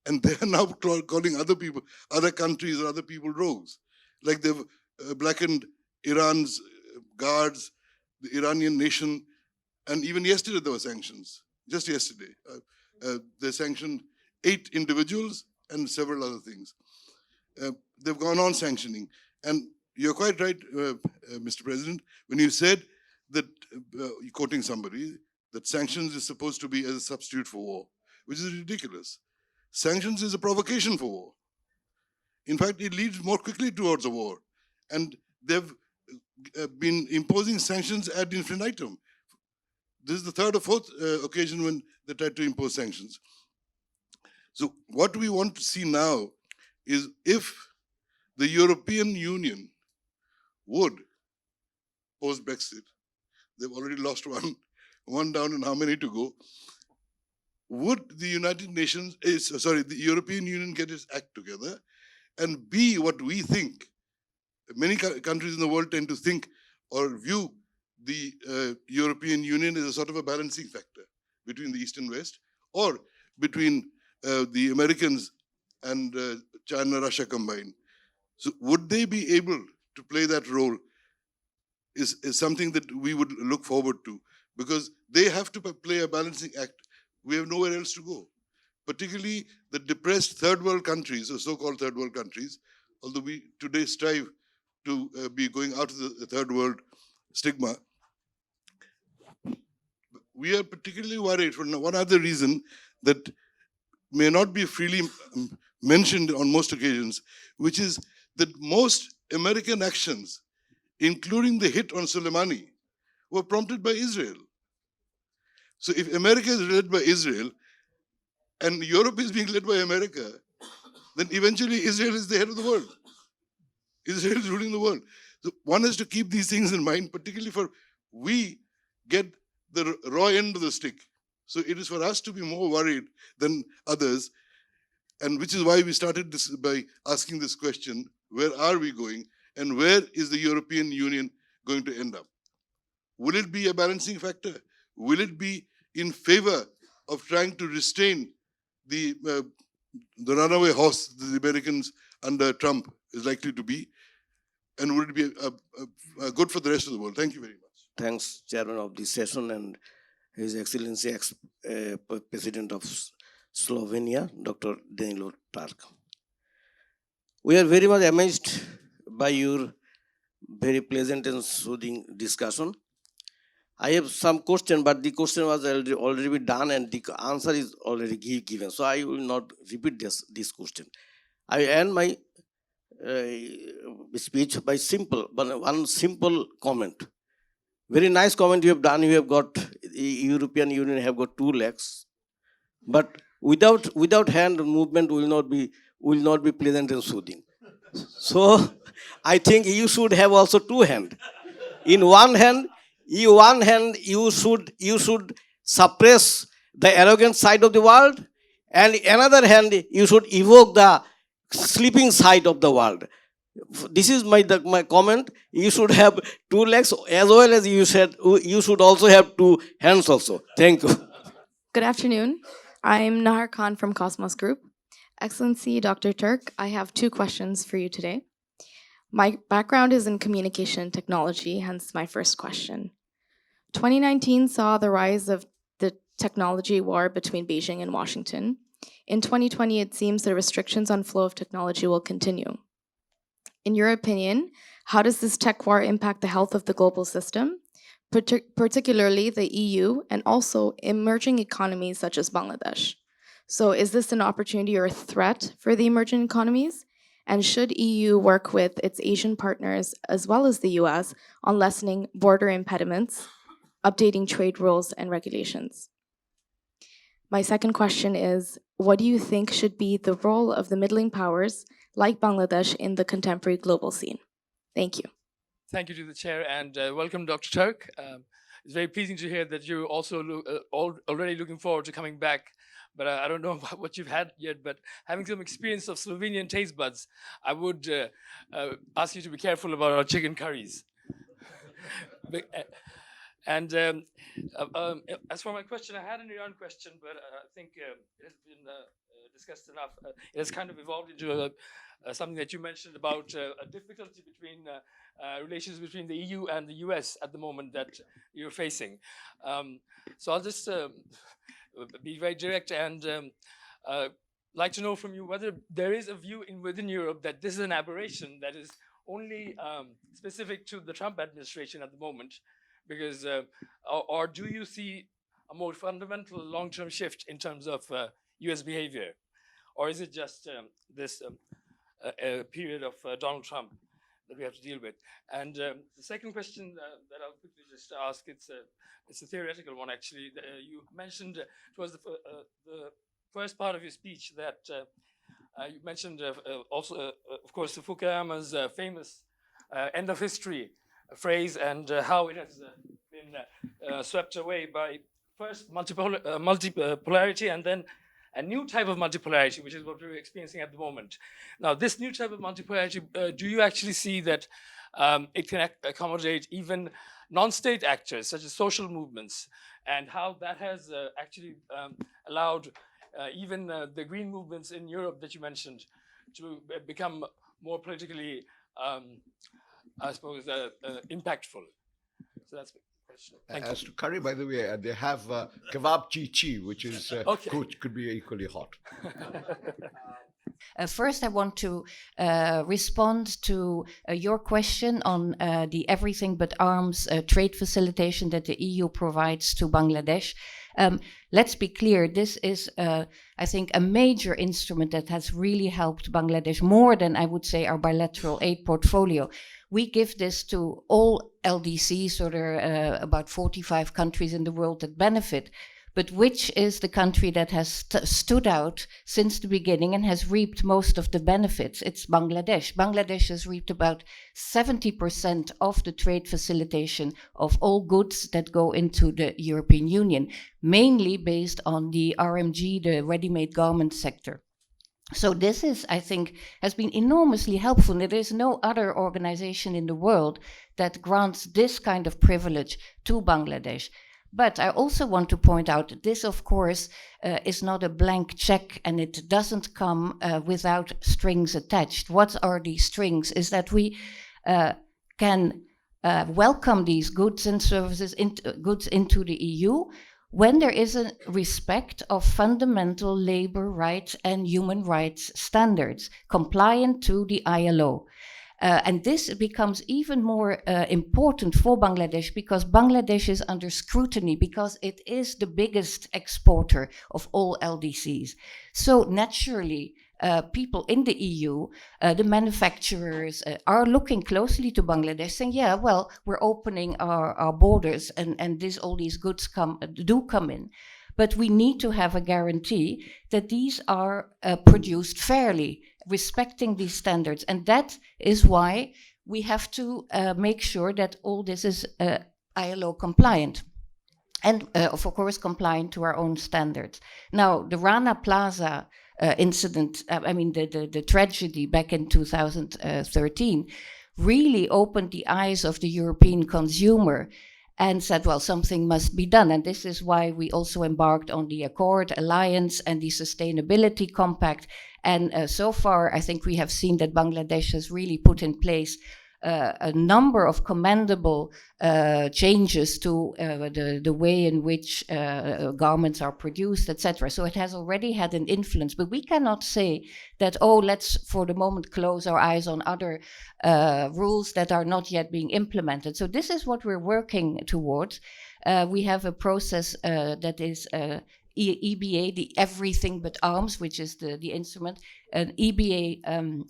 And they are now calling other people, other countries or other people rogues. Like they've blackened Iran's guards, the Iranian nation, and even yesterday there were sanctions. Just yesterday. They sanctioned 8 individuals and several other things. They've gone on sanctioning. And you're quite right, Mr. President, when you said that, quoting somebody, that sanctions is supposed to be as a substitute for war, which is ridiculous. Sanctions is a provocation for war. In fact, it leads more quickly towards a war. And they've been imposing sanctions ad infinitum. This is the 3rd or 4th occasion when they tried to impose sanctions. So what we want to see now is if the European Union would, post-Brexit, they've already lost one down and how many to go, would the United Nations, the European Union get its act together and be what we think? Many countries in the world tend to think or view the European Union as a sort of a balancing factor between the East and West, or between the Americans and China, Russia combined. So would they be able to play that role is something that we would look forward to, because they have to play a balancing act. We have nowhere else to go. Particularly the depressed third world countries, or so-called third world countries, although we today strive to be going out of the third world stigma. We are particularly worried for one other reason that may not be freely mentioned on most occasions, which is that most American actions, including the hit on Soleimani, were prompted by Israel. So if America is led by Israel and Europe is being led by America, then eventually Israel is the head of the world. Israel is ruling the world. So one has to keep these things in mind, particularly for we get the raw end of the stick. So it is for us to be more worried than others, and which is why we started this by asking this question: where are we going, and where is the European Union going to end up? Will it be a balancing factor? Will it be in favor of trying to restrain the runaway horse the Americans under Trump is likely to be? And would it be good for the rest of the world? Thank you very much. Thanks, Chairman of this session, and His Excellency President of Slovenia, Dr. Danilo Turk. We are very much amazed by your very pleasant and soothing discussion. I have some question, but the question was already been done and the answer is already given. So I will not repeat this question. I end my speech by one simple comment. Very nice comment you have done. You have got, the European Union have got 2 legs, but without hand movement will not be pleasant and soothing. So I think you should have also 2 hands. In one hand you should suppress the arrogant side of the world, and another hand you should evoke the sleeping side of the world. This is my comment. You should have 2 legs, as well as you said you should also have 2 hands also. Thank you. Good afternoon. I'm Nahar Khan from Cosmos Group. Excellency Dr. Turk, I have 2 questions for you today. My background is in communication technology, hence my first question. 2019 saw the rise of the technology war between Beijing and Washington. In 2020, it seems the restrictions on flow of technology will continue. In your opinion, how does this tech war impact the health of the global system, particularly the EU and also emerging economies such as Bangladesh? So is this an opportunity or a threat for the emerging economies? And should EU work with its Asian partners as well as the US on lessening border impediments, updating trade rules and regulations? My second question is, what do you think should be the role of the middling powers like Bangladesh in the contemporary global scene? Thank you. Thank you to the chair, and welcome, Dr. Turk. It's very pleasing to hear that you're also already looking forward to coming back. But I don't know what you've had yet, but having some experience of Slovenian taste buds, I would ask you to be careful about our chicken curries. And as for my question, I had an Iran question, but I think it has been discussed enough. It has kind of evolved into something that you mentioned about a difficulty between relations between the EU and the US at the moment that you're facing. So I'll just be very direct and like to know from you whether there is a view within Europe that this is an aberration that is only specific to the Trump administration at the moment, because or do you see a more fundamental long-term shift in terms of US behavior, or is it just this period of Donald Trump that we have to deal with? And the second question that I'll quickly just ask, it's a theoretical one actually. You mentioned towards the first part of your speech that you mentioned also, of course, Fukuyama's famous end of history phrase, and how it has been swept away by first multipolarity and then a new type of multipolarity, which is what we're experiencing at the moment. Now, this new type of multipolarity, do you actually see that it can accommodate even non-state actors, such as social movements, and how that has actually allowed even the green movements in Europe that you mentioned to become more politically, I suppose, impactful? So that's the question. Thank As you. to curry, by the way, they have kebab chi, which is could be equally hot. First, I want to respond to your question on the everything but arms trade facilitation that the EU provides to Bangladesh. Let's be clear, this is, I think, a major instrument that has really helped Bangladesh more than, I would say, our bilateral aid portfolio. We give this to all LDCs, so there are about 45 countries in the world that benefit. But which is the country that has stood out since the beginning and has reaped most of the benefits? It's Bangladesh. Bangladesh has reaped about 70% of the trade facilitation of all goods that go into the European Union, mainly based on the RMG, the ready-made garment sector. So this is, I think, has been enormously helpful. There is no other organization in the world that grants this kind of privilege to Bangladesh. But I also want to point out that this, of course, is not a blank check, and it doesn't come without strings attached. What are these strings? Is that we can welcome these goods and services, goods into the EU when there is a respect of fundamental labor rights and human rights standards compliant to the ILO. And this becomes even more important for Bangladesh because Bangladesh is under scrutiny because it is the biggest exporter of all LDCs. So naturally, people in the EU, the manufacturers, are looking closely to Bangladesh saying, yeah, well, we're opening our borders and all these goods do come in. But we need to have a guarantee that these are produced fairly, respecting these standards. And that is why we have to make sure that all this is ILO compliant. And of course, compliant to our own standards. Now, the Rana Plaza incident, the tragedy back in 2013, really opened the eyes of the European consumer and said, well, something must be done. And this is why we also embarked on the Accord Alliance and the Sustainability Compact. And so far, I think we have seen that Bangladesh has really put in place a number of commendable changes to the way in which garments are produced, etc. So it has already had an influence. But we cannot say that, oh, let's for the moment close our eyes on other rules that are not yet being implemented. So this is what we're working towards. We have a process that is EBA, the Everything But Arms, which is the instrument, an EBA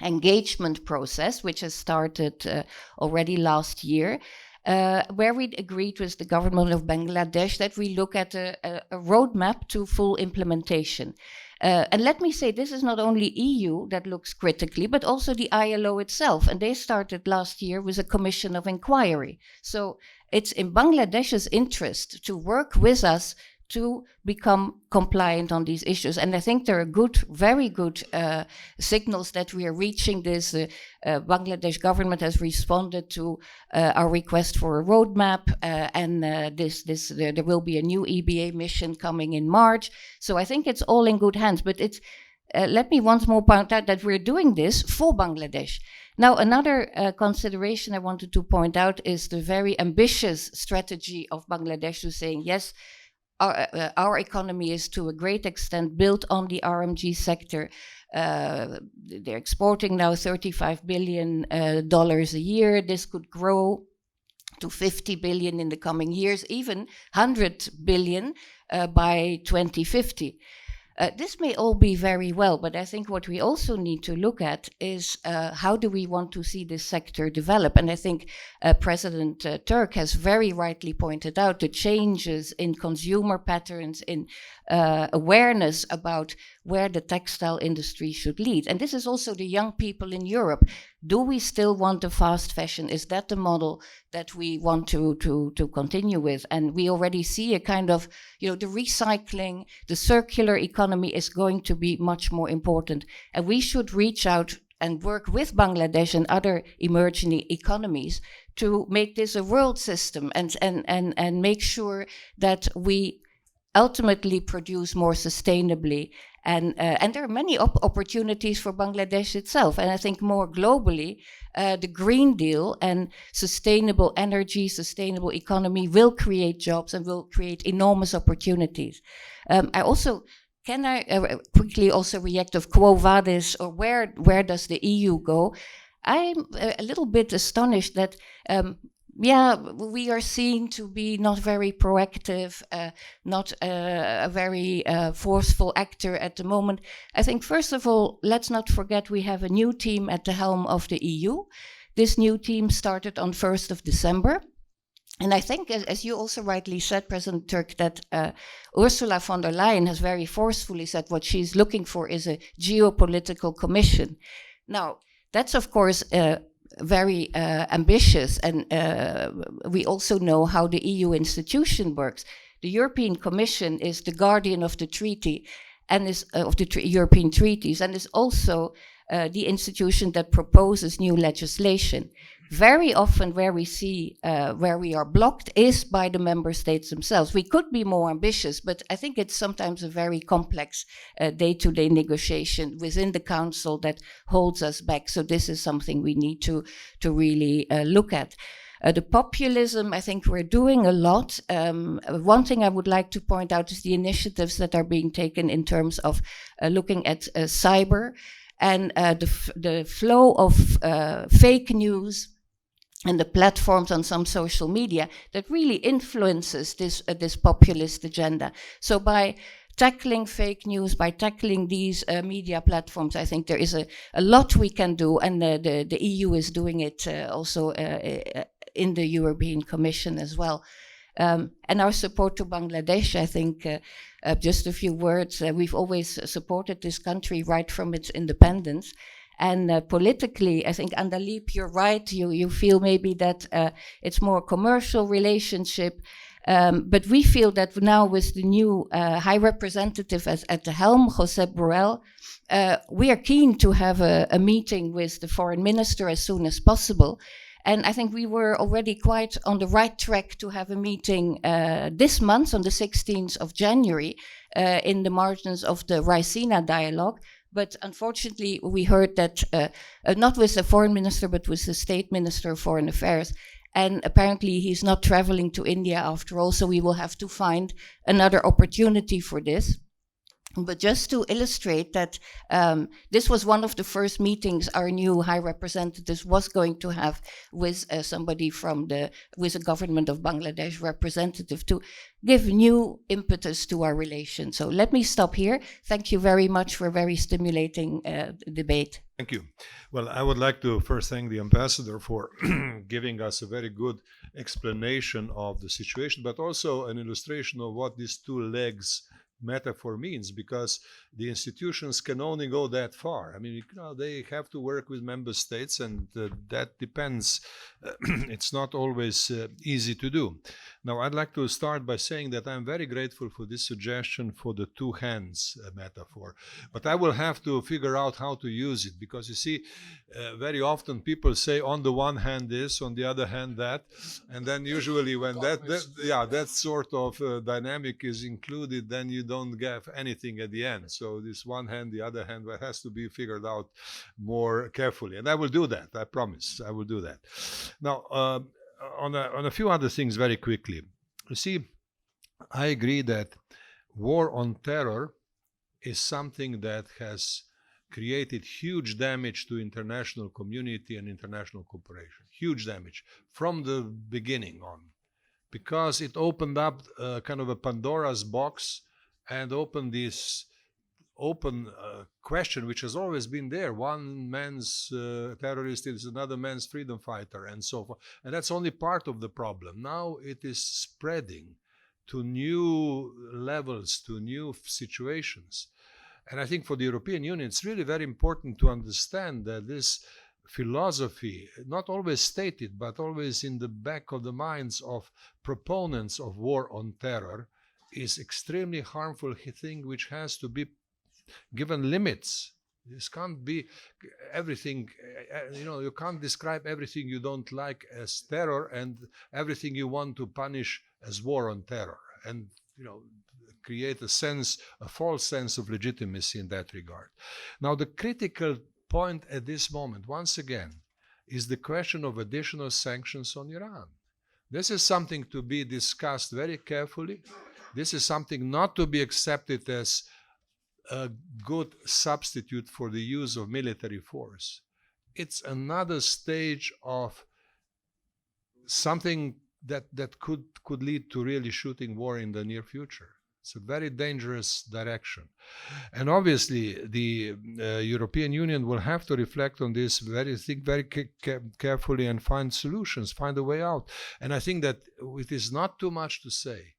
engagement process, which has started already last year, where we agreed with the government of Bangladesh that we look at a roadmap to full implementation. And let me say, this is not only EU that looks critically, but also the ILO itself. And they started last year with a commission of inquiry. So it's in Bangladesh's interest to work with us to become compliant on these issues. And I think there are good, very good signals that we are reaching this. Bangladesh government has responded to our request for a roadmap, and there will be a new EBA mission coming in March. So I think it's all in good hands. But it's let me once more point out that we're doing this for Bangladesh. Now, another consideration I wanted to point out is the very ambitious strategy of Bangladesh to saying, yes, our economy is to a great extent built on the RMG sector. They're exporting now $35 billion a year. This could grow to 50 billion in the coming years, even 100 billion by 2050. This may all be very well, but I think what we also need to look at is how do we want to see this sector develop? And I think President Turk has very rightly pointed out the changes in consumer patterns, in awareness about where the textile industry should lead. And this is also the young people in Europe. Do we still want the fast fashion? Is that the model that we want to continue with? And we already see a kind of, the recycling, the circular economy is going to be much more important. And we should reach out and work with Bangladesh and other emerging economies to make this a world system and make sure that we ultimately produce more sustainably. And there are many opportunities for Bangladesh itself. And I think more globally, the Green Deal and sustainable energy, sustainable economy will create jobs and will create enormous opportunities. Can I quickly also react of Quo Vadis, or where does the EU go? I'm a little bit astonished that we are seen to be not very proactive, not a very forceful actor at the moment. I think, first of all, let's not forget we have a new team at the helm of the EU. This new team started on 1st of December. And I think, as you also rightly said, President Turk, that Ursula von der Leyen has very forcefully said what she's looking for is a geopolitical commission. Now, that's, of course, very ambitious, and we also know how the EU institution works. The European Commission is the guardian of the treaty and is of the European treaties, and is also the institution that proposes new legislation. Very often where we see where we are blocked is by the member states themselves. We could be more ambitious, but I think it's sometimes a very complex day-to-day negotiation within the council that holds us back. So this is something we need to really look at. The populism, I think we're doing a lot. One thing I would like to point out is the initiatives that are being taken in terms of looking at cyber and the flow of fake news and the platforms on some social media that really influences this populist agenda. So by tackling fake news, by tackling these media platforms, I think there is a lot we can do, and the EU is doing it also in the European Commission as well. And our support to Bangladesh, I think, just a few words, we've always supported this country right from its independence. And politically, I think, Andalip, you're right. You feel maybe that it's more a commercial relationship. But we feel that now with the new High Representative at the helm, Josep Borrell, we are keen to have a meeting with the foreign minister as soon as possible. And I think we were already quite on the right track to have a meeting this month on the 16th of January in the margins of the Raisina dialogue. But unfortunately, we heard that not with the foreign minister, but with the state minister of foreign affairs. And apparently he's not traveling to India after all, so we will have to find another opportunity for this. But just to illustrate that this was one of the first meetings our new High Representative was going to have with somebody with the government of Bangladesh representative to give new impetus to our relations. So let me stop here. Thank you very much for a very stimulating debate. Thank you. Well, I would like to first thank the ambassador for giving us a very good explanation of the situation, but also an illustration of what these two legs metaphor means, because the institutions can only go that far. I mean, you know, they have to work with member states, and that depends. It's not always easy to do. Now, I'd like to start by saying that I'm very grateful for this suggestion for the two hands metaphor, but I will have to figure out how to use it, because you see, very often people say on the one hand this, on the other hand that, and then usually when that sort of dynamic is included, then you don't get anything at the end. So this one hand, the other hand, has to be figured out more carefully, and I will do that. I promise I will do that. Now, on a few other things very quickly. You see, I agree that war on terror is something that has created huge damage to international community and international cooperation. Huge damage from the beginning on, because it opened up kind of a Pandora's box and opened this open question which has always been there. One man's terrorist is another man's freedom fighter, and so forth. And that's only part of the problem. Now it is spreading to new levels, to new situations. And I think for the European Union, it's really very important to understand that this philosophy, not always stated, but always in the back of the minds of proponents of war on terror, is extremely harmful thing which has to be given limits. This can't be everything, you know, you can't describe everything you don't like as terror and everything you want to punish as war on terror, and, you know, create a false sense of legitimacy in that regard. Now, the critical point at this moment, once again, is the question of additional sanctions on Iran. This is something to be discussed very carefully. This is something not to be accepted as a good substitute for the use of military force. It's another stage of something that could lead to really shooting war in the near future. It's a very dangerous direction. And obviously, the European Union will have to reflect on this, think very carefully and find solutions, find a way out. And I think that it is not too much to say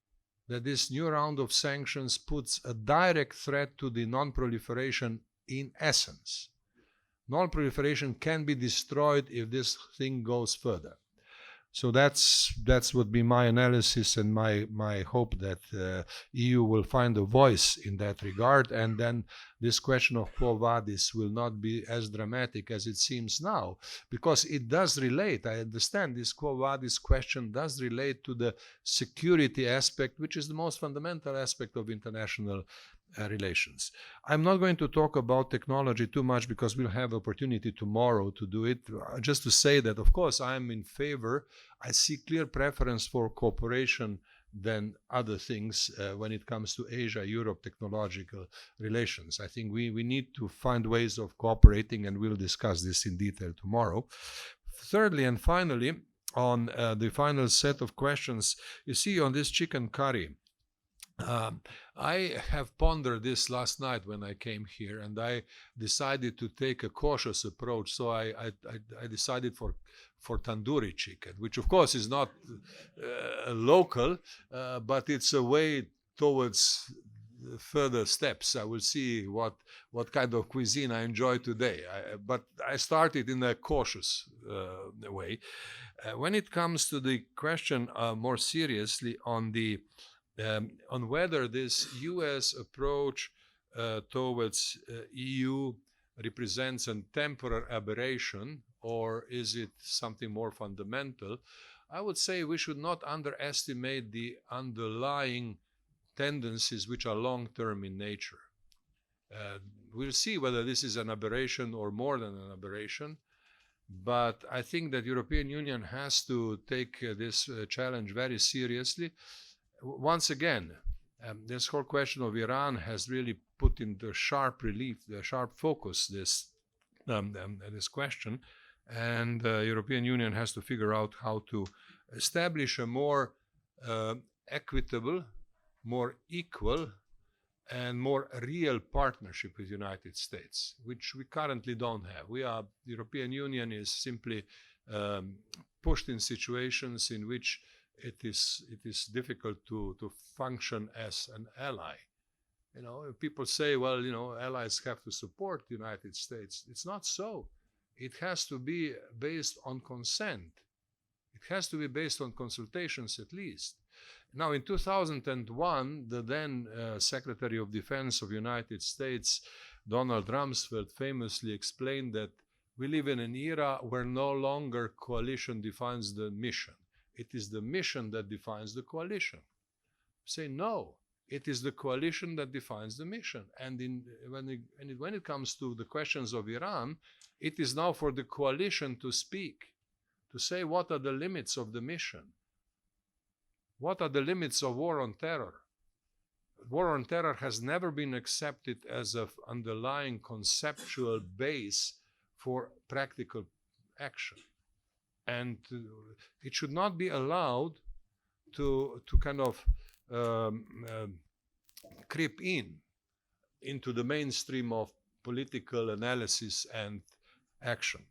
that this new round of sanctions puts a direct threat to the non-proliferation in essence. Non-proliferation can be destroyed if this thing goes further. So that's would be my analysis and my hope that EU will find a voice in that regard, and then this question of quo vadis will not be as dramatic as it seems now, because it does relate. I understand this quo vadis question does relate to the security aspect, which is the most fundamental aspect of international relations. I'm not going to talk about technology too much because we'll have opportunity tomorrow to do it. Just to say that, of course, I'm in favor. I see clear preference for cooperation than other things when it comes to Asia-Europe technological relations. I think we need to find ways of cooperating, and we'll discuss this in detail tomorrow. Thirdly and finally, on the final set of questions, you see on this chicken curry, I have pondered this last night when I came here, and I decided to take a cautious approach. So I decided for tandoori chicken, which of course is not local, but it's a way towards further steps. I will see what kind of cuisine I enjoy today. But I started in a cautious way. When it comes to the question more seriously on whether this U.S. approach towards EU represents a temporary aberration or is it something more fundamental, I would say we should not underestimate the underlying tendencies which are long-term in nature. We'll see whether this is an aberration or more than an aberration, but I think that European Union has to take this challenge very seriously. Once again, this whole question of Iran has really put into sharp relief, the sharp focus, this question, and the European Union has to figure out how to establish a more equitable, more equal, and more real partnership with the United States, which we currently don't have. The European Union is simply pushed in situations in which it is difficult to function as an ally. People say, well, allies have to support the United States. It's not so. It has to be based on consent. It has to be based on consultations at least. Now, in 2001, the then Secretary of Defense of the United States, Donald Rumsfeld, famously explained that we live in an era where no longer coalition defines the mission. It is the mission that defines the coalition. Say no. It is the coalition that defines the mission. And when it comes to the questions of Iran, it is now for the coalition to speak, to say what are the limits of the mission. What are the limits of war on terror? War on terror has never been accepted as an underlying conceptual base for practical action. And it should not be allowed to kind of creep into the mainstream of political analysis and action.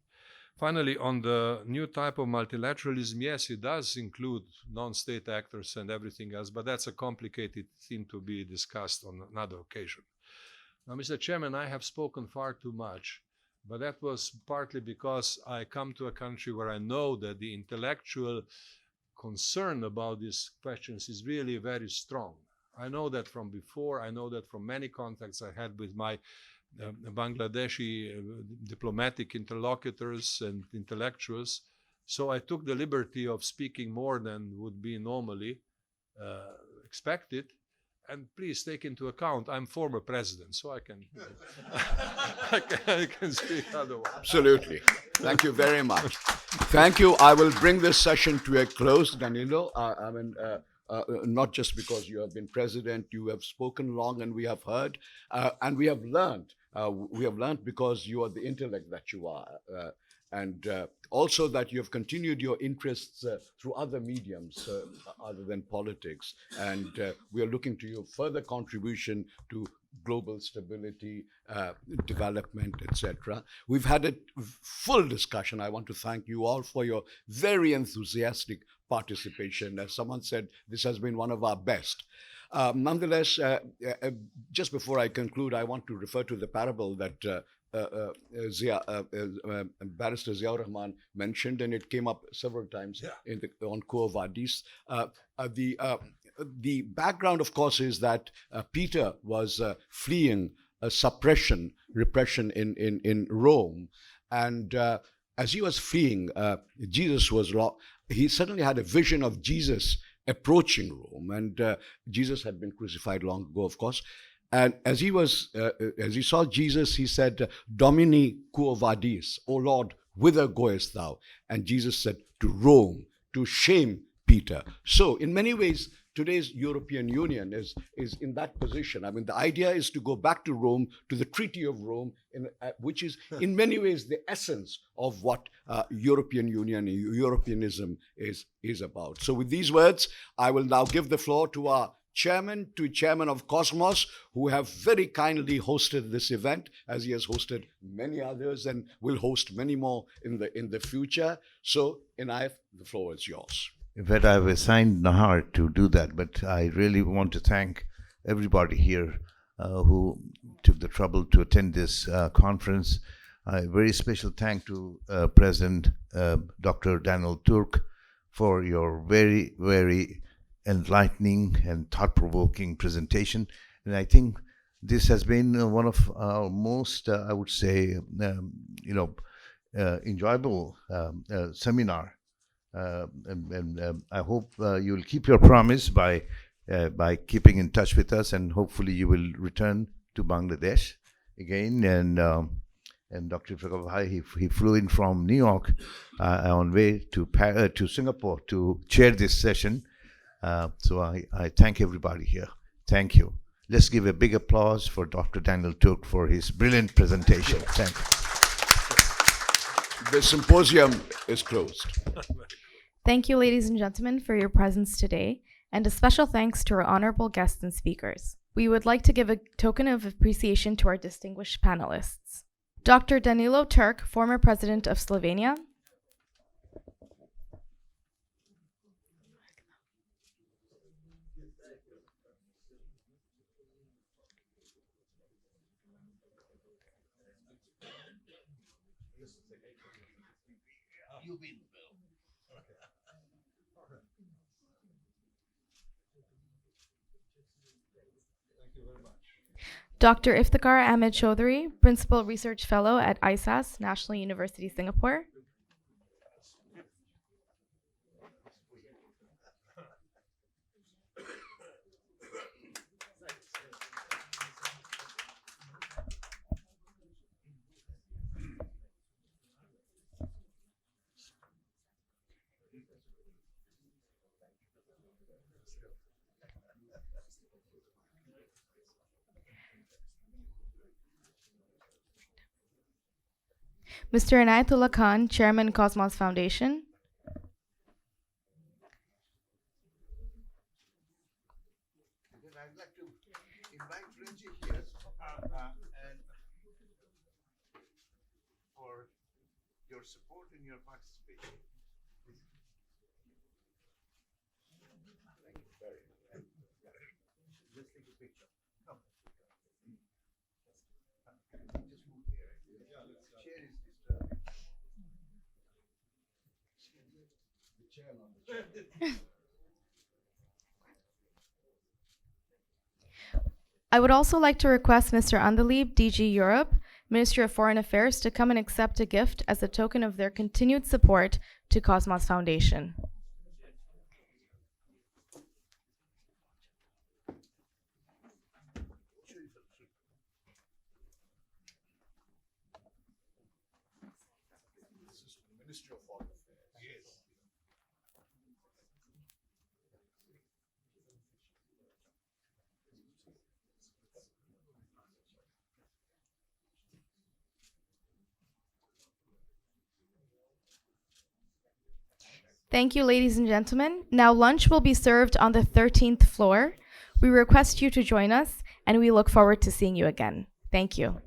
Finally, on the new type of multilateralism, yes, it does include non-state actors and everything else, but that's a complicated thing to be discussed on another occasion. Now, Mr. Chairman, I have spoken far too much, but that was partly because I come to a country where I know that the intellectual concern about these questions is really very strong. I know that from before. I know that from many contacts I had with my Bangladeshi diplomatic interlocutors and intellectuals. So I took the liberty of speaking more than would be normally expected. And please take into account, I'm former president, so I can, I can speak otherwise. Absolutely. Thank you very much. Thank you. I will bring this session to a close, Danilo. Not just because you have been president, you have spoken long and we have heard, and we have learned. We have learned because you are the intellect that you are. And also that you have continued your interests through other mediums other than politics. And we are looking to your further contribution to global stability, development, etc. We've had a full discussion. I want to thank you all for your very enthusiastic participation. As someone said, this has been one of our best. Nonetheless, just before I conclude, I want to refer to the parable that Barrister Ziaur Rahman mentioned, and it came up several times on Quo Vadis. The background, of course, is that Peter was fleeing repression in Rome, and as he was fleeing, Jesus was. He suddenly had a vision of Jesus approaching Rome, and Jesus had been crucified long ago, of course. And as he saw Jesus, he said, Domini quo vadis, O Lord, whither goest thou? And Jesus said, to Rome, to shame Peter. So in many ways, today's European Union is in that position. I mean, the idea is to go back to Rome, to the Treaty of Rome, which is in many ways the essence of what European Union, Europeanism is about. So with these words, I will now give the floor to our chairman of Cosmos, who have very kindly hosted this event, as he has hosted many others and will host many more in the future. So, Inayat, the floor is yours. In fact, I've assigned Nahar to do that, but I really want to thank everybody here who took the trouble to attend this conference. A very special thank to President Dr. Daniel Turk for your very, very enlightening and thought-provoking presentation. And I think this has been one of our most, I would say, enjoyable seminar. And I hope you will keep your promise by keeping in touch with us, and hopefully you will return to Bangladesh again. And Dr. Bhai, he flew in from New York on way to Singapore to chair this session. So I thank everybody here. Thank you. Let's give a big applause for Dr. Daniel Turk for his brilliant presentation. Thank you. The symposium is closed. Thank you, ladies and gentlemen, for your presence today, and a special thanks to our honorable guests and speakers. We would like to give a token of appreciation to our distinguished panelists. Dr. Danilo Turk, former president of Slovenia. Dr. Iftikhar Ahmed Chaudhry, Principal Research Fellow at ISAS, National University, Singapore. Mr. Inayatullah Khan, Chairman, Cosmos Foundation. I'd like to invite Reggie here and for your support and your participation. Let's take a picture. Come. Just move here. Chair is disturbing. The chair on the chair. I would also like to request Mr. Andalib, DG Europe, Ministry of Foreign Affairs, to come and accept a gift as a token of their continued support to Cosmos Foundation. Ministry of Foreign Affairs. Yes. Thank you, ladies and gentlemen. Now lunch will be served on the 13th floor. We request you to join us, and we look forward to seeing you again. Thank you.